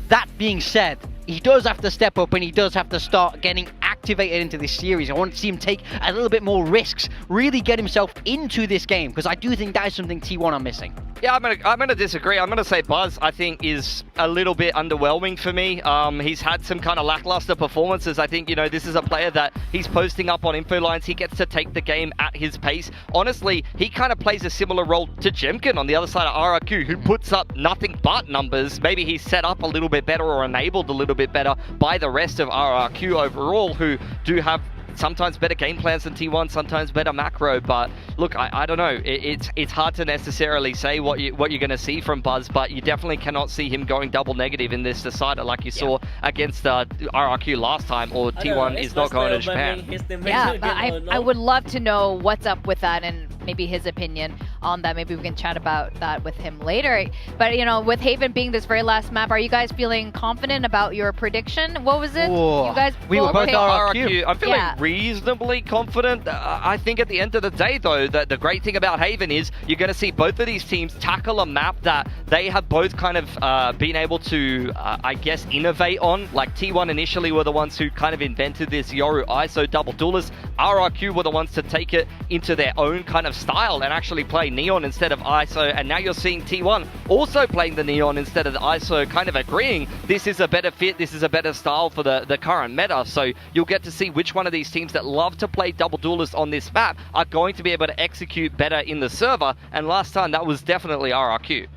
that being said, he does have to step up, and he does have to start getting activated into this series. I want to see him take a little bit more risks, really get himself into this game, because I do think that is something T1 are missing. Yeah, I'm gonna disagree. I'm gonna say Buzz, I think, is a little bit underwhelming for me. He's had some kind of lackluster performances. I think, you know, this is a player that he's posting up on info lines. He gets to take the game at his pace. Honestly, he kind of plays a similar role to Jemkin on the other side of RRQ, who puts up nothing but numbers. Maybe he's set up a little bit better or enabled a little bit better by the rest of RRQ overall, who do have sometimes better game plans than T1, sometimes better macro. But look, I don't know. It's hard to necessarily say what you're going to see from Buzz, but you definitely cannot see him going double negative in this decider like you saw against RRQ last time, or T1 is not going to Japan. Yeah, but I would love to know what's up with that and maybe his opinion on that. Maybe we can chat about that with him later. But, you know, with Haven being this very last map, are you guys feeling confident about your prediction? What was it? Whoa. You guys We were both picked RRQ. I'm feeling Yeah. reasonably confident. I think at the end of the day, though, that the great thing about Haven is you're going to see both of these teams tackle a map that they have both kind of been able to, I guess, innovate on. Like T1 initially were the ones who kind of invented this Yoru ISO double duelist. RRQ were the ones to take it into their own kind of style and actually play Neon instead of ISO. And now you're seeing T1 also playing the Neon instead of the ISO, kind of agreeing this is a better fit, this is a better style for the current meta. So you'll get to see which one of these teams that love to play double duelist on this map are going to be able to execute better in the server. And last time that was definitely RRQ.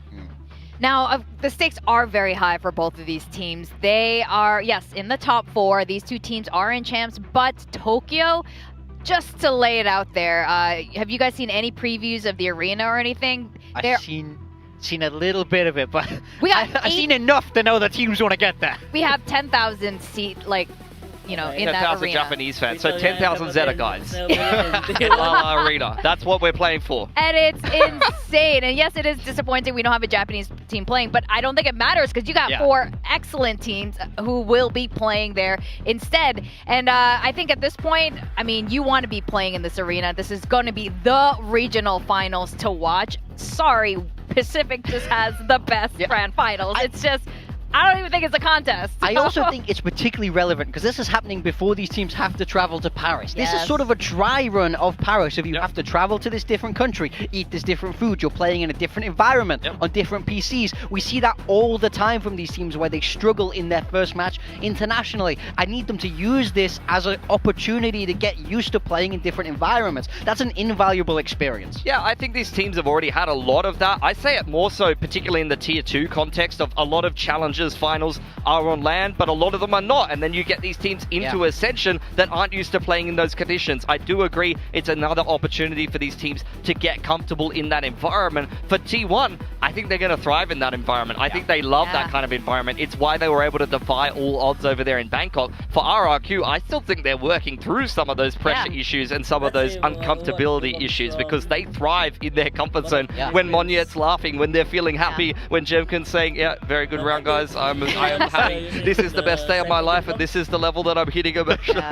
Now, the stakes are very high for both of these teams. They are, yes, in the top 4. These two teams are in champs, but Tokyo, just to lay it out there, have you guys seen any previews of the arena or anything? I've seen a little bit of it, but I've seen enough to know that teams want to get there. We have 10,000 seat, like, you know, in that 10,000 arena. Japanese fans, so 10,000 Zeta guys. Arena. That's what we're playing for. And it's insane. And yes, it is disappointing we don't have a Japanese team playing, but I don't think it matters because you got 4 excellent teams who will be playing there instead. And I think at this point, I mean, you want to be playing in this arena. This is going to be the regional finals to watch. Sorry, Pacific just has the best grand finals. It's just... I don't even think it's a contest. I also think it's particularly relevant because this is happening before these teams have to travel to Paris. This is sort of a dry run of Paris. If you have to travel to this different country, eat this different food, you're playing in a different environment on different PCs. We see that all the time from these teams where they struggle in their first match internationally. I need them to use this as an opportunity to get used to playing in different environments. That's an invaluable experience. Yeah, I think these teams have already had a lot of that. I say it more so, particularly in the Tier 2 context of a lot of challenges finals are on land, but a lot of them are not. And then you get these teams into Ascension that aren't used to playing in those conditions. I do agree it's another opportunity for these teams to get comfortable in that environment. For T1, I think they're going to thrive in that environment. I think they love that kind of environment. It's why they were able to defy all odds over there in Bangkok. For RRQ, I still think they're working through some of those pressure issues and some of those uncomfortability issues because they thrive in their comfort zone. When Monyet's laughing, when they're feeling happy, when Jemkin's saying, yeah, very good round, guys. I am happy. This is the best day of my life, and this is the level that I'm hitting emotionally.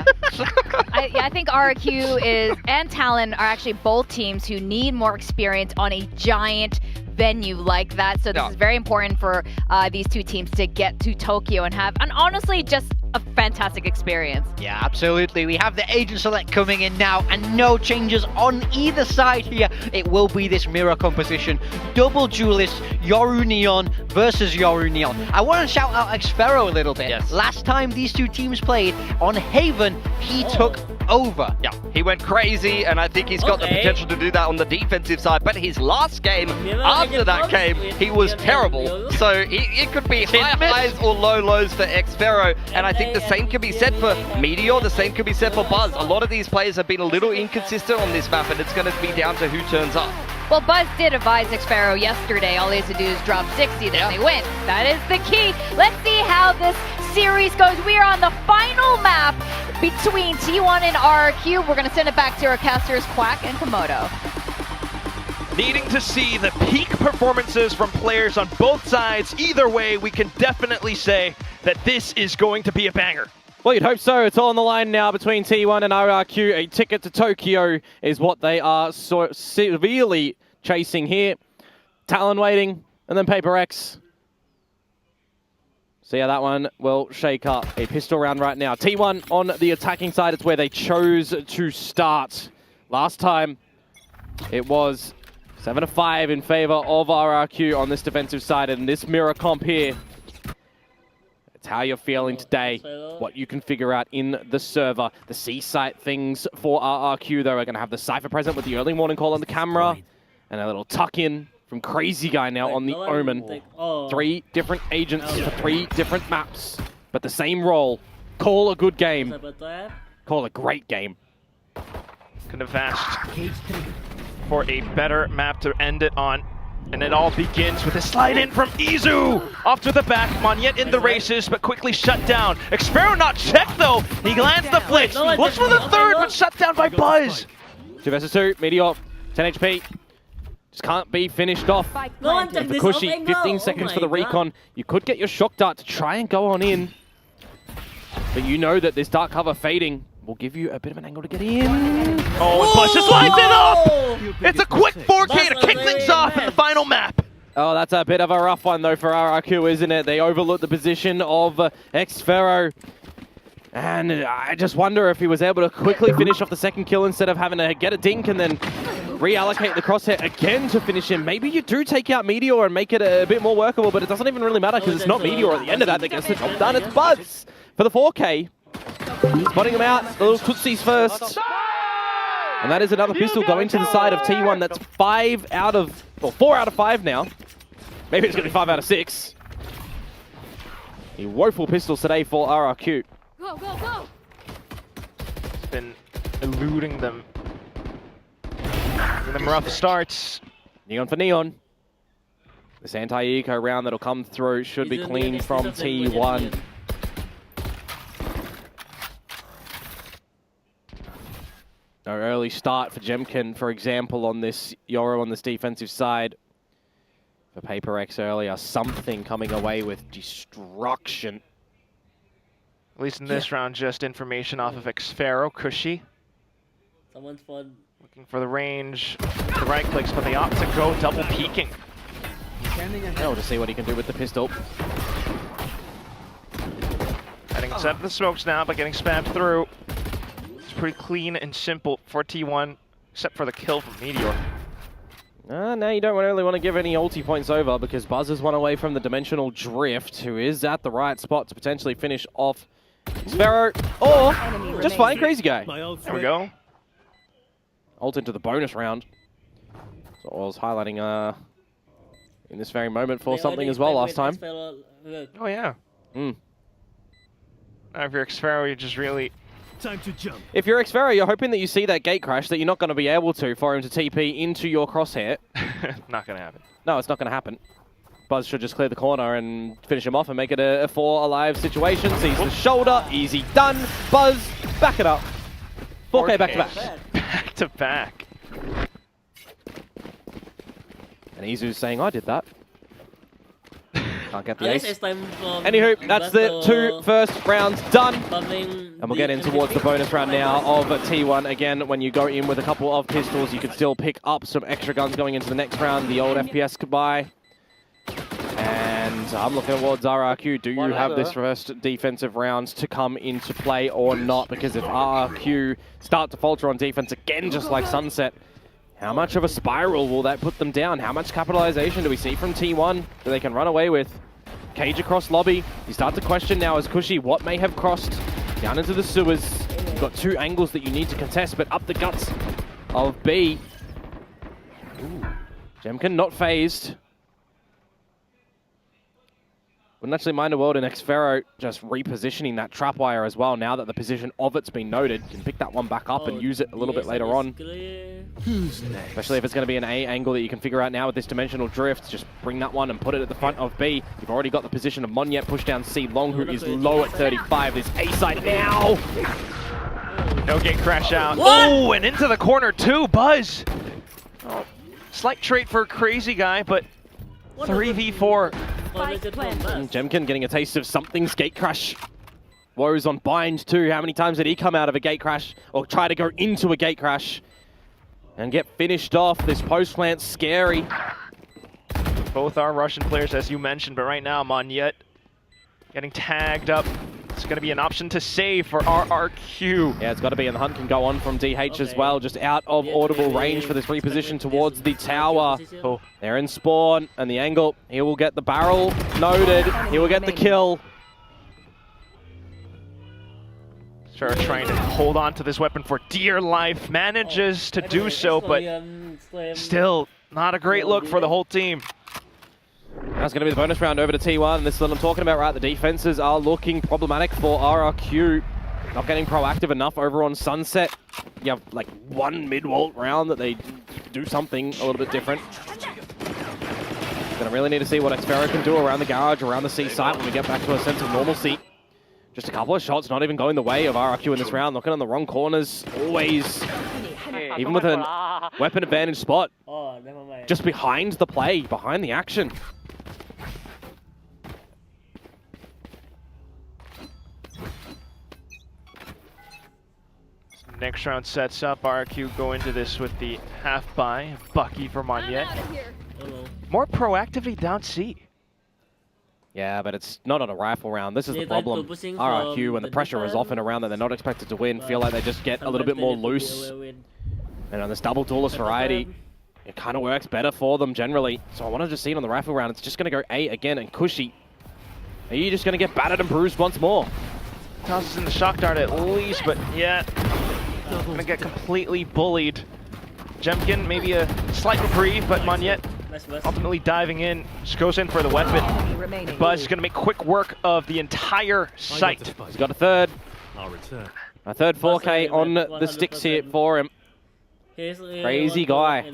I think RRQ and Talon are actually both teams who need more experience on a giant venue like that. So this is very important for these two teams to get to Tokyo and have, and honestly, just a fantastic experience. Yeah, absolutely. We have the Agent Select coming in now, and no changes on either side here. It will be this mirror composition. Double duelist, Yoru Neon versus Yoru Neon. I want to shout out Xfero a little bit. Yes. Last time these two teams played on Haven, he took over. Yeah, he went crazy, and I think he's got the potential to do that on the defensive side. But his last game, after that game, he was terrible. So it could be high highs or low lows for Xfero. And I think the same can be said for Meteor, the same can be said for Buzz. A lot of these players have been a little inconsistent on this map, and it's going to be down to who turns up. Well, Buzz did advise Xfero yesterday. All he has to do is drop 60, then they win. That is the key. Let's see how this series goes. We are on the final map between T1 and RRQ. We're going to send it back to our casters, Quack and Komodo. Needing to see the peak performances from players on both sides. Either way, we can definitely say that this is going to be a banger. Well, you'd hope so. It's all on the line now between T1 and RRQ. A ticket to Tokyo is what they are so severely chasing here. Talon waiting, and then Paper X. See how that one will shake up. A pistol round right now. T1 on the attacking side. It's where they chose to start. Last time, it was 7-5 in favor of RRQ on this defensive side, and this mirror comp here. It's how you're feeling today, what you can figure out in the server. The C-site things for RRQ, though, are going to have the Cypher present with the early morning call on the camera, and a little tuck-in from Crazy Guy now on the Omen. 3 different agents for 3 different maps, but the same role. Call a good game. Call a great game. Could have asked for a better map to end it on. And it all begins with a slide in from Izu! Off to the back, Monyet in the races, but quickly shut down. Xfero not checked though! He lands the flicks, looks for the third, but shut down by Buzz! 2 versus 2, Meteor, 10 HP. Just can't be finished off. And for Cushy, 15 seconds for the recon. You could get your shock dart to try and go on in. But you know that this dark cover fading will give you a bit of an angle to get in. Oh, and Buzz just lines it up! It's a quick 4K to kick things off in the final map. Oh, that's a bit of a rough one though for RRQ, isn't it? They overlooked the position of Xfero. And I just wonder if he was able to quickly finish off the second kill instead of having to get a dink and then reallocate the crosshair again to finish him. Maybe you do take out Meteor and make it a bit more workable, but it doesn't even really matter because it's not Meteor at the end of that gets the job done. It's Buzz for the 4K. Spotting him out, the little tootsies first. And that is another pistol going to the side of T1. That's 4 out of 5 now. Maybe it's going to be 5 out of 6. The woeful pistols today for RRQ. Go, go, go! It's been eluding them. Giving them rough starts. Neon for Neon. This anti-eco round that'll come through should be clean from T1. No early start for Jemkin, for example, on this Yoro on this defensive side. For Paper X earlier, something coming away with destruction. At least in this round, just information off of Xfero. Cushy Someone's fun. looking for the range. The right clicks, but the opposite go double peeking. Oh, to see what he can do with the pistol. Heading inside of the smokes now, but getting spammed through. It's pretty clean and simple for T1, except for the kill from Meteor. No, you don't really want to give any ulti points over because Buzz is one away from the Dimensional Drift, who is at the right spot to potentially finish off Sparrow, or just find Crazy Guy. There we go. Ult into the bonus round. So I was highlighting in this very moment for something as well last time. Oh yeah. Mm. If you're Xfero, you're just really... Time to jump. If you're Xfero, you're hoping that you see that gate crash, that you're not going to be able to for him to TP into your crosshair. Not going to happen. No, it's not going to happen. Buzz should just clear the corner and finish him off and make it a 4 alive situation. Sees the shoulder, easy done. Buzz, back it up. 4K back to back. Back to back. And Izu's saying, I did that. Can't get the ace. Anywho, Anywho, that's the 2 first rounds done. And we'll get in towards the bonus round now of T1. Again, when you go in with a couple of pistols, you can still pick up some extra guns going into the next round. The old FPS goodbye. And I'm looking towards RRQ. Do you have this first defensive round to come into play or not? Because if RRQ start to falter on defense again, just like Sunset, how much of a spiral will that put them down? How much capitalization do we see from T1 that they can run away with? Cage across lobby. You start to question now as Cushy what may have crossed down into the sewers. You've got 2 angles that you need to contest, but up the guts of B. Ooh. Jemkin not phased. Wouldn't actually mind a world in Xfero just repositioning that trapwire as well now that the position of it's been noted. You can pick that one back up and use it a little bit later on. Who's next? Especially if it's going to be an A angle that you can figure out now with this Dimensional Drift. Just bring that one and put it at the front of B. You've already got the position of Monyet push down C. Long, who is low at 35. This A side now. No gate crash out. Oh, and into the corner too, Buzz. Oh, slight trait for Crazy Guy, but 3v4. Jemkin getting a taste of something's gate crash. Woes on bind too. How many times did he come out of a gate crash or try to go into a gate crash and get finished off? This post plant scary. Both are Russian players, as you mentioned, but right now Monyet getting tagged up. It's going to be an option to save for RRQ. Yeah, it's got to be, and the hunt can go on from DH as well, just out of audible range for this reposition towards the tower. Oh. They're in spawn, and the angle, he will get the barrel noted, he will get the kill. Sure, trying to hold on to this weapon for dear life, manages to do so, but still not a great look for the whole team. That's going to be the bonus round over to T1, and this is what I'm talking about, right? The defenses are looking problematic for RRQ. Not getting proactive enough over on Sunset. You have like 1 mid-wall round that they do something a little bit different. Gonna really need to see what Xfero can do around the garage, around the C site when we get back to a sense of normalcy. Just a couple of shots not even going the way of RRQ in this round, looking on the wrong corners, always. Even with a weapon advantage spot. Just behind the play, behind the action. Next round sets up. RRQ go into this with the half buy. Bucky for Monyet. More proactively down C. Yeah, but it's not on a rifle round. This is the problem. RRQ, when the pressure is off in a round that they're not expected to win, feel like they just get a little bit more loose. And on this double duelist variety, it kind of works better for them generally. So I want to just see it on the rifle round. It's just going to go A again, and Cushy, are you just going to get battered and bruised once more? Tosses in the shock dart at least, but yeah, gonna get completely bullied. Jemkin, maybe a slight reprieve, but Monyet ultimately diving in, just goes in for the weapon. Enemy remaining. Buzz is going to make quick work of the entire site. He's got a third. I'll return. A third 4K on the sticks here for him. Crazy guy.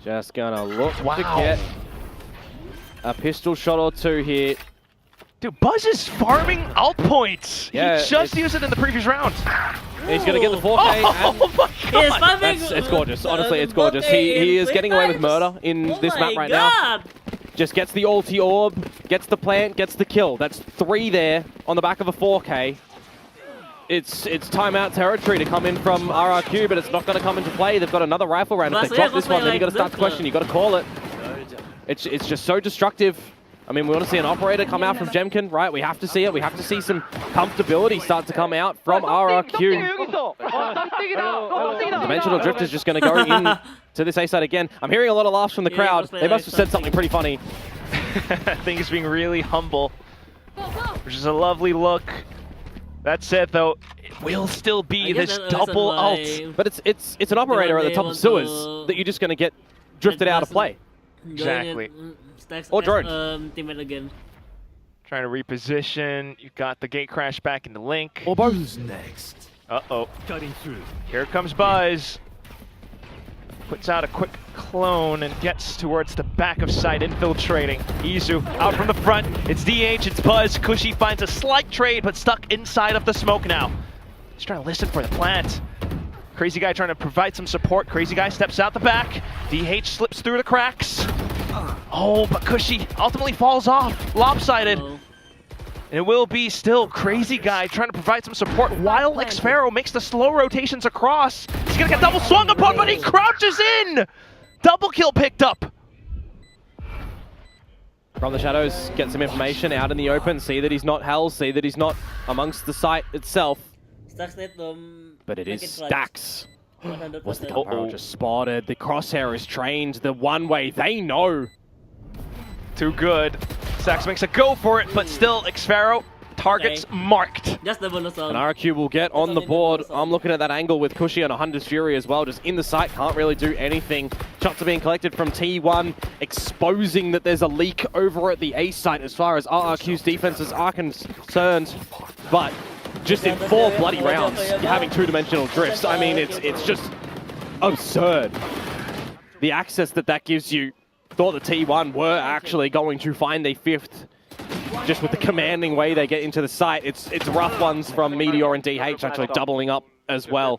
Just gonna look to get a pistol shot or two here. Dude, Buzz is farming alt points. Yeah, he just used it in the previous round. He's gonna get the 4K. Oh my god! It's gorgeous. Honestly, it's gorgeous. He is getting away with murder in this map right now. Just gets the ulti orb, gets the plant, gets the kill. That's 3 there on the back of a 4K. It's timeout territory to come in from RRQ, but it's not going to come into play. They've got another rifle round. If they drop this one, then you got to start to question. You got to call it. It's just so destructive. I mean, we want to see an operator come out from Jemkin, right? We have to see it. We have to see some comfortability start to come out from RRQ. Dimensional Drift is just going to go in to this A side again. I'm hearing a lot of laughs from the crowd. They must have said something pretty funny. I think he's being really humble, which is a lovely look. That said, though, it will still be this double ult. But it's an operator at the top of sewers that you're just going to get drifted out of play. Exactly. Or drone. Teammate again. Trying to reposition. You've got the gate crash back into Link. Or both. Who's next? Uh-oh. Cutting through. Here comes Buzz. Puts out a quick clone and gets towards the back of site, infiltrating. Izu out from the front. It's DH, it's Buzz. Cushy finds a slight trade, but stuck inside of the smoke now. He's trying to listen for the plant. Crazy Guy trying to provide some support. Crazy Guy steps out the back. DH slips through the cracks. Oh, but Cushy ultimately falls off. Lopsided. And it will be still Crazy Guy trying to provide some support while Xpharaoh makes the slow rotations across. He's gonna get double swung upon, but he crouches in! Double kill picked up. From the shadows, get some information out in the open. See that he's not Hell, see that he's not amongst the site itself. But it is Stacks. What's the gun barrel just spotted? The crosshair is trained the one way. They know. Too good. Stacks makes a go for it, but still Xpharaoh targets marked. Just the bonus And RRQ will get on the board. I'm looking at that angle with Cushy on a Hunter's Fury as well. Just in the site, can't really do anything. Shots are being collected from T1, exposing that there's a leak over at the A site as far as RRQ's defenses are concerned. But just in 4 bloody rounds, you're having 2-dimensional drifts. I mean, it's just absurd. The access that gives you. Thought the T1 were actually going to find a 5th. Just with the commanding way they get into the site. It's rough ones from Meteor and DH actually doubling up as well.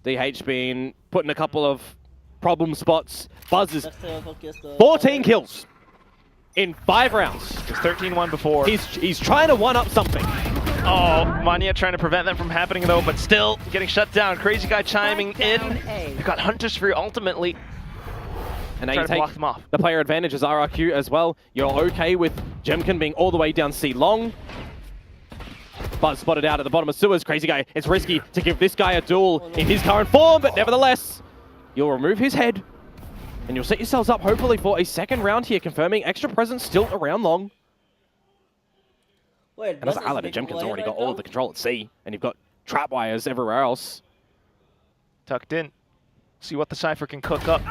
DH being put in a couple of problem spots. Buzz is 14 kills in 5 rounds. It's 13-1 before. He's trying to one-up something. Oh, Mania trying to prevent that from happening though, but still getting shut down. Crazy Guy chiming in. You've got Hunter's Fury ultimately. And now you take the player advantage as RRQ as well. You're okay with Jemkin being all the way down C long. Buzz spotted out at the bottom of sewers. Crazy Guy, it's risky to give this guy a duel in his current form, but nevertheless, you'll remove his head. And you'll set yourselves up hopefully for a second round here, confirming extra presence still around long. And as I highlighted, Jemkin's already got all of the control at C, and you've got trap wires everywhere else. Tucked in. See what the Cypher can cook up.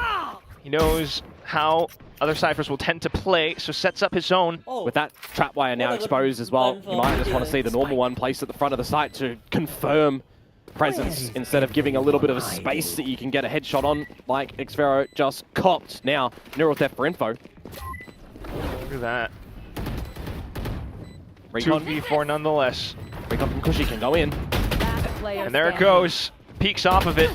He knows how other Cyphers will tend to play, so sets up his own. With that trapwire now exposed as well, you might just want to see the normal one placed at the front of the site to confirm presence instead of giving a little bit of a space that you can get a headshot on, like Xpharaoh just copped. Now, neural theft for info. Look at that. Recon 2v4 nonetheless. Recon from Cushy can go in. And there it goes. Peeks off of it.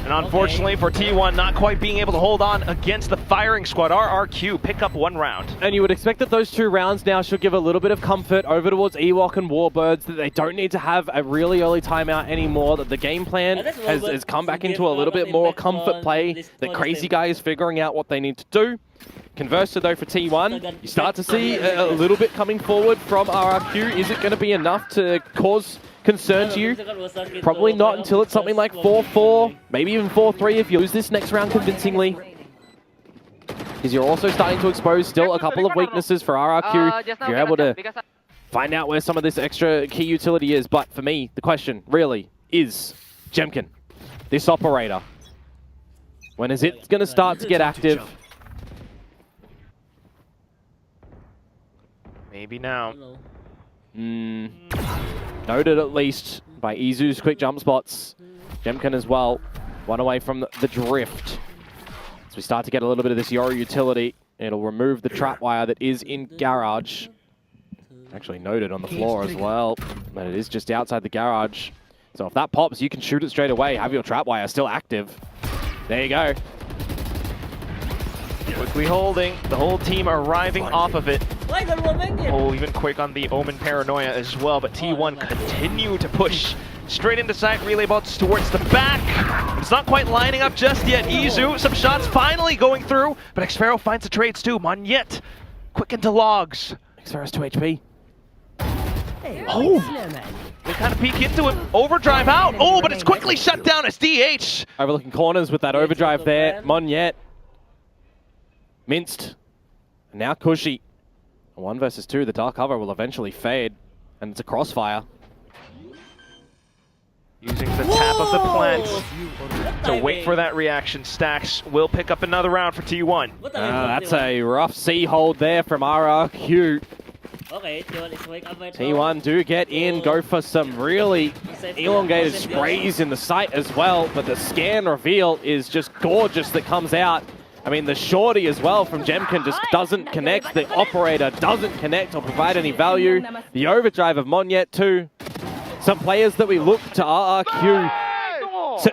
And unfortunately for T1, not quite being able to hold on against the firing squad. RRQ pick up 1 round. And you would expect that those 2 rounds now should give a little bit of comfort over towards Ewok and Warbirds, that they don't need to have a really early timeout anymore, that the game plan has come back into a little bit more comfort play, that Crazy Guy is figuring out what they need to do. Conversely though for T1, you start to see a little bit coming forward from RRQ. Is it going to be enough to cause concern to you? Probably not until it's something like 4-4, maybe even 4-3 if you lose this next round convincingly. Because you're also starting to expose still a couple of weaknesses for RRQ. If you're able to find out where some of this extra key utility is. But for me, the question really is Jemkin, this operator. When is it going to start to get active? Maybe now. Noted at least by Izu's quick jump spots. Jemkin as well. One away from the drift. As we start to get a little bit of this Yoru utility, it'll remove the trap wire that is in garage. Actually noted on the floor as well, but it is just outside the garage. So if that pops, you can shoot it straight away. Have your trap wire still active. There you go. Quickly holding. The whole team arriving off of it. Oh, even quick on the Omen Paranoia as well, but T1 continue to push straight into side. Relay bots towards the back. It's not quite lining up just yet. Izu, some shots finally going through, but Xfero finds the trades too. Monyet, quick into logs. Xfero's 2 HP. Oh! They kind of peek into him. Overdrive out. Oh, but it's quickly shut down as DH. Overlooking corners with that overdrive there. Monyet. Minced. And now Cushy. 1 versus 2. The dark cover will eventually fade. And it's a crossfire. Using the tap of the plant to wait for that reaction. Stacks will pick up another round for T1. That's a rough C hold there from RRQ. Okay, T1 do get in, go for some really elongated sprays in the sight as well, but the scan reveal is just gorgeous that comes out. I mean, the shorty as well from Jemkin just doesn't connect. The operator doesn't connect or provide any value. The overdrive of Monyet too. Some players that we look to RRQ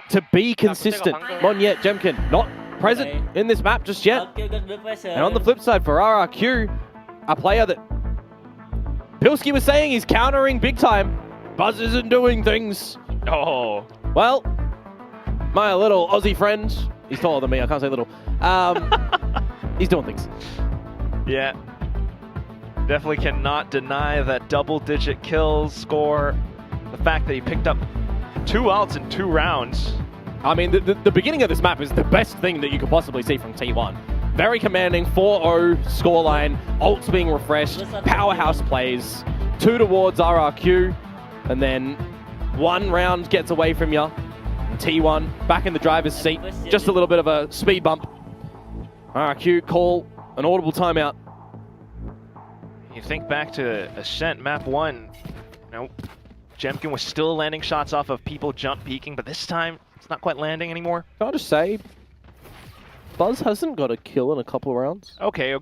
to be consistent. Monyet, Jemkin, not present in this map just yet. And on the flip side for RRQ, a player that Pilski was saying he's countering big time. Buzz isn't doing things. Oh. Well, my little Aussie friend, he's taller than me, I can't say little. He's doing things. Yeah. Definitely cannot deny that double-digit kills score. The fact that he picked up 2 ults in 2 rounds. I mean, the beginning of this map is the best thing that you could possibly see from T1. Very commanding, 4-0 scoreline, ults being refreshed, powerhouse plays, 2 towards RRQ, and then 1 round gets away from you. T1 back in the driver's seat, just a little bit of a speed bump. RRQ call an audible timeout. You think back to Ascent map 1, you know, Jemkin was still landing shots off of people jump peeking, but this time it's not quite landing anymore. Can I just say, Buzz hasn't got a kill in a couple of rounds. Okay.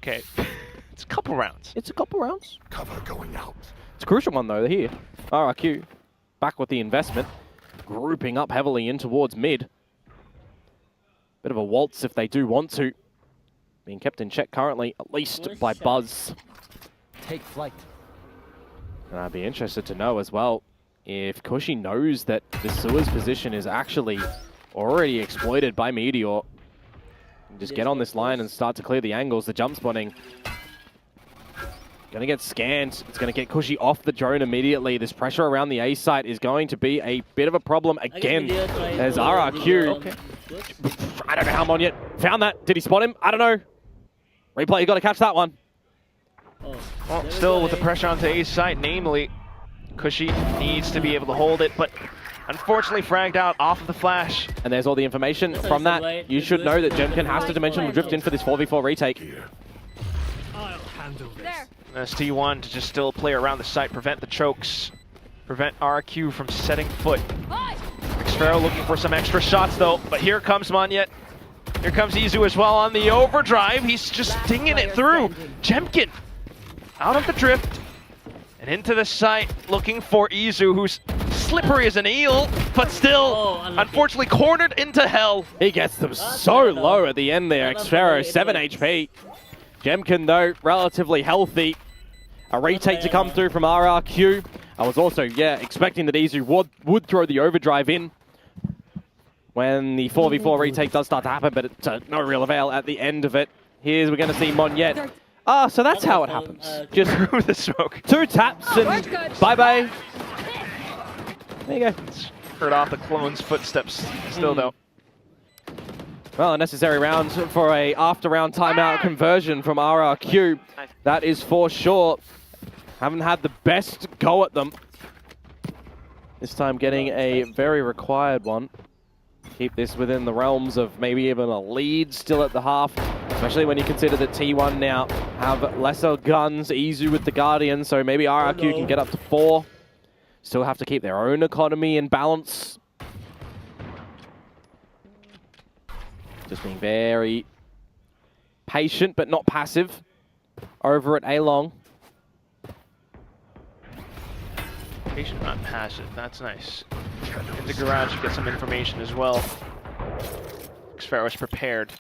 It's a couple rounds. It's a couple rounds. Cover going out. It's a crucial one though, here. RRQ back with the investment. Grouping up heavily in towards mid. Bit of a waltz if they do want to. Being kept in check currently, at least by Buzz. Take flight. And I'd be interested to know as well if Cushy knows that the Sewer's position is actually already exploited by Meteor. Just get on this line and start to clear the angles. The jump spawning gonna get scanned. It's gonna get Cushy off the drone immediately. This pressure around the A site is going to be a bit of a problem again. There's RRQ. Okay. I don't know how Monyet found that. Did he spot him? I don't know. Replay, you gotta catch that one. Well, still with the pressure onto A site, namely, Cushy needs to be able to hold it, but unfortunately fragged out off of the flash. And there's all the information from that. You should know that Jemkin has to dimensional drift in for this 4v4 retake. I'll handle this. There's T1 to just still play around the site, prevent the chokes, prevent RQ from setting foot. Xfero looking for some extra shots though, but here comes Monyet. Here comes Izu as well on the overdrive. He's just dinging it through. Jemkin out of the drift and into the site looking for Izu, who's slippery as an eel, but still unfortunately cornered into hell. He gets them so low at the end there. Xfero, 7 HP. Jemkin though, relatively healthy. A retake to come through from RRQ. I was also, expecting that Izu would throw the overdrive in when the 4v4 retake does start to happen, but it's no real avail at the end of it. We're going to see Monyet. So that's how it happens. Just through the smoke. 2 taps and bye-bye. There you go. Heard off the clone's footsteps still though. Well, a necessary round for a after-round timeout conversion from RRQ. That is for sure. Haven't had the best go at them. This time getting a very required one. keep this within the realms of maybe even a lead still at the half, especially when you consider that T1 now have lesser guns, Izu with the Guardian, so maybe RRQ can get up to 4. Still have to keep their own economy in balance. Just being very patient, but not passive over at A-Long. Patient, not passive. That's nice. In the garage, you get some information as well. Xfero's prepared.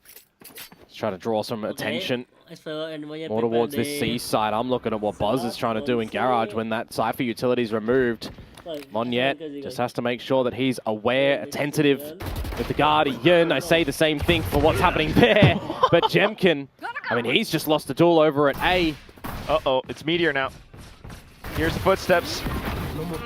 Let's try to draw some attention more More towards this C side. I'm looking at what Buzz is trying to do in garage when that Cypher utility is removed. Monyet just has to make sure that he's aware, attentive with the Guardian. I say the same thing for what's happening there, but Jemkin, I mean, he's just lost the duel over at A. Uh-oh, it's Meteor now. Here's the footsteps.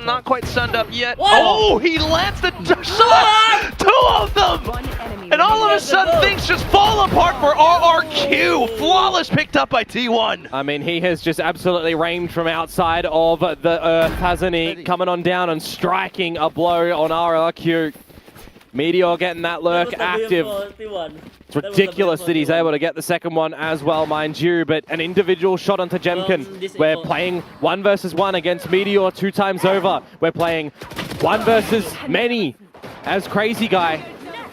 Not quite sunned up yet. What? Oh, he lands the shots! 2 of them! One enemy And all of a remaining. sudden, things just fall apart for RRQ. Flawless picked up by T1. I mean, he has just absolutely rained from outside of the earth, hasn't he? Coming on down and striking a blow on RRQ. Meteor getting that lurk active. It's ridiculous that he's able to get the second one as well, mind you, but an individual shot onto Jemkin. We're playing 1 versus 1 against Meteor 2 times over. We're playing 1 versus many as Crazy Guy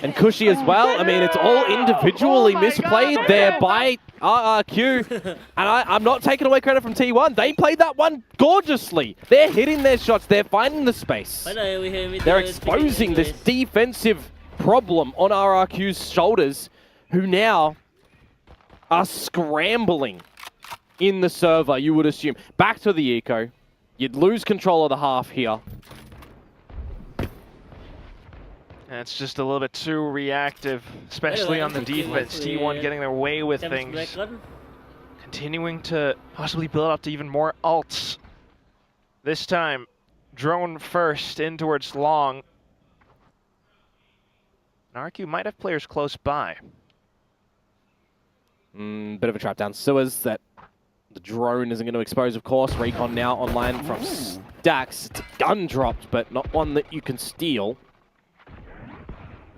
and Cushy as well. I mean, it's all individually misplayed there by RRQ. And I'm not taking away credit from T1. They played that one gorgeously. They're hitting their shots. They're finding the space. They're exposing this defensive problem on RRQ's shoulders, who now are scrambling in the server, you would assume. Back to the eco. You'd lose control of the half here. And it's just a little bit too reactive, especially on the defense. T1 getting their way with things. Continuing to possibly build up to even more ults. This time, drone first in towards long. RRQ might have players close by. Bit of a trap down sewers that the drone isn't going to expose, of course. Recon now online from Stacks. It's a gun dropped, but not one that you can steal.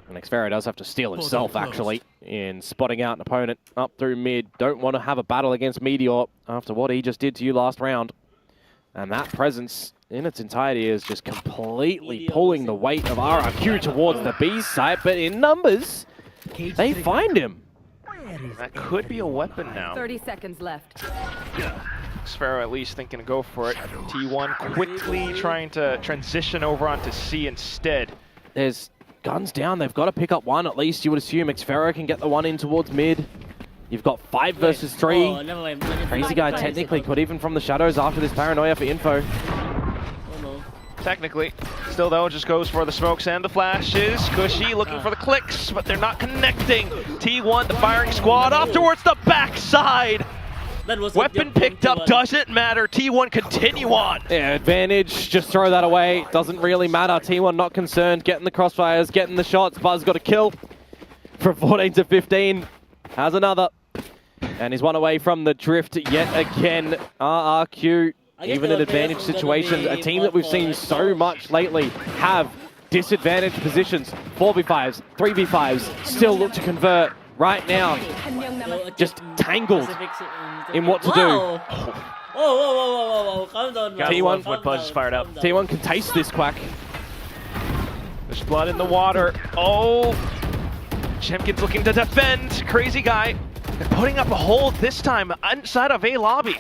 And Xfero does have to steal himself, actually, in spotting out an opponent up through mid. Don't want to have a battle against Meteor after what he just did to you last round. And that presence in its entirety is just completely pulling the weight of RRQ towards the B site, but in numbers, they find him. That could be a weapon now. 30 seconds left. Xfero at least thinking to go for it. T1 quickly trying to transition over onto C instead. There's guns down. They've got to pick up 1 at least. You would assume Xfero can get the 1 in towards mid. You've got 5 versus 3. Crazy Guy technically could even from the shadows after this paranoia for info. Technically. Still though, just goes for the smokes and the flashes. Cushy looking for the clicks, but they're not connecting. T1, the firing squad, off towards the backside. Weapon picked up, doesn't matter. T1 continue on. Yeah, advantage, just throw that away. Doesn't really matter. T1 not concerned, getting the crossfires, getting the shots. Buzz got a kill from 14 to 15. Has another. And he's 1 away from the drift yet again. RRQ, even in advantage situations, a team that we've seen so much lately have disadvantaged positions. 4v5s, 3v5s, still look to convert right now. Just tangled in what to do. T1 when Buzz is fired up. T1 can taste this, Quack. There's blood in the water. Oh, Jemkin's looking to defend. Crazy Guy putting up a hold this time inside of A lobby.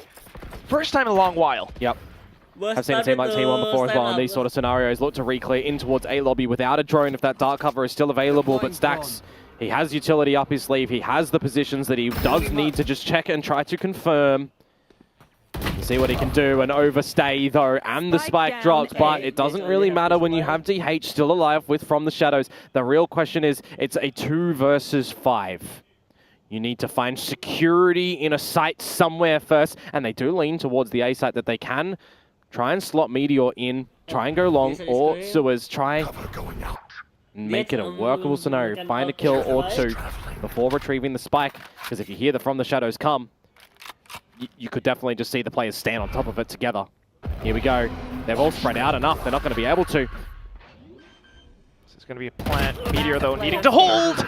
First time in a long while. Yep. I've seen a team like T1 before as well in these sort of scenarios. Look to re-clear in towards A lobby without a drone if that dark cover is still available, but Stacks, he has utility up his sleeve. He has the positions that he does need to just check and try to confirm. See what he can do, and overstay though, and the spike drops, but it doesn't really matter when you have DH still alive with From the Shadows. The real question is, it's a 2 versus 5. You need to find security in a site somewhere first, and they do lean towards the A site that they can. Try and slot Meteor in, try and go long, or sewers, try and make it a workable scenario. Find a kill or 2 before retrieving the spike, because if you hear the From the Shadows come, you could definitely just see the players stand on top of it together. Here we go. They've all spread out enough. They're not going to be able to. This is going to be a plant. Meteor, though, needing to hold!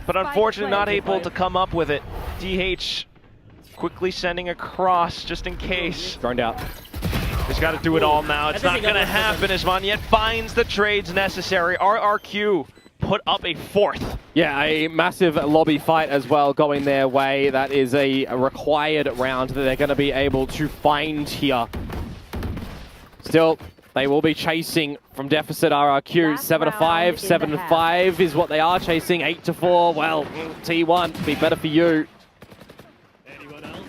But unfortunately not able to come up with it. DH quickly sending across just in case. Droned out. He's got to do it all now. It's not going to happen as Monyet finds the trades necessary. RRQ put up a 4th. Yeah, a massive lobby fight as well going their way. That is a required round that they're going to be able to find here. Still, they will be chasing from deficit RRQ. 7-5, 7-5 is what they are chasing. 8-4, well, T1, be better for you. Anyone else?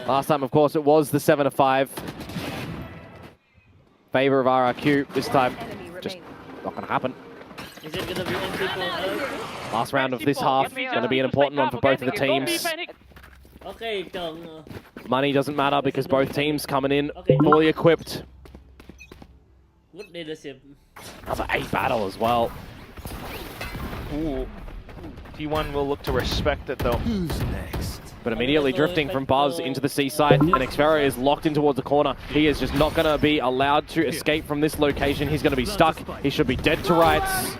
Last time, of course, it was the 7-5. Favor of RRQ this time. Just not going to happen. Is it gonna be on people? Last round of this half, going to be an important one for both of the teams. Okay, Money doesn't matter because both teams coming in fully equipped. good leadership. Another 8 battle as well. Ooh. T1 will look to respect it, though. Who's next? But immediately drifting from Buzz into the seaside, and Xfero is locked in towards the corner. He is just not going to be allowed to escape from this location. He's going to be stuck. He should be dead to rights.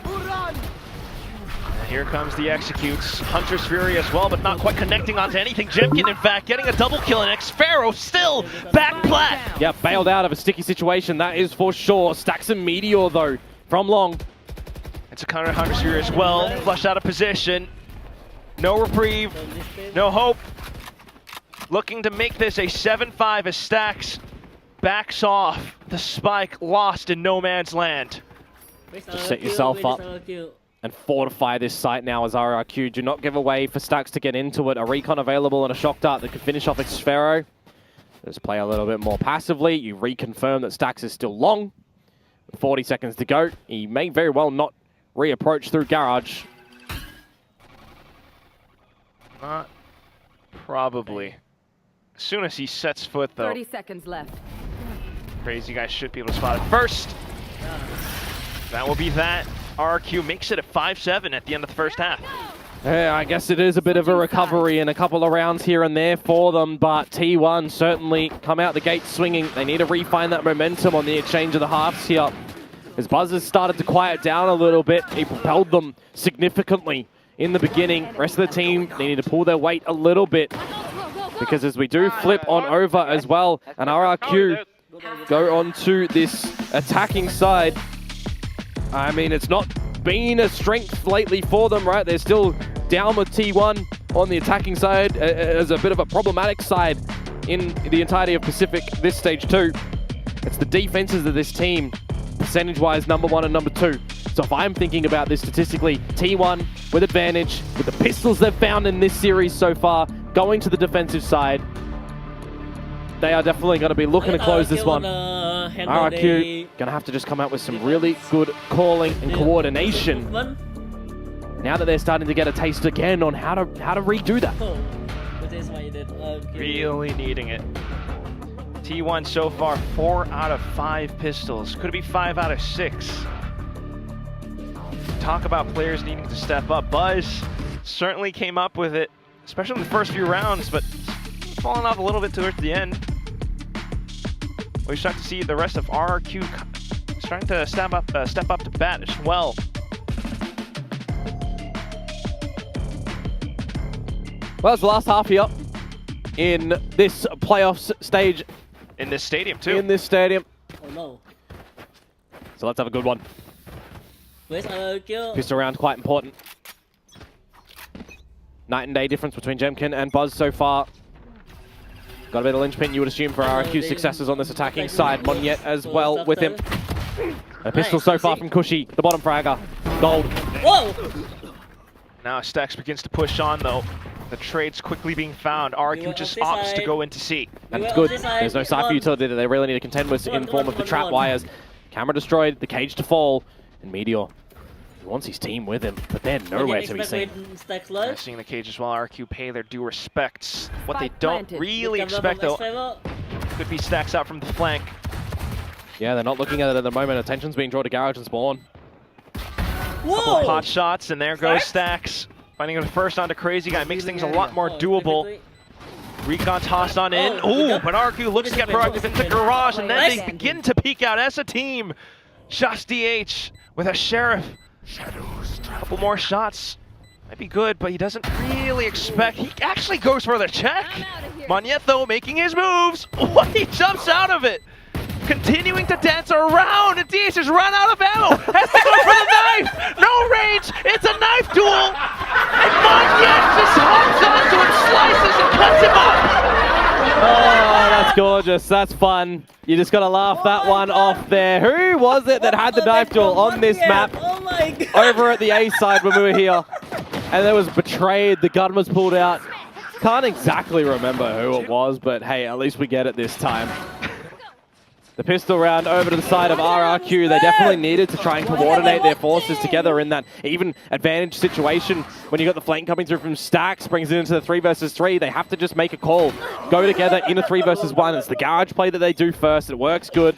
Here comes the executes. Hunter's Fury as well, but not quite connecting onto anything. Jemkin, in fact, getting a double kill, and Xfero still back plat. Yeah, bailed out of a sticky situation, that is for sure. Stacks and Meteor, though, from long. It's a counter Hunter's Fury as well. Flushed out of position. No reprieve. No hope. Looking to make this a 7-5 as Stacks backs off the spike lost in no man's land. Just set yourself up and fortify this site now as RRQ. Do not give away for Stacks to get into it. A recon available and a shock dart that could finish off Xfero. Just play a little bit more passively. You reconfirm that Stacks is still long. 40 seconds to go. He may very well not reapproach through garage. Not probably. As soon as he sets foot, though. 30 seconds left. Crazy guy should be able to spot it first. That will be that. RRQ makes it a 5-7 at the end of the first half. Yeah, I guess it is a bit of a recovery in a couple of rounds here and there for them, but T1 certainly come out the gate swinging. They need to refine that momentum on the exchange of the halves here. As Buzz has started to quiet down a little bit, he propelled them significantly in the beginning. Rest of the team needed to pull their weight a little bit, because as we do flip on over as well, and RRQ go on to this attacking side, I mean, it's not been a strength lately for them, right? They're still down with T1 on the attacking side as a bit of a problematic side in the entirety of Pacific this stage too. It's the defenses of this team, percentage-wise, #1 and #2. So if I'm thinking about this statistically, T1 with advantage, with the pistols they've found in this series so far, going to the defensive side, they are definitely going to be looking to close this one. RRQ going to have to just come out with some really good calling and coordination now that they're starting to get a taste again on how to redo that. Really needing it. T1 so far 4 out of 5 pistols. Could it be 5 out of 6? Talk about players needing to step up. Buzz certainly came up with it, especially in the first few rounds, but falling off a little bit towards the end. We start to see the rest of RRQ starting to step up to bat as well. Well, it's the last half here in this playoffs stage. In this stadium, too. In this stadium. Oh no. So let's have a good one. Where's RRQ? Pistol round quite important. Night and day difference between Jemkin and Buzz so far. Got a bit of linchpin, you would assume, for RRQ's successes on this attacking side. Monyet as well with him. A pistol so far from Cushy, the bottom fragger. Gold. Whoa! Now Stacks begins to push on, though. The trade's quickly being found. RRQ just opts to go into C. And it's good. There's no Cypher utility that they really need to contend with in form of the trap wires. Camera destroyed, the cage to fall, and Meteor. He wants his team with him, but they're nowhere to be seen. Seeing the cage as well, RRQ pay their due respects. What they don't really expect, though, could be Stacks out from the flank. Yeah, they're not looking at it at the moment. Attention's being drawn to garage and spawn. Couple pot shots, and there goes Stacks. Finding a first onto Crazy Guy makes things a lot more doable. Recon tossed on in. Ooh, but RRQ looks to get proactive into garage, and then they begin to peek out as a team. Just DH with a Sheriff A couple more shots might be good, but he doesn't really expect. He actually goes for the check. Monyet, though, making his moves. Oh, he jumps out of it. Continuing to dance around, and DH has run out of ammo. Has to go for the knife. No range. It's a knife duel. And Monyet just hops onto him, slices, and cuts him up. Oh, that's gorgeous. That's fun. You just got to laugh that one off there. Who was it that had the knife duel on this map? Oh my god. Over at the A side when we were here. And there was betrayed. The gun was pulled out. Can't exactly remember who it was, but hey, at least we get it this time. The pistol round over to the side of RRQ. They definitely needed to try and coordinate their forces together in that even advantage situation. When you got the flank coming through from Stacks, brings it into the 3 versus 3. They have to just make a call. Go together in a 3 versus 1. It's the garage play that they do first. It works good.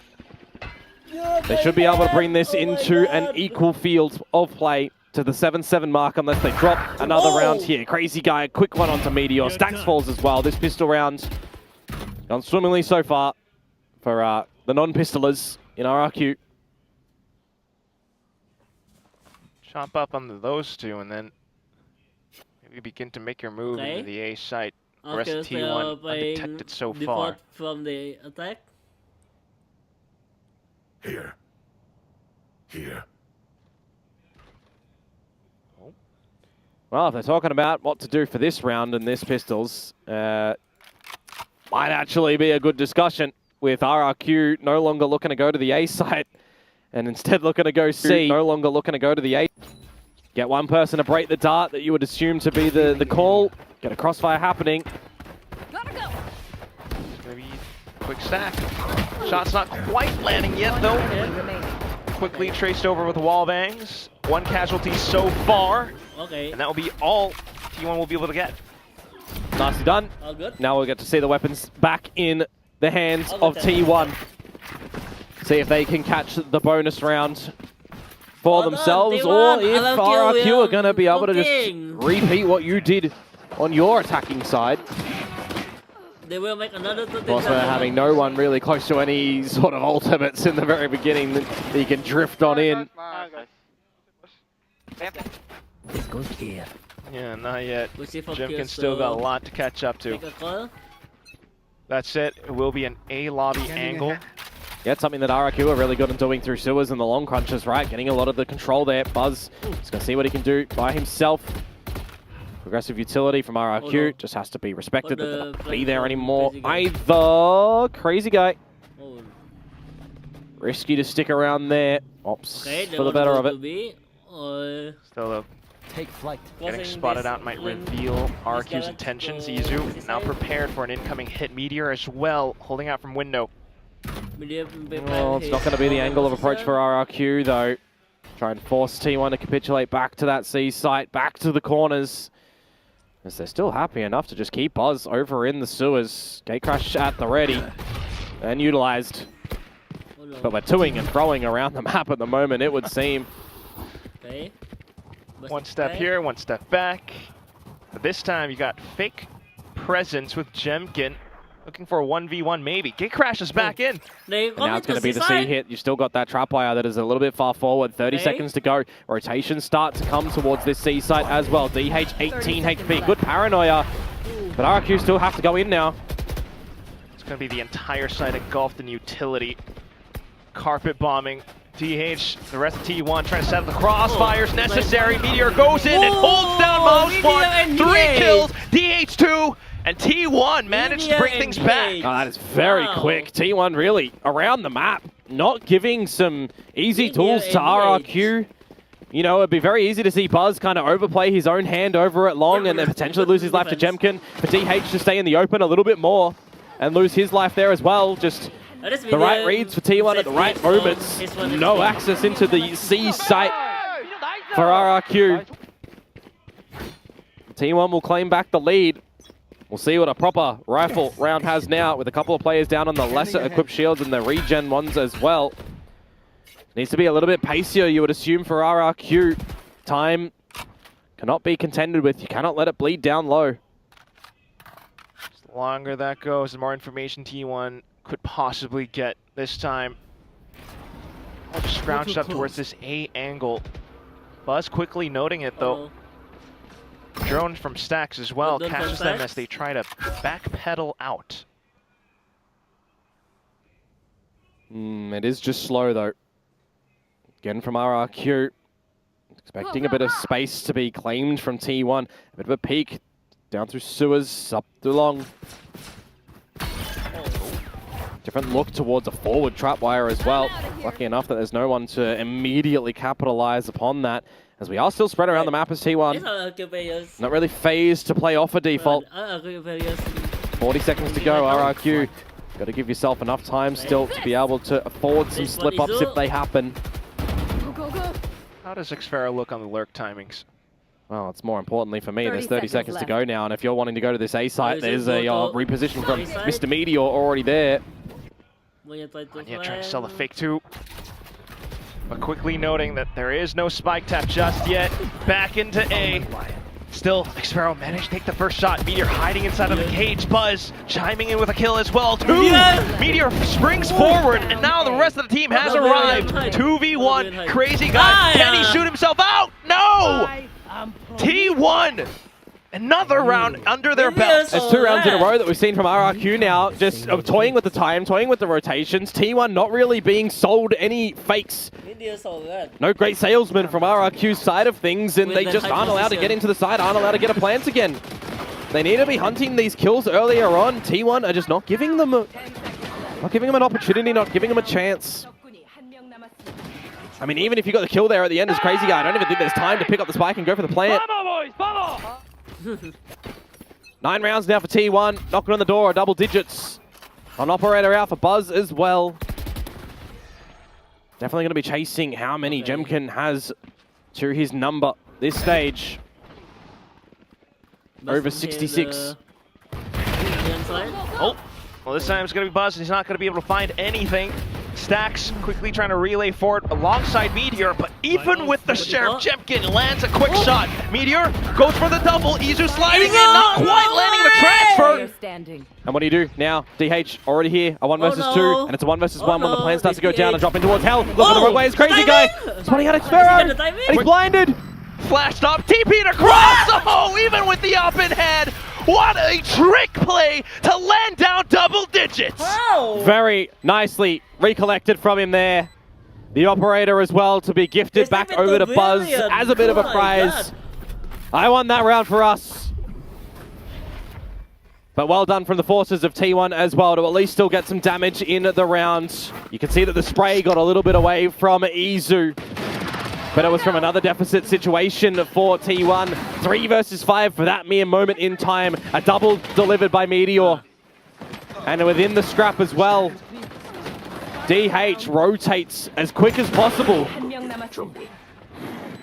They should be able to bring this into an equal field of play to the 7-7 mark unless they drop another round here. Crazy guy, quick one onto Meteor. Stacks falls as well. This pistol round gone swimmingly so far for the non-pistolers in RRQ. Chop up on those two, and then maybe begin to make your move into the A site. The rest of T1 undetected so far. From the attack. Here. Well, if they're talking about what to do for this round and this pistols, might actually be a good discussion with RRQ no longer looking to go to the A site and instead looking to go C. No longer looking to go to the A. Get one person to break the dart that you would assume to be the call. Get a crossfire happening. Gotta go. Maybe quick stack. Shot's not quite landing yet, though. Quickly traced over with wall bangs. One casualty so far. Okay. And that will be all T1 will be able to get. Nicely done. All good. Now we'll get to see the weapons back in the hands of T1. See if they can catch the bonus round for themselves, or if RRQ are going to be able to just repeat what you did on your attacking side. They will make another. Also having no one really close to any sort of ultimates in the very beginning that you can drift on in. This goes here. Yeah, not yet. Jimkin's so still got a lot to catch up to. That's it. It will be an A lobby angle. Yeah, it's something that RRQ are really good at doing through sewers and the long crunches, right? Getting a lot of the control there. Buzz just going to see what he can do by himself. Progressive utility from RRQ. Just has to be respected. That they're not be there anymore either. Crazy guy. Risky to stick around there. Ops for the better of it. Still though. Take flight. Getting spotted out might reveal RQ's intentions. Izu now prepared for an incoming hit. Meteor as well, holding out from window. Well, it's not going to be the angle of approach for RRQ though. Try and force T1 to capitulate back to that C site, back to the corners. As they're still happy enough to just keep Buzz over in the sewers. Gatecrash at the ready and utilized. But we're toing and throwing around the map at the moment, it would seem. Okay. One step here, one step back. But this time you got fake presence with Jemkin. Looking for a 1v1 maybe. Gatecrash is back in. And now it's going to be the C hit. You still got that trap wire that is a little bit far forward. 30 seconds to go. Rotations start to come towards this C site as well. DH 18 HP. Good paranoia. But RRQ still have to go in now. It's going to be the entire site engulfed in utility. Carpet bombing. DH, the rest of T1 trying to set up the crossfires necessary. Meteor goes in and holds down Mouse 1. 3 kills. DH 2. And T1 managed to bring things back. Oh, that is very quick. T1 really around the map, not giving some easy tools to RRQ. You know, it'd be very easy to see Buzz kind of overplay his own hand over at long and then potentially lose his life to Jemkin. For DH to stay in the open a little bit more and lose his life there as well. Just the right reads for T1 at the right moments. No access into the C site for RRQ. T1 will claim back the lead. We'll see what a proper rifle round has now with a couple of players down on the lesser equipped shields and the regen ones as well. Needs to be a little bit pacier, you would assume, for RRQ. Time cannot be contended with. You cannot let it bleed down low. The longer that goes, the more information T1 could possibly get this time. Just scrounged up towards this A angle. Buzz quickly noting it though. Drone from Stacks as well catches them as they try to backpedal out. It is just slow though. Again from RRQ. Expecting a bit of space to be claimed from T1. A bit of a peek. Down through sewers, up too long. Different look towards a forward trapwire as well. Lucky enough that there's no one to immediately capitalize upon that, as we are still spread around the map as T1. Not really phased to play off a default. 40 seconds to go, RRQ. Got to give yourself enough time still to be able to afford some slip-ups if they happen. How does Xfera look on the lurk timings? Well, it's more importantly for me, there's 30 seconds to go now, and if you're wanting to go to this A site, there's a reposition from Mr. Meteor already there. Yeah, trying to sell the fake two. But quickly noting that there is no spike tap just yet. Back into A. Still, Xfero managed to take the first shot. Meteor hiding inside of the cage. Buzz chiming in with a kill as well. Meteor springs forward, and now the rest of the team has arrived. 2v1. Crazy guy. Can he shoot himself out? No! T1! Another round under their belt. There's 2 rounds in a row that we've seen from RRQ now, just toying with the time, toying with the rotations. T1 not really being sold any fakes. No great salesman from RRQ's side of things, and they just aren't allowed to get into the side, aren't allowed to get a plant again. They need to be hunting these kills earlier on. T1 are just not giving them an opportunity, not giving them a chance. I mean, even if you got the kill there at the end as Crazy Guy, I don't even think there's time to pick up the spike and go for the plant. 9 rounds now for T1, knocking on the door, double digits. An operator out for Buzz as well. Definitely going to be chasing how many Jemkin has to his number this stage. Over 66. Oh, well this time it's going to be Buzz. He's not going to be able to find anything. Stacks quickly trying to relay forward alongside Meteor, but even with the Sheriff, Jemkin lands a quick shot. Meteor goes for the double. Izu sliding in, not quite landing the transfer. And what do you do now? DH already here, a 1 versus 2, and it's a 1 versus 1 when the plan starts to go down and drop in towards hell. Looking the wrong way is Crazy Guy. Spotting out Xfero, and he's blinded. Flashed up, TP'd across. Oh, even with the up in head. What a trick play to land down double digits! Wow. Very nicely recollected from him there. The operator as well to be gifted back over to Buzz as a bit of a prize. I won that round for us. But well done from the forces of T1 as well to at least still get some damage in the round. You can see that the spray got a little bit away from Izu. But it was from another deficit situation for T1. 3 versus 5 for that mere moment in time. A double delivered by Meteor. And within the scrap as well, DH rotates as quick as possible.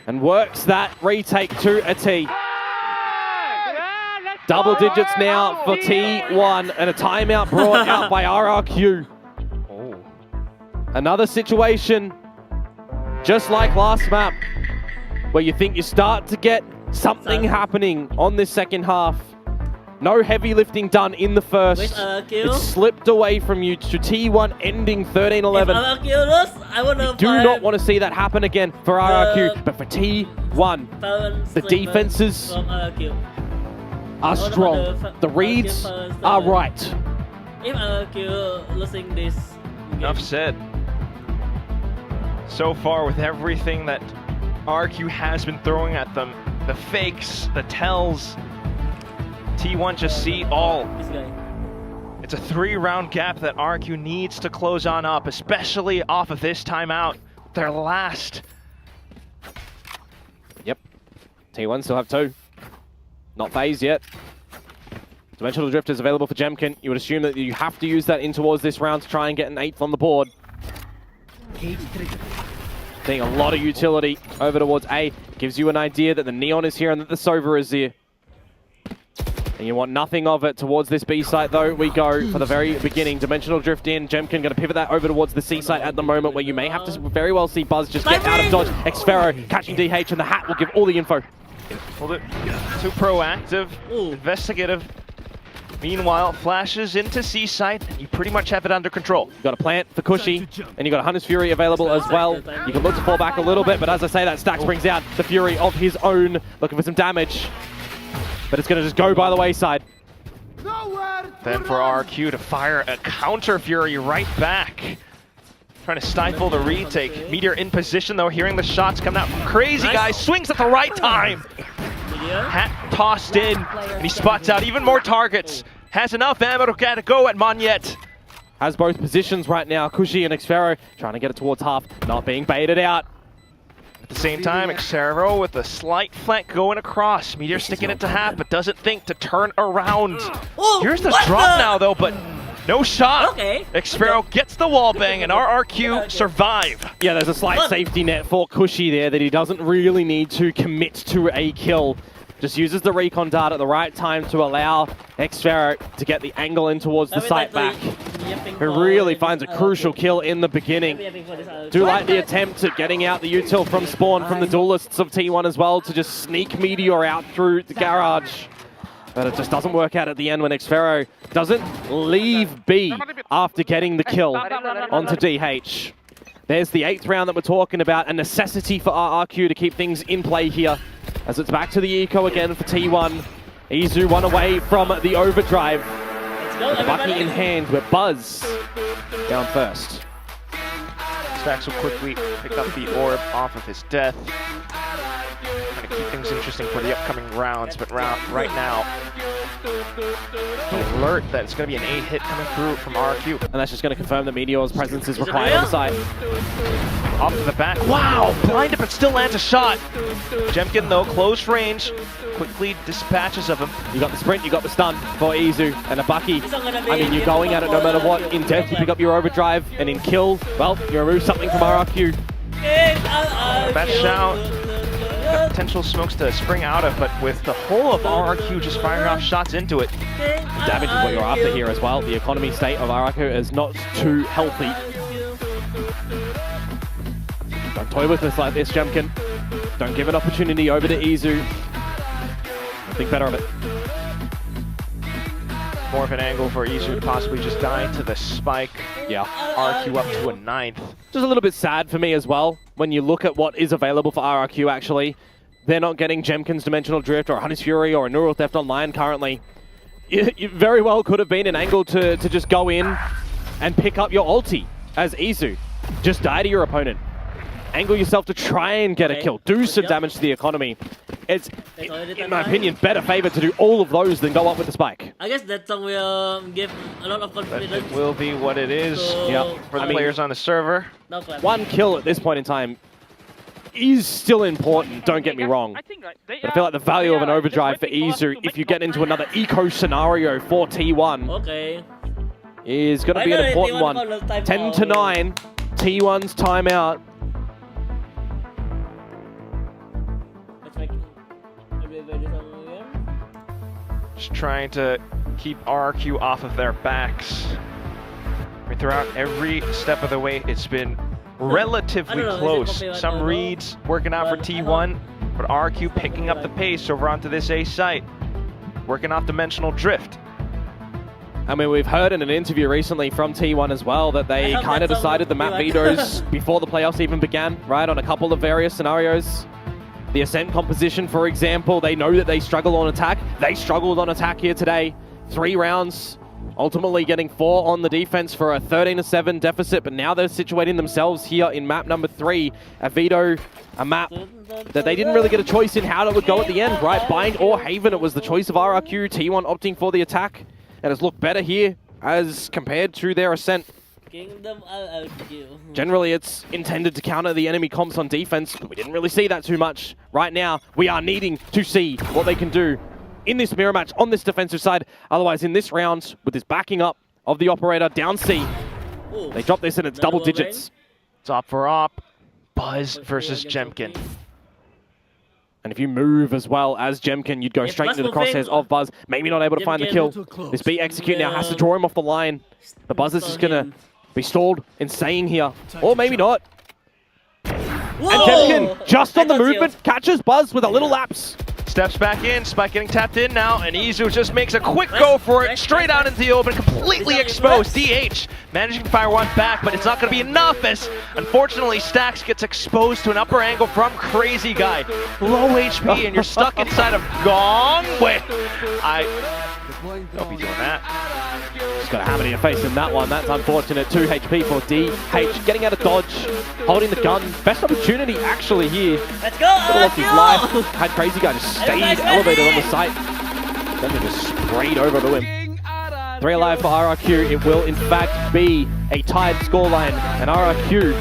And works that retake to a T. Double digits now for T1. And a timeout brought out by RRQ. Another situation just like last map, where you think you start to get something happening on this second half. No heavy lifting done in the first. It slipped away from you to T1 ending 13-11. You do not want to see that happen again for RRQ, but for T1, the defenses are strong. The reads are right. If RRQ losing this game. Enough said. So far, with everything that RRQ has been throwing at them, the fakes, the tells, T1 just see all. It's a 3-round gap that RRQ needs to close on up, especially off of this timeout, their last. Yep, T1 still have 2. Not phased yet. Dimensional Drift is available for Jemkin. You would assume that you have to use that in towards this round to try and get an 8th on the board. Seeing a lot of utility over towards A. Gives you an idea that the Neon is here and that the Sova is here. And you want nothing of it towards this B site though. We go for the very beginning. Dimensional Drift in. Jemkin going to pivot that over towards the C site at the moment, where you may have to very well see Buzz just get out of dodge. Xfero catching DH, and the hat will give all the info. Well, too proactive, investigative. Meanwhile, flashes into Seaside, and you pretty much have it under control. You got a plant for Cushy, and you got a Hunter's Fury available as well. You can look to fall back a little bit, but as I say, that Stax brings out the Fury of his own, looking for some damage. But it's going to just go by the wayside. Then for RRQ to fire a counter Fury right back. Trying to stifle the retake. Meteor in position though, hearing the shots coming out from Crazy Guy. Swings at the right time. Hat tossed in, and he spots out even more targets. Has enough ammo to get a go at Monyet. Has both positions right now. Cushy and Xfero trying to get it towards half, not being baited out. At the same time, Xero with a slight flank going across. Meteor sticking it to half, but doesn't think to turn around. Here's the drop now though, but no shot. Okay. Xfero gets the wall bang, and RRQ survive. Yeah, there's a slight safety net for Cushy there that he doesn't really need to commit to a kill. Just uses the recon dart at the right time to allow Xfero to get the angle in towards the site back. Who really finds a crucial kill in the beginning. Do like the attempt at getting out the util from spawn from the duelists of T1 as well to just sneak Meteor out through the garage. But it just doesn't work out at the end when Xfero doesn't leave B after getting the kill onto DH. There's the 8th round that we're talking about, a necessity for RRQ to keep things in play here. As it's back to the eco again for T1. Izu one away from the overdrive. Bucky in hand with Buzz down first. Stax will quickly pick up the orb off of his death. Trying to keep things interesting for the upcoming rounds, but right now, alert that it's going to be an 8-hit coming through from RRQ. And that's just going to confirm that Meteor's presence is required on the side. Off to the back. Wow! Blinded, but still lands a shot. Jemkin, though, close range. Quickly dispatches of him. You got the sprint, you got the stun for Izu and a Bucky. I mean, you're going at it no matter what. In death, you pick up your overdrive, and in kill, well, you remove something from RRQ. That shout. Got potential smokes to spring out of, but with the whole of RRQ just firing off shots into it. The damage is what you're after here as well. The economy state of RRQ is not too healthy. Don't toy with us like this, Jemkin. Don't give an opportunity over to Izu. Think better of it. More of an angle for Izu possibly just dying to the spike. Yeah. RRQ up to a 9th. Just a little bit sad for me as well, when you look at what is available for RRQ actually. They're not getting Jemkin's Dimensional Drift or Hunter's Fury or a Neural Theft Online currently. You very well could have been an angle to just go in and pick up your ulti as Izu. Just die to your opponent. Angle yourself to try and get a kill. Do some damage to the economy. It's, in my opinion, better favor to do all of those than go up with the spike. I guess that song will give a lot of confidence. It will be what it is for the players on the server. One kill at this point in time is still important, don't get me wrong. But I feel like the value of an overdrive for Izu, if you get into another eco scenario for T1, is going to be an important one. 10-9, T1's timeout. Just trying to keep RRQ off of their backs. I mean, throughout every step of the way, it's been relatively close. Some reads working out for T1, but RRQ picking up the pace over onto this A site, working off Dimensional Drift. I mean, we've heard in an interview recently from T1 as well that they kind of decided the map vetoes before the playoffs even began, right, on a couple of various scenarios. The Ascent composition, for example, they know that they struggle on attack. They struggled on attack here today. 3 rounds, ultimately getting 4 on the defense for a 13-7 deficit, but now they're situating themselves here in map number 3. A veto, a map that they didn't really get a choice in how it would go at the end, right? Bind or Haven, it was the choice of RRQ. T1 opting for the attack, and it's looked better here as compared to their Ascent. Generally, it's intended to counter the enemy comps on defense. We didn't really see that too much. Right now, we are needing to see what they can do in this mirror match on this defensive side. Otherwise, in this round, with this backing up of the operator down C, they drop this and it's double digits. It's op for op. Buzz versus Jemkin. And if you move as well as Jemkin, you'd go straight into the crosshairs of Buzz. Maybe not able to find the kill. This B execute now has to draw him off the line. The Buzz is just going to be stalled in staying here. Or maybe not. And Jemkin, just on the movement, catches Buzz with a little lapse. Steps back in, Spike getting tapped in now, and Izu just makes a quick go for it, straight out into the open, completely exposed. DH managing to fire one back, but it's not going to be enough as, unfortunately, Stax gets exposed to an upper angle from Crazy Guy. Low HP, and you're stuck inside of Gong. Wait, don't be doing that. Just got a hammer to your face in that one. That's unfortunate. 2 HP for DH. Getting out of dodge, holding the gun. Best opportunity actually here. Let's go! Lost his life. Had Crazy Guy just stayed elevated on the site. Then they just sprayed over to him. 3 alive for RRQ. It will in fact be a tied scoreline. And RRQ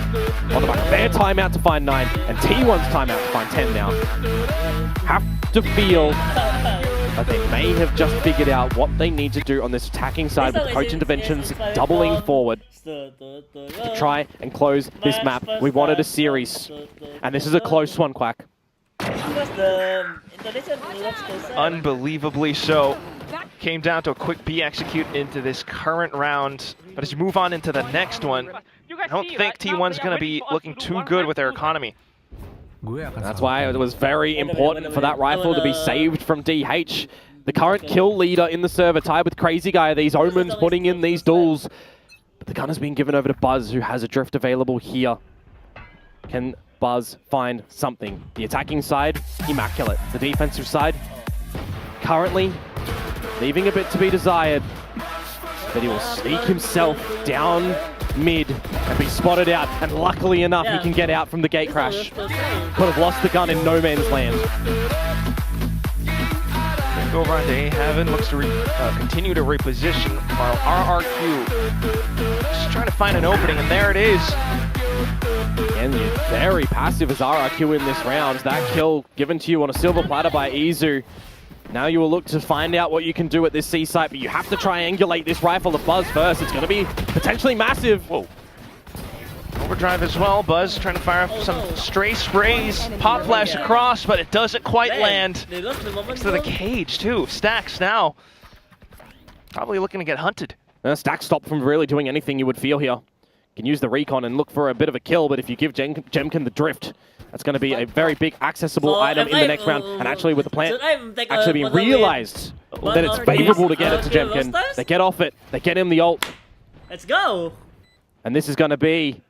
on the back of their timeout to find 9 and T1's timeout to find 10 now. Have to feel but they may have just figured out what they need to do on this attacking side with coach interventions doubling forward to try and close this map. We wanted a series, and this is a close one, Quack. Unbelievably so. Came down to a quick B execute into this current round, but as you move on into the next one, I don't think T1's going to be looking too good with their economy. That's why it was very important for that rifle to be saved from DH. The current kill leader in the server, tied with Crazy Guy. These Omens putting in these duels. But the gun has been given over to Buzz, who has a drift available here. Can Buzz find something? The attacking side, immaculate. The defensive side, currently leaving a bit to be desired. But he will sneak himself down mid and be spotted out, and luckily enough he can get out from the gate crash. Could have lost the gun in no man's land. Go over onto A-Heaven, looks to continue to reposition while RRQ just trying to find an opening, and there it is. And you're very passive as RRQ in this round. That kill given to you on a silver platter by Izu. Now you will look to find out what you can do at this C site, but you have to triangulate this rifle of Buzz first. It's going to be potentially massive. Whoa. Overdrive as well. Buzz trying to fire off some stray sprays. Pop flash across, but it doesn't quite land. Next to the cage, too. Stax now probably looking to get hunted. Stax stopped from really doing anything you would feel here. Can use the recon and look for a bit of a kill, but if you give Jemkin the drift, that's going to be a very big accessible item in the next round. And actually with the plant actually being realized that it's favorable to get it to Jemkin. They get off it, they get him the ult. Let's go! And this is going to be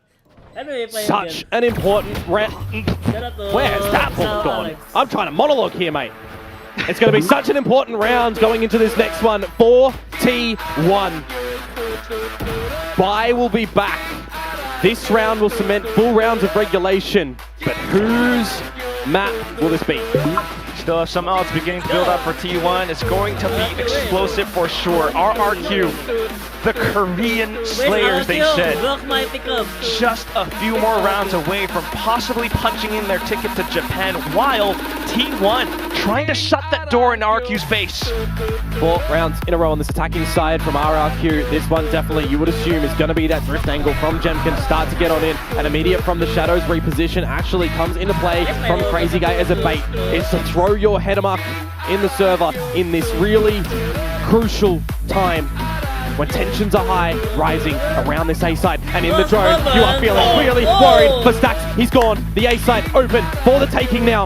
such an important round. Where's that bullet gone? I'm trying to monologue here, mate. It's going to be such an important round going into this next one. 4T1. Bai will be back. This round will cement full rounds of regulation. But whose map will this be? Still have some odds beginning to build up for T1. It's going to be explosive for sure. RRQ, the Korean Slayers, they said. Just a few more rounds away from possibly punching in their ticket to Japan, while T1 trying to shut that door in RRQ's face. 4 rounds in a row on this attacking side from RRQ. This one definitely, you would assume, is going to be that drift angle from Jemkin. Start to get on in. An immediate from the shadows reposition actually comes into play from Crazy Guy as a bait. Is to throw your head amok in the server in this really crucial time when tensions are high, rising around this A side. And in the drone, you are feeling really worried for Stax. He's gone. The A side open for the taking now.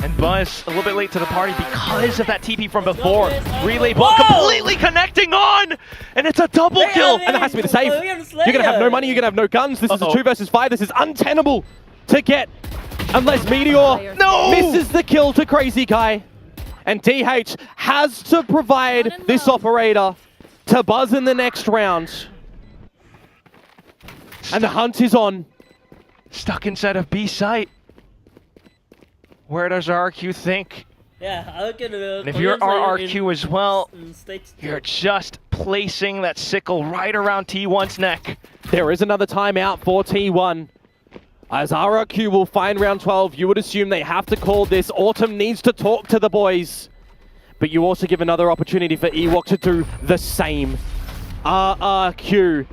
And Buzz a little bit late to the party because of that TP from before. Relay ball completely connecting on, and it's a double kill. And that has to be the save. You're going to have no money, you're going to have no guns. This is a 2 versus 5. This is untenable to get unless Meteor misses the kill to Crazy Guy. And DH has to provide this operator to Buzz in the next round. And the hunt is on. Stuck inside of B site. Where does RRQ think? And if you're RRQ as well, you're just placing that sickle right around T1's neck. There is another timeout for T1. As RRQ will find round 12, you would assume they have to call this. Autumn needs to talk to the boys. But you also give another opportunity for Ewok to do the same. RRQ.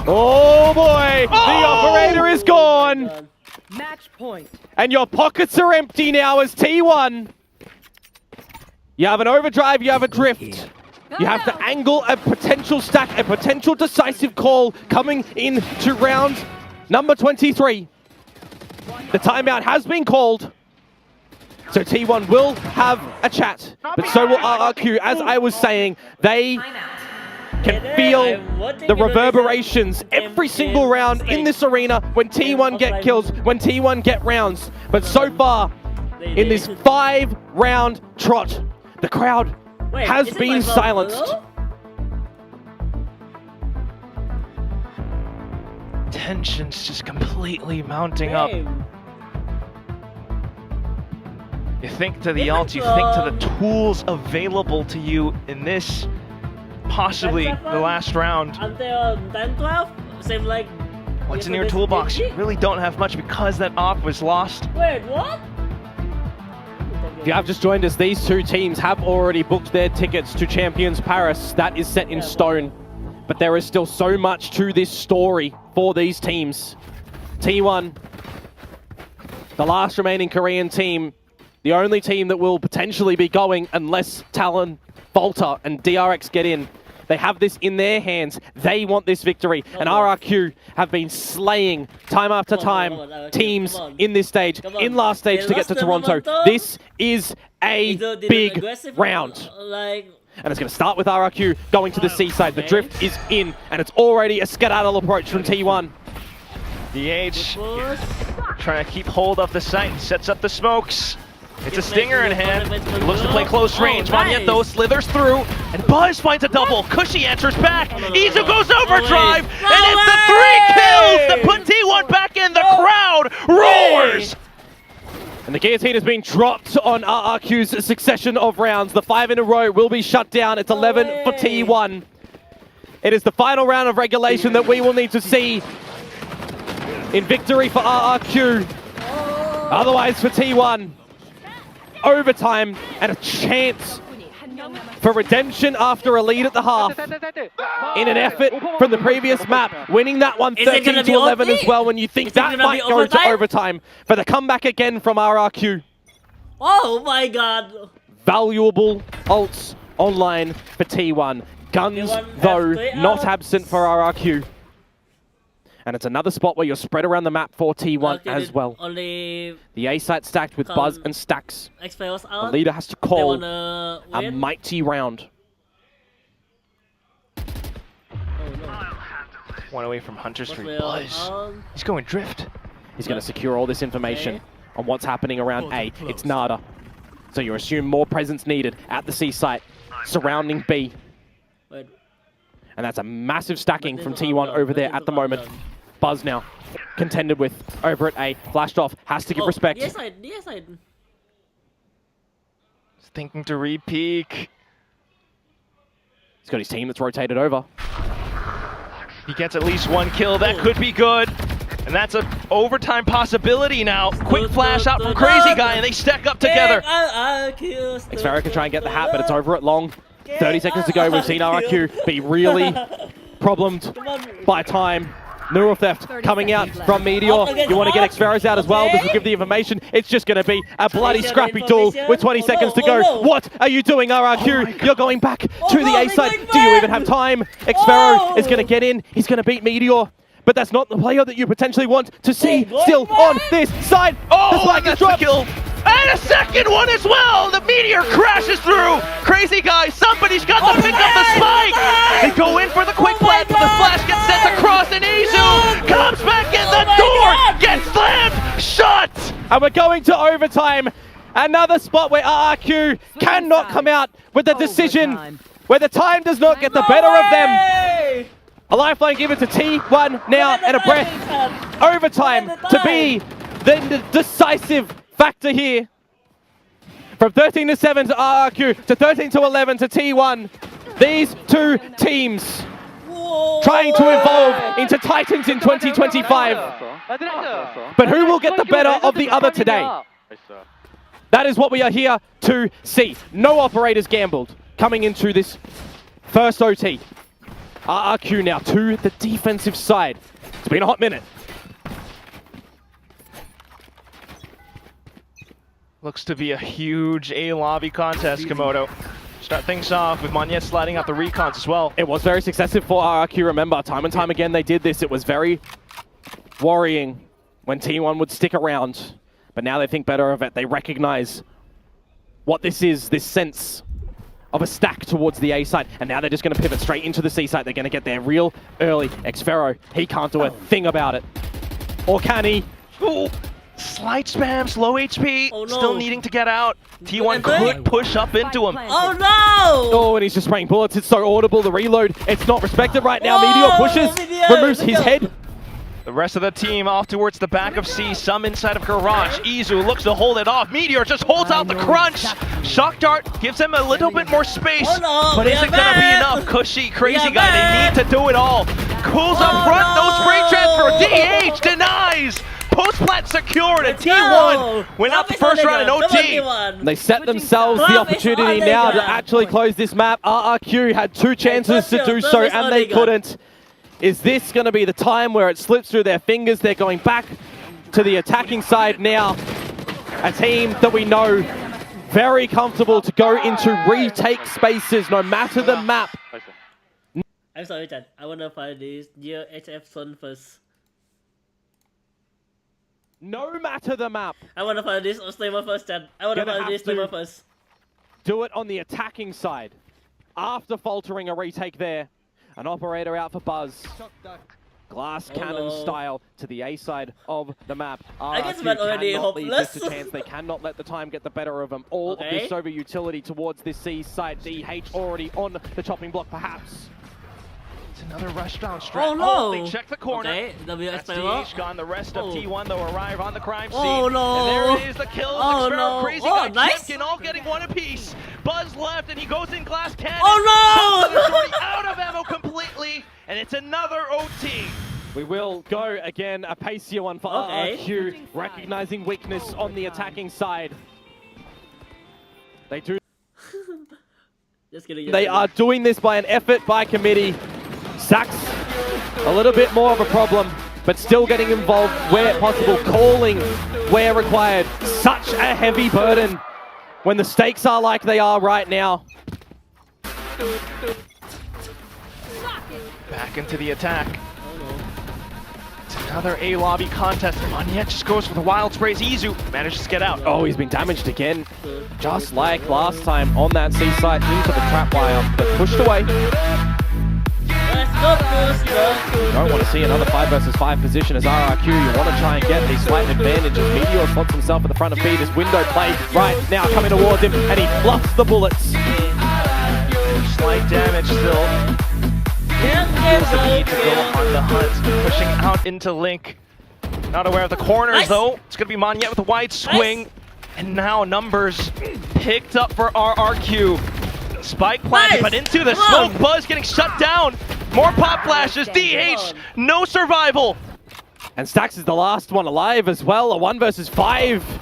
Oh boy! The operator is gone! Match point. And your pockets are empty now as T1. You have an overdrive, you have a drift. You have to angle a potential stack, a potential decisive call coming into round number 23. The timeout has been called. So T1 will have a chat, but so will RRQ. As I was saying, they can feel the reverberations every single round in this arena when T1 get kills, when T1 get rounds. But so far, in this 5-round trot, the crowd has been silenced. Tension's just completely mounting up. You think to the ult, you think to the tools available to you in this, possibly the last round. Until 10-12, seems like... What's in your toolbox? You really don't have much because that op was lost. Wait, what? If you have just joined us, these two teams have already booked their tickets to Champions Paris. That is set in stone. But there is still so much to this story for these teams. T1, the last remaining Korean team, the only team that will potentially be going unless Talon, Volta, and DRX get in. They have this in their hands. They want this victory. And RRQ have been slaying time after time teams in this stage, in last stage to get to Toronto. This is a big round. And it's going to start with RRQ going to the seaside. The drift is in, and it's already a skedaddle approach from T1. DH trying to keep hold of the site, sets up the smokes. It's a stinger in hand. He looks to play close range. Monyet though slithers through, and Buzz finds a double. Cushy answers back. Izu goes overdrive, and it's the 3 kills that put T1 back in. The crowd roars. And the guillotine has been dropped on RRQ's succession of rounds. The 5 in a row will be shut down. It's 11 for T1. It is the final round of regulation that we will need to see in victory for RRQ. Otherwise for T1, overtime and a chance for redemption after a lead at the half. In an effort from the previous map, winning that one 13-11 as well, when you think that might go to overtime. For the comeback again from RRQ. Oh my god. Valuable ults online for T1. Guns, though, not absent for RRQ. And it's another spot where you're spread around the map for T1 as well. Only the A site stacked with Buzz and Stacks. The leader has to call a mighty round. Oh, no. One away from Hunter Street. Buzz. He's going drift. He's going to secure all this information on what's happening around A. It's Nada. So you assume more presence needed at the C site surrounding B. And that's a massive stacking from T1 over there at the moment. Buzz now contended with over at A. Flashed off. Has to give respect. Yes, I. He's thinking to re-peek. He's got his team that's rotated over. He gets at least 1 kill. That could be good. And that's an overtime possibility now. Quick flash out from Crazy Guy, and they stack up together. Xferro can try and get the hat, but it's over at long. 30 seconds to go. We've seen RRQ be really problemed by time. Neural Theft coming out from Meteor. You want to get Xferros out as well. This will give the information. It's just going to be a bloody scrappy duel with 20 seconds to go. What are you doing, RRQ? You're going back to the A side. Do you even have time? Xferro is going to get in. He's going to beat Meteor. But that's not the player that you potentially want to see still on this side. Oh, that's a kill. And a second one as well! The Meteor crashes through! Crazy Guy, somebody's got to pick up the spike! They go in for the quick plant, but the flash gets sent across, and Izu comes back in the door! Gets slammed! Shut! And we're going to overtime. Another spot where RRQ cannot come out with a decision where the time does not get the better of them. A lifeline given to T1 now, and a breath. Overtime to be the decisive factor here. From 13-7 to RRQ to 13-11 to T1. These two teams trying to evolve into Titans in 2025. But who will get the better of the other today? That is what we are here to see. No operators gambled coming into this first OT. RRQ now to the defensive side. It's been a hot minute. Looks to be a huge A-lobby contest, Komodo. Start things off with Monyet sliding out the recons as well. It was very successful for RRQ, remember. Time and time again they did this. It was very worrying when T1 would stick around. But now they think better of it. They recognize what this is, this sense of a stack towards the A side. And now they're just going to pivot straight into the C side. They're going to get there real early. Xfero, he can't do a thing about it. Or can he? Ooh. Slight spams, low HP, Oh, no. still needing to get out. T1 could push up into him. Oh no! Oh, and he's just spraying bullets. It's so audible. The reload, it's not respected right now. Whoa, Meteor pushes, Meteor, removes his head. The rest of the team off towards the back of C, some inside of Garage. Izu looks to hold it off. Meteor just holds out the crunch. Shock Dart gives him a little bit more space. Oh, no, but is it going to be enough? Cushy, crazy guy, they need to do it all. Cools up front, no spray transfer. DH denies. Post-plant secured, and T1 went out the first round in OT. They set themselves the opportunity now to actually close this map. RRQ had 2 chances to do so, and they couldn't. Is this going to be the time where it slips through their fingers? They're going back to the attacking side now. A team that we know very comfortable to go into retake spaces, no matter the map. I'm sorry, Chan. I wanna find this year HF Sun first. No matter the map. I wanna find this streamer first, Chan. I wanna find this streamer first. Do it on the attacking side. After faltering a retake there. An operator out for Buzz. Glass cannon style to the A side of the map. I guess RRQ man already cannot leave hopeless. this a chance. They cannot let the time get the better of them. All of this over utility towards this C side. DH already on the chopping block, perhaps. It's another rush down strat. Oh no! They check the corner. Okay, That's DH gone. The rest of T1 though arrive on the crime scene. Oh no! And there it is, the kill. Oh Xfero, no! Crazy Oh, guy, nice! Chempkin all getting one apiece. Buzz left and he goes in glass cannon. Oh no! Is already out of ammo completely, and it's another OT. We will go again, a pacier one for RRQ, recognizing weakness on the attacking side. They do. Just kidding. They are doing this by an effort by committee. Sax, a little bit more of a problem, but still getting involved where possible, calling where required. Such a heavy burden when the stakes are like they are right now. Back into the attack. It's another A lobby contest. Monyet just goes for the wild sprays. Izu manages to get out. Oh, he's been damaged again. Just like last time on that C site into the trap wire, but pushed away. Don't want to see another 5 versus 5 position as RRQ. You want to try and get the slight advantage as Meteor spots himself at the front of B. This window play right now coming towards him, and he bluffs the bullets. Slight damage still. Feels the need to go on the hunt, pushing out into Link. Not aware of the corners though. It's going to be Monyet with a wide swing. And now numbers picked up for RRQ. Spike planted, but into the smoke. Buzz getting shut down. More pop flashes. DH, no survival. And Stax is the last one alive as well. A 1 versus 5.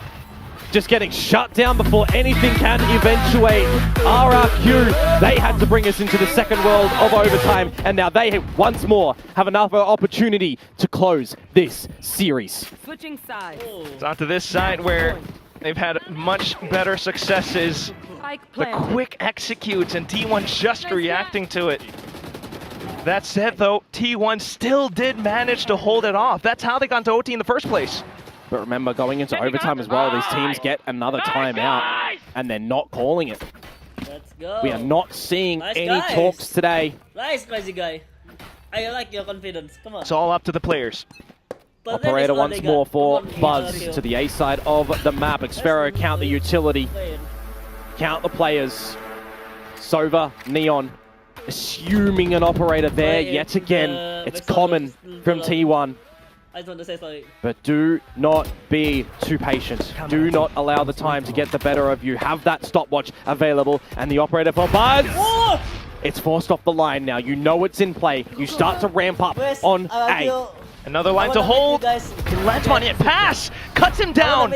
Just getting shut down before anything can eventuate. RRQ, they had to bring us into the second world of overtime, and now they once more have another opportunity to close this series. Switching sides. It's onto this side where they've had much better successes. The quick executes and T1 just reacting to it. That said though, T1 still did manage to hold it off. That's how they got to OT in the first place. But remember, going into overtime as well, these teams get another timeout, and they're not calling it. Let's go. We are not seeing any guys. talks today. Nice, crazy guy. I like your confidence. Come on. It's all up to the players. But Operator once more for Come on, Buzz RRQ. to the A side of the map. Xfero count the utility, count the players. Sova, Neon, assuming an operator there yet again. It's common from T1. I just want to say sorry. But do not be too patient. Do not allow the time to get the better of you. Have that stopwatch available. And the operator for Buzz. Oh! It's forced off the line now. You know it's in play. You start to ramp up on A. Another line to hold. He lands on it. Pass. Cuts him down.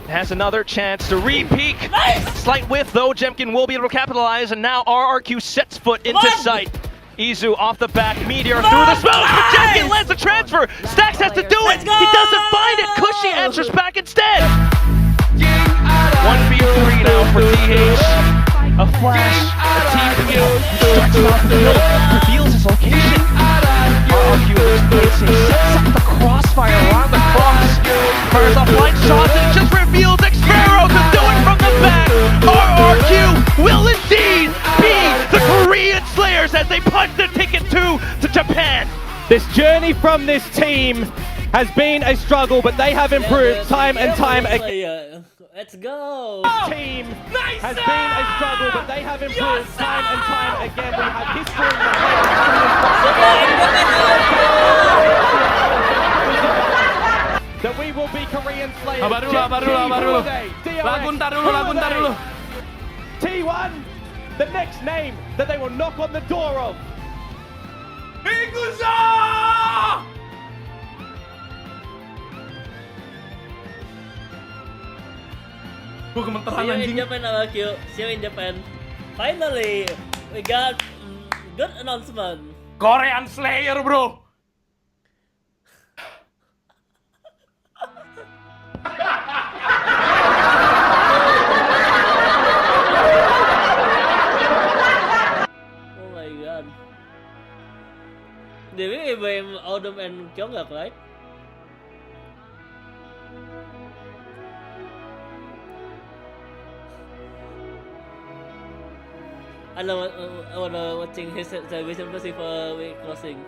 Has another chance to re-peek. Nice! Slight whiff though. Jemkin will be able to capitalize. And now RRQ sets foot into sight. Izu off the back, Meteor through the smoke, but Jemkin lands the transfer! Stax has to do it! He doesn't find it! Cushy answers back instead! 1v3 now for DH. A flash, a TP, starts him off the hill, reveals his location. RRQ is placing, sets up the crossfire around the cross. Fires off light shots and it just reveals Xfero to do it from the back! a ticket to Japan. This journey from this team has been a struggle, but they have improved time and time again. Let's go! Team has been a struggle, but they have improved time and time again. We have history that we will be Korean slayers. Sabar dulu. Lagu ntar dulu. T1, the next name that they will knock on the door of. Gue gemeteran See you in anjing. Japan, RRQ. See you in Japan. Finally, we got good announcement. Korean Slayer, bro. Oh my god. Did we blame Autumn and Kyungak, right? I wanna watching his television before we closing.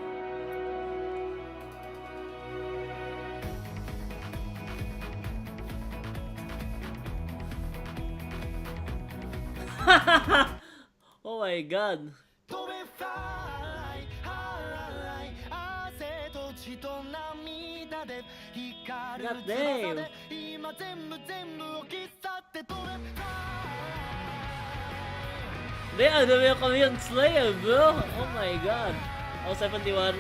Oh my god. God damn. They are the real Korean Slayer, bro. Oh my god. Oh, 71.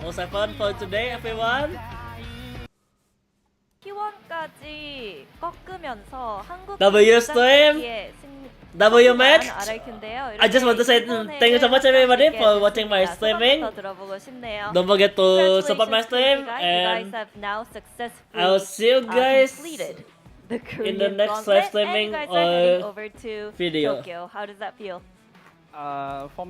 Oh, 7 for today, everyone. T1까지 꺾으면서 한국 W stream. W match. RRQ인데요. I just want to say thank you so much everybody for watching my streaming. Don't forget to support my stream, and I'll see you guys in the next live streaming or video. How does that feel? For